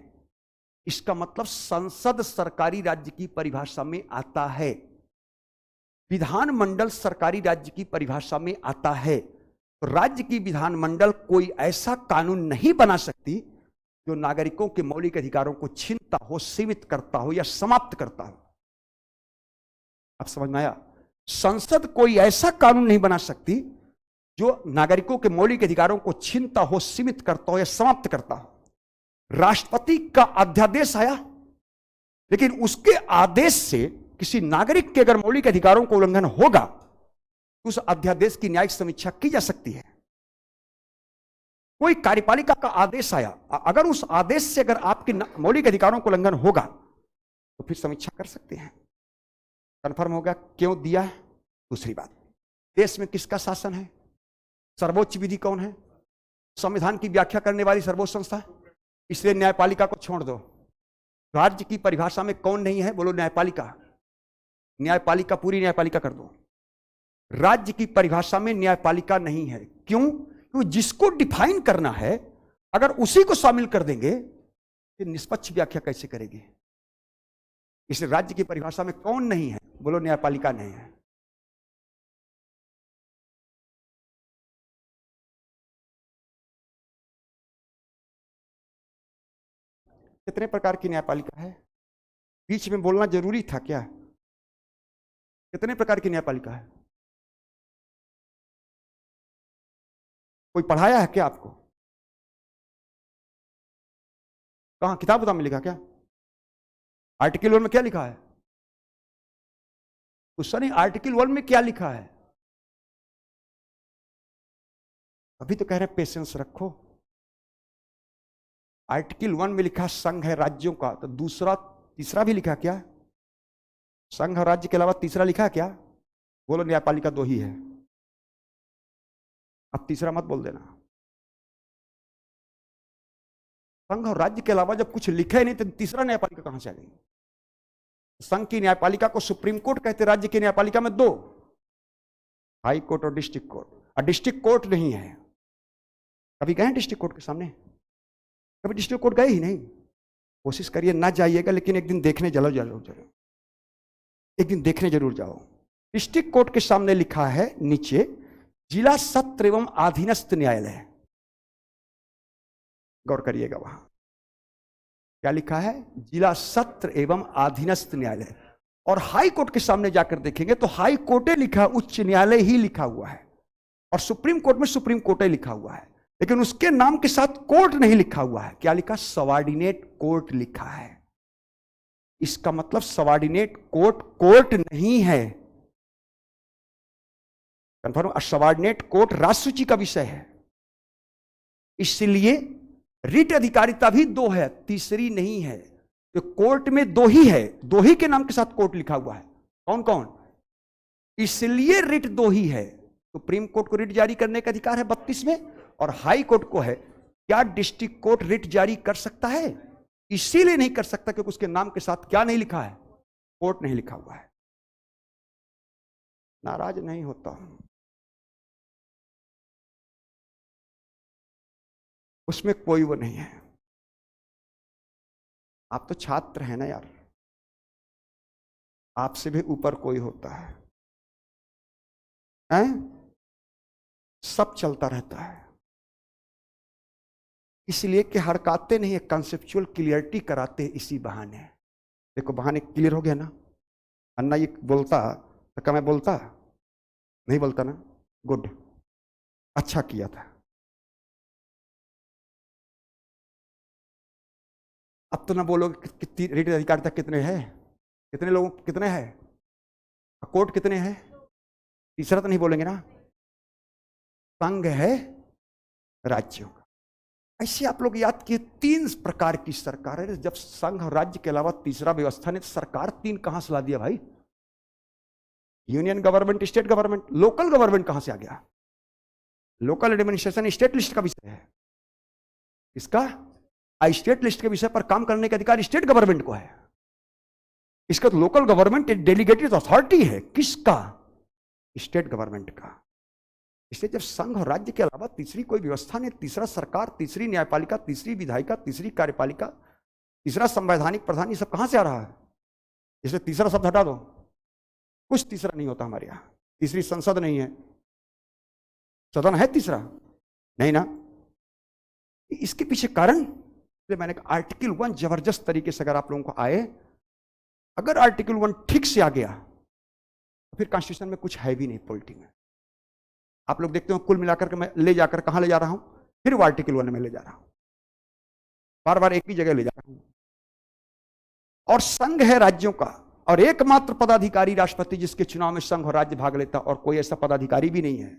इसका मतलब संसद सरकारी राज्य की परिभाषा में आता है, विधानमंडल सरकारी राज्य की परिभाषा में आता है। तो राज्य की विधानमंडल कोई ऐसा कानून नहीं बना सकती जो नागरिकों के मौलिक अधिकारों को छीनता हो, सीमित करता हो या समाप्त करता हो। अब समझ में आया? संसद कोई ऐसा कानून नहीं बना सकती जो नागरिकों के मौलिक अधिकारों को छीनता हो, सीमित करता हो या समाप्त करता हो। राष्ट्रपति का अध्यादेश आया, लेकिन उसके आदेश से किसी नागरिक के अगर मौलिक अधिकारों का उल्लंघन होगा तो उस अध्यादेश की न्यायिक समीक्षा की जा सकती है। कोई कार्यपालिका का आदेश आया, अगर उस आदेश से अगर आपके मौलिक अधिकारों को उल्लंघन होगा तो फिर समीक्षा कर सकते हैं। कंफर्म हो गया क्यों दिया है। दूसरी बात, देश में किसका शासन है, सर्वोच्च विधि कौन है, संविधान की व्याख्या करने वाली सर्वोच्च संस्था, इसलिए न्यायपालिका को छोड़ दो। राज्य की परिभाषा में कौन नहीं है, बोलो न्यायपालिका। न्यायपालिका, पूरी न्यायपालिका कर दो। राज्य की परिभाषा में न्यायपालिका नहीं है। क्यों? क्योंकि जिसको डिफाइन करना है अगर उसी को शामिल कर देंगे तो निष्पक्ष व्याख्या कैसे करेगी। इसलिए राज्य की परिभाषा में कौन नहीं है, बोलो न्यायपालिका नहीं है। कितने प्रकार की न्यायपालिका है, बीच में बोलना जरूरी था क्या? कितने प्रकार की न्यायपालिका है? कोई पढ़ाया है क्या आपको? कहां किताब उताब में लिखा क्या? आर्टिकल 1 में क्या लिखा है? गुस्सा नहीं, आर्टिकल 1 में क्या लिखा है? अभी तो कह रहे पेशेंस रखो। आर्टिकल 1 में लिखा संघ है राज्यों का, तो दूसरा तीसरा भी लिखा क्या? संघ और राज्य के अलावा तीसरा लिखा क्या? बोलो न्यायपालिका 2 ही है। अब तीसरा मत बोल देना। संघ और राज्य के अलावा जब कुछ लिखा ही नहीं तो तीसरा न्यायपालिका कहां से आ गई? संघ की न्यायपालिका को सुप्रीम कोर्ट कहते, राज्य की न्यायपालिका में 2, हाई कोर्ट और डिस्ट्रिक्ट कोर्ट। और डिस्ट्रिक्ट कोर्ट नहीं है। कभी गए डिस्ट्रिक्ट कोर्ट के सामने? कभी डिस्ट्रिक्ट कोर्ट गए ही नहीं। कोशिश करिए ना जाइएगा, लेकिन एक दिन देखने जरूर जरूर एक दिन देखने जरूर जाओ। डिस्ट्रिक्ट कोर्ट के सामने लिखा है नीचे जिला सत्र एवं अधीनस्थ न्यायालय। गौर करिएगा, वहां क्या लिखा है? जिला सत्र एवं अधीनस्थ न्यायालय। और हाई कोर्ट के सामने जाकर देखेंगे तो हाई कोर्ट लिखा, उच्च न्यायालय ही लिखा हुआ है। और सुप्रीम कोर्ट में सुप्रीम कोर्ट लिखा हुआ है, लेकिन उसके नाम के साथ कोर्ट नहीं लिखा हुआ है। क्या लिखा? सबऑर्डिनेट कोर्ट लिखा है। इसका मतलब सबऑर्डिनेट कोर्ट कोर्ट नहीं है। कंफर्म? सबऑर्डिनेट कोर्ट राजसूची का विषय है। इसलिए रिट अधिकारिता भी 2 है, तीसरी नहीं है। तो कोर्ट में 2 ही है, 2 ही के नाम के साथ कोर्ट लिखा हुआ है। कौन कौन? इसलिए रिट 2 ही है। सुप्रीम कोर्ट को रिट जारी करने का अधिकार है 32 में, और हाई कोर्ट को है। क्या डिस्ट्रिक्ट कोर्ट रिट जारी कर सकता है? इसीलिए नहीं कर सकता क्योंकि उसके नाम के साथ क्या नहीं लिखा है? कोर्ट नहीं लिखा हुआ है। नाराज नहीं होता, उसमें कोई वो नहीं है। आप तो छात्र हैं ना यार, आपसे भी ऊपर कोई होता है, हैं? सब चलता रहता है। इसलिए कि हरकाते नहीं, कंसेप्चुअल क्लियरिटी कराते इसी बहाने। देखो बहाने क्लियर हो गया ना। अन्ना ये बोलता तो क्या मैं बोलता? नहीं बोलता ना। गुड, अच्छा किया था। अब तो ना बोलोगे कितनी रिट अधिकारिता कितने हैं, कितने लोगों कितने हैं, कोर्ट कितने हैं? तीसरा तो नहीं बोलेंगे ना, संघ है राज्यों का। ऐसे आप लोग याद किए 3 प्रकार की सरकार है। जब संघ और राज्य के अलावा तीसरा व्यवस्था ने, तो सरकार 3 कहां से ला दिया भाई? Union government, state government, local government कहां से आ गया? लोकल एडमिनिस्ट्रेशन स्टेट लिस्ट का विषय है। इसका स्टेट लिस्ट के विषय पर काम करने का अधिकार स्टेट गवर्नमेंट को है। इसका तो लोकल गवर्नमेंट डेलीगेटेड अथॉरिटी है। किसका? स्टेट गवर्नमेंट का। इसलिए जब संघ और राज्य के अलावा तीसरी कोई व्यवस्था ने, तीसरा सरकार, तीसरी न्यायपालिका, तीसरी विधायिका, तीसरी कार्यपालिका, तीसरा संवैधानिक प्रधान, ये सब कहां से आ रहा है? इसलिए तीसरा शब्द हटा दो, कुछ तीसरा नहीं होता हमारे यहां। तीसरी संसद नहीं है, सदन है तीसरा नहीं ना। इसके पीछे कारण मैंने कहा आर्टिकल 1 जबरदस्त तरीके से अगर आप लोगों को आए, अगर आर्टिकल 1 ठीक से आ गया तो फिर कॉन्स्टिट्यूशन में कुछ है भी नहीं पॉलिटी में। आप लोग देखते हो कुल मिलाकर के मैं ले जाकर कहां ले जा रहा हूं? फिर वो आर्टिकल 1 में ले जा रहा हूं, बार बार एक ही जगह ले जा रहा हूं। और संघ है राज्यों का, और एकमात्र पदाधिकारी राष्ट्रपति जिसके चुनाव में संघ और राज्य भाग लेता, और कोई ऐसा पदाधिकारी भी नहीं है।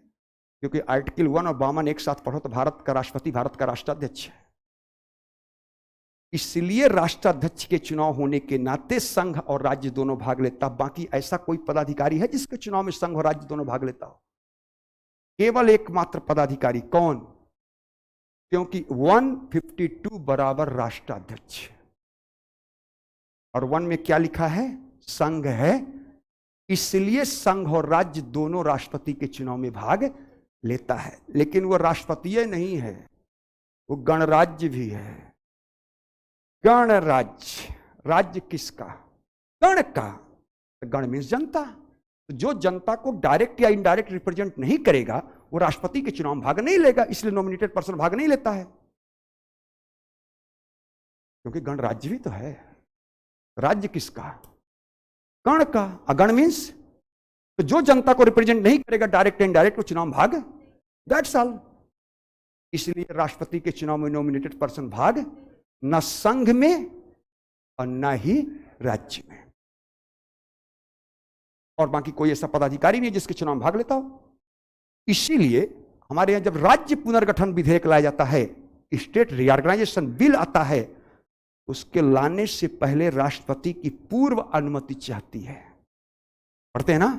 क्योंकि आर्टिकल 1 और 52 एक साथ पढ़ो तो भारत का राष्ट्रपति भारत का राष्ट्राध्यक्ष है। इसलिए राष्ट्राध्यक्ष के चुनाव होने के नाते संघ और राज्य दोनों भाग लेता। बाकी ऐसा कोई पदाधिकारी है जिसके चुनाव में संघ और राज्य दोनों भाग लेता हो? केवल एकमात्र पदाधिकारी। कौन? क्योंकि 152 बराबर राष्ट्राध्यक्ष, और 1 में क्या लिखा है? संघ है। इसलिए संघ और राज्य दोनों राष्ट्रपति के चुनाव में भाग लेता है। लेकिन वो राष्ट्रपति नहीं है, वो गणराज्य भी है। गणराज्य। राज्य किसका? गण का। गण मीन्स जनता। जो जनता को डायरेक्ट या इनडायरेक्ट रिप्रेजेंट नहीं करेगा वो राष्ट्रपति के चुनाव में भाग नहीं लेगा। इसलिए नॉमिनेटेड पर्सन भाग नहीं लेता है, क्योंकि गणराज्य भी तो है। राज्य किसका? गण का। अगण मीन्स तो जो जनता को रिप्रेजेंट नहीं करेगा डायरेक्ट या इनडायरेक्ट, वो चुनाव में भाग, दैट्स ऑल। इसलिए राष्ट्रपति के चुनाव में नॉमिनेटेड पर्सन भाग न संघ में और न ही राज्य में। और बाकी कोई ऐसा पदाधिकारी नहीं जिसके चुनाव में भाग लेता हो। इसीलिए हमारे यहां जब राज्य पुनर्गठन विधेयक लाया जाता है, स्टेट रीऑर्गेनाइजेशन बिल आता है, उसके लाने से पहले राष्ट्रपति की पूर्व अनुमति चाहती है। पढ़ते हैं ना,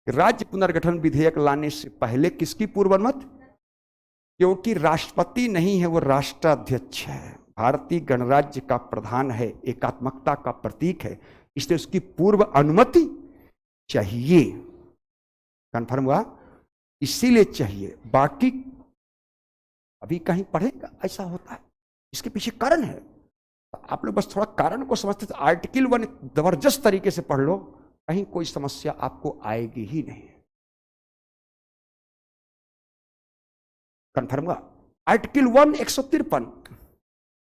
राज्य पुनर्गठन विधेयक लाने से पहले किसकी पूर्व अनुमति? क्योंकि राष्ट्रपति नहीं है, वो राष्ट्राध्यक्ष है, भारतीय गणराज्य का प्रधान है, एकात्मकता का प्रतीक है, इसलिए उसकी पूर्व अनुमति चाहिए। कंफर्म हुआ? इसीलिए चाहिए। बाकी अभी कहीं पढ़ेगा ऐसा होता है, इसके पीछे कारण है। आप लोग बस थोड़ा कारण को समझते तो आर्टिकल 1 जबरदस्त तरीके से पढ़ लो, कहीं कोई समस्या आपको आएगी ही नहीं। कंफर्म हुआ? आर्टिकल 1 153,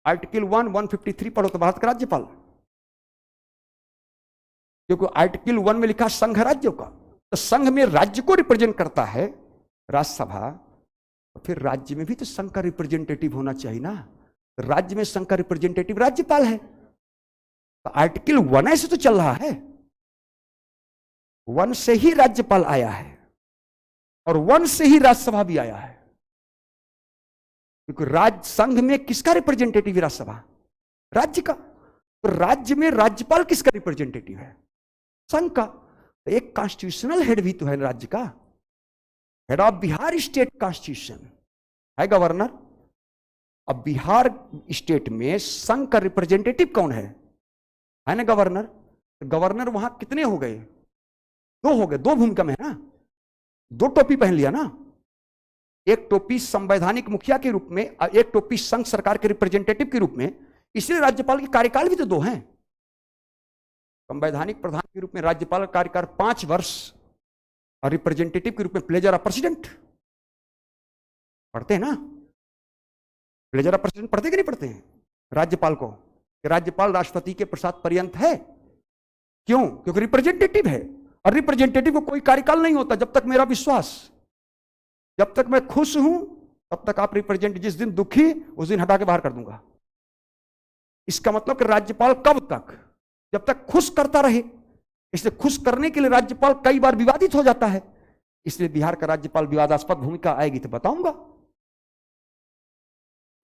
आर्टिकल 1 153 पढ़ो तो भारत का राज्यपाल, क्योंकि आर्टिकल 1 में लिखा संघ राज्यों का, तो संघ में राज्य को रिप्रेजेंट करता है राज्यसभा, तो फिर राज्य में भी तो संघ का रिप्रेजेंटेटिव होना चाहिए ना। राज्य में संघ का रिप्रेजेंटेटिव राज्यपाल है, तो आर्टिकल 1 ऐसे तो चल रहा है, 1 से ही राज्यपाल आया है और 1 से ही राज्यसभा भी आया है। क्योंकि राज्य संघ में किसका रिप्रेजेंटेटिव है? राज्यसभा, राज्य का। तो राज्य में राज्यपाल किसका रिप्रेजेंटेटिव है? संघ का। तो एक कॉन्स्टिट्यूशनल हेड भी तो है राज्य का। Head of Bihar state constitution है गवर्नर। अब बिहार स्टेट में संघ का रिप्रेजेंटेटिव कौन है ना? गवर्नर। तो गवर्नर वहां कितने हो गए? 2 हो गए, 2 भूमिका में है ना, 2 टोपी पहन लिया ना। एक टोपी संवैधानिक मुखिया के रूप में, एक टोपी संघ सरकार के रिप्रेजेंटेटिव के रूप में। इसलिए राज्यपाल के कार्यकाल भी तो 2 हैं। संवैधानिक प्रधान के रूप में राज्यपाल का कार्यकाल 5 वर्ष और रिप्रेजेंटेटिव के रूप में प्लेजर ऑफ प्रेसिडेंट। पढ़ते हैं ना, प्लेजर ऑफ प्रेसिडेंट पढ़ते कि नहीं पढ़ते हैं राज्यपाल को? राज्यपाल राष्ट्रपति के प्रसाद पर्यंत है। क्यों? क्योंकि रिप्रेजेंटेटिव है, और रिप्रेजेंटेटिव को कोई कार्यकाल नहीं होता जब तक मेरा विश्वास, जब तक मैं खुश हूं तब तक आप रिप्रेजेंट, जिस दिन दुखी उस दिन हटा के बाहर कर दूंगा। इसका मतलब कि राज्यपाल कब तक? जब तक खुश करता रहे। इसलिए खुश करने के लिए राज्यपाल कई बार विवादित हो जाता है, इसलिए बिहार का राज्यपाल विवादास्पद भूमिका आएगी तो बताऊंगा।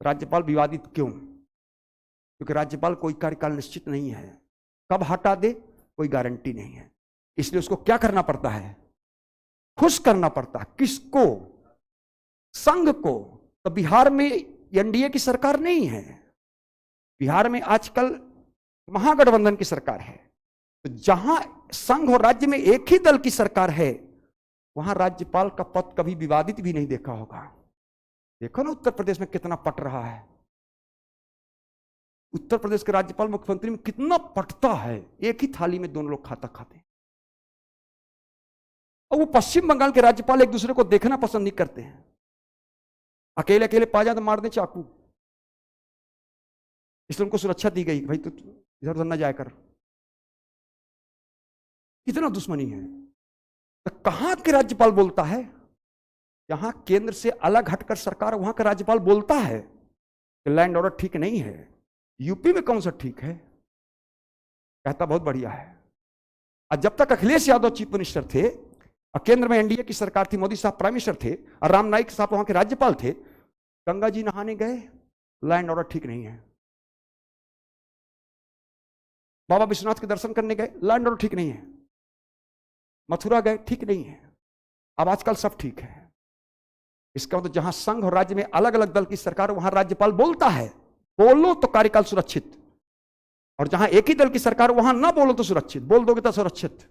राज्यपाल विवादित क्यों? क्योंकि राज्यपाल कोई कार्यकाल निश्चित नहीं है, कब हटा दे कोई गारंटी नहीं है। इसलिए उसको क्या करना पड़ता है? खुश करना पड़ता है। किसको? संघ को। तो बिहार में एनडीए की सरकार नहीं है, बिहार में आजकल महागठबंधन की सरकार है। तो जहां संघ और राज्य में एक ही दल की सरकार है, वहां राज्यपाल का पद कभी विवादित भी नहीं देखा होगा। देखो ना उत्तर प्रदेश में कितना पट रहा है, उत्तर प्रदेश के राज्यपाल मुख्यमंत्री में कितना पटता है, एक ही थाली में दोनों लोग खाता खाते हैं। और वो पश्चिम बंगाल के राज्यपाल एक दूसरे को देखना पसंद नहीं करते हैं, अकेले अकेले पा जाए तो मार दे चाकू, इसलिए उनको सुरक्षा दी गई, भाई तो इधर उधर ना जाया कर। कितना दुश्मनी है। तो कहां के राज्यपाल बोलता है? यहां केंद्र से अलग हटकर सरकार, वहां का राज्यपाल बोलता है कि लैंड ऑर्डर ठीक नहीं है। यूपी में कौन सा ठीक है? कहता बहुत बढ़िया है। और जब तक अखिलेश यादव चीफ मिनिस्टर थे और केंद्र में एनडीए की सरकार थी, मोदी साहब प्राइम मिनिस्टर थे और राम नाईक साहब वहां के राज्यपाल थे, गंगा जी नहाने गए, लैंड ऑर्डर ठीक नहीं है। बाबा विश्वनाथ के दर्शन करने गए, लैंड ऑर्डर ठीक नहीं है। मथुरा गए, ठीक नहीं है। अब आजकल सब ठीक है। इसका मतलब जहां संघ और राज्य में अलग अलग दल की सरकार, वहां राज्यपाल बोलता है, बोलो तो कार्यकाल सुरक्षित, और जहां एक ही दल की सरकार, वहां ना बोलो तो सुरक्षित, बोल दोगे तो सुरक्षित।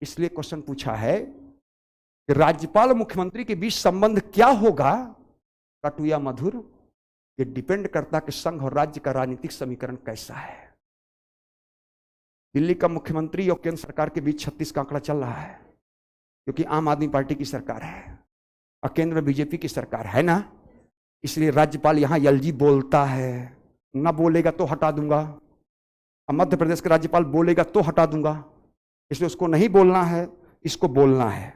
इसलिए क्वेश्चन पूछा है कि राज्यपाल मुख्यमंत्री के बीच संबंध क्या होगा, कटु या मधुर, ये डिपेंड करता है कि संघ और राज्य का राजनीतिक समीकरण कैसा है। दिल्ली का मुख्यमंत्री और केंद्र सरकार के बीच 36 का आंकड़ा चल रहा है, क्योंकि आम आदमी पार्टी की सरकार है और केंद्र में बीजेपी की सरकार है ना। इसलिए राज्यपाल यहां एलजी बोलता है, ना बोलेगा तो हटा दूंगा। अब मध्य प्रदेश का राज्यपाल बोलेगा तो हटा दूंगा, इसलिए उसको नहीं बोलना है, इसको बोलना है,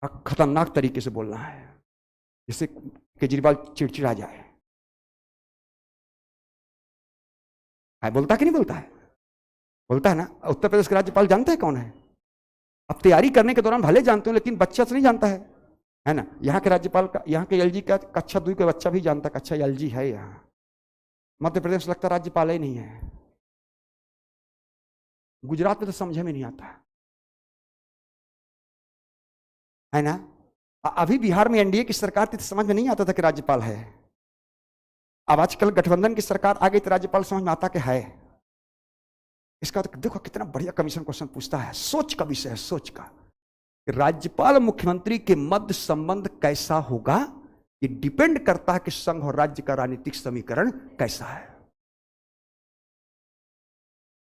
खतरनाक तरीके से बोलना है, जिससे केजरीवाल चिड़चिड़ा जाए। बोलता कि नहीं बोलता है? बोलता है ना। उत्तर प्रदेश के राज्यपाल जानते हैं कौन है? अब तैयारी करने के दौरान भले जानते हो, लेकिन बच्चा से नहीं जानता है ना। यहाँ के राज्यपाल का, यहाँ के एलजी का कक्षा 2 का बच्चा भी जानता है, अच्छा एलजी है यहाँ। मध्य प्रदेश लगता राज्यपाल ही नहीं है। गुजरात में तो समझ में नहीं आता है ना। अभी बिहार में एनडीए की सरकार थी तो समझ में नहीं आता था कि राज्यपाल है। अब आजकल गठबंधन की सरकार आ गई तो राज्यपाल समझ में आता कि है। इसका तो देखो कितना बढ़िया कमीशन क्वेश्चन पूछता है, सोच का विषय है, सोच का। राज्यपाल मुख्यमंत्री के मध्य संबंध कैसा होगा, ये डिपेंड करता है कि संघ और राज्य का राजनीतिक समीकरण कैसा है।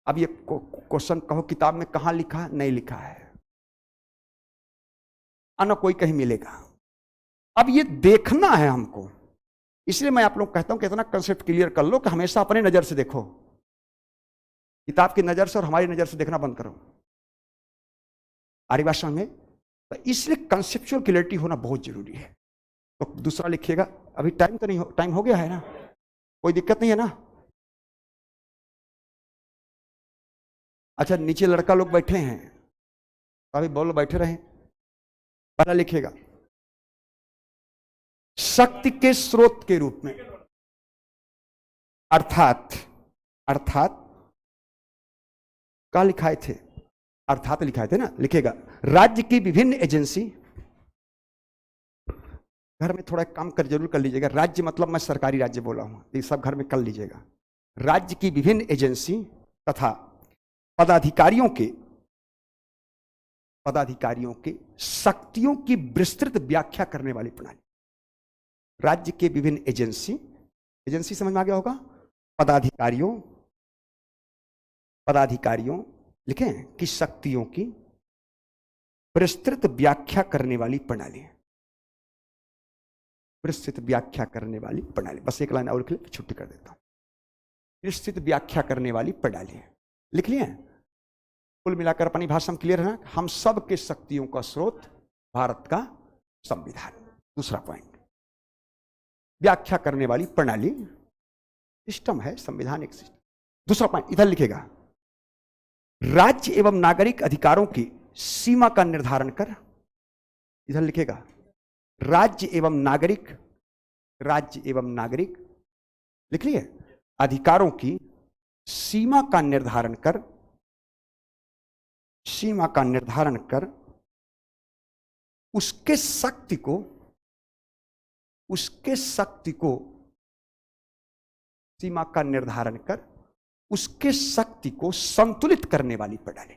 अब ये क्वेश्चन कहो किताब में कहां लिखा, नहीं लिखा है, न कोई कहीं मिलेगा। अब ये देखना है हमको, इसलिए मैं आप लोग कहता हूं कि इतना कंसेप्ट क्लियर कर लो कि हमेशा अपने नजर से देखो, किताब की नजर से और हमारी नजर से देखना बंद करो। आरी बात समझ में? तो इसलिए कंसेप्चुअल क्लियरिटी होना बहुत जरूरी है। तो दूसरा लिखिएगा, अभी टाइम तो नहीं हो, टाइम हो गया है ना, कोई दिक्कत नहीं है ना। अच्छा नीचे लड़का लोग बैठे हैं, अभी बोलो बैठे रहे। पहला लिखिएगा, शक्ति के स्रोत के रूप में, अर्थात क्या लिखाए थे, अर्थात लिखाए थे ना, लिखेगा राज्य की विभिन्न एजेंसी। घर में थोड़ा काम कर जरूर कर लीजिएगा, राज्य मतलब मैं सरकारी राज्य बोला हूं, ये सब घर में कर लीजिएगा। राज्य की विभिन्न एजेंसी तथा पदाधिकारियों के शक्तियों की विस्तृत व्याख्या करने वाली प्रणाली। राज्य के विभिन्न एजेंसी समझ में आ गया होगा। पदाधिकारियों लिखें कि शक्तियों की विस्तृत व्याख्या करने वाली प्रणाली, विस्तृत व्याख्या करने वाली प्रणाली। बस एक लाइन और लिख ले, छुट्टी कर देता हूं। विस्तृत व्याख्या करने वाली प्रणाली लिख लिए। कुल मिलाकर अपनी भाषा में क्लियर है ना, हम सब के शक्तियों का स्रोत भारत का संविधान। दूसरा पॉइंट, व्याख्या करने वाली प्रणाली, सिस्टम है संविधान एक सिस्टम। दूसरा पॉइंट इधर लिखेगा, राज्य एवं नागरिक अधिकारों की सीमा का निर्धारण कर, इधर लिखेगा राज्य एवं नागरिक, राज्य एवं नागरिक लिख लिए, अधिकारों की सीमा का निर्धारण कर, सीमा का निर्धारण कर, उसके शक्ति को, उसके शक्ति को, सीमा का निर्धारण कर, उसके शक्ति को संतुलित करने वाली प्रणाली,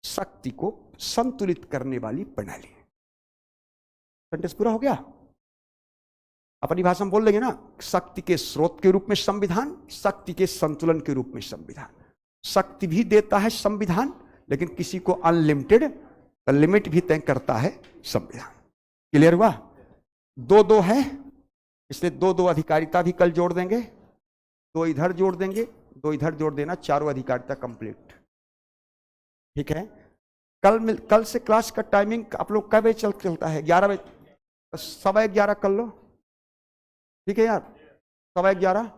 शक्ति को संतुलित करने वाली प्रणाली। सेंटेंस पूरा हो गया। अपनी भाषा में बोल देंगे ना, शक्ति के स्रोत के रूप में संविधान, शक्ति के संतुलन के रूप में संविधान। शक्ति भी देता है संविधान, लेकिन किसी को अनलिमिटेड लिमिट भी तय करता है संविधान। क्लियर हुआ? दो दो है, इसलिए दो दो अधिकारिता भी कल जोड़ देंगे, दो इधर जोड़ देंगे, दो इधर जोड़ देना, चारों अधिकारिता कंप्लीट। ठीक है? कल से क्लास का टाइमिंग आप लोग कब बजे चलता है? 11 बजे, 11:15 कर लो। ठीक है यार, 11:15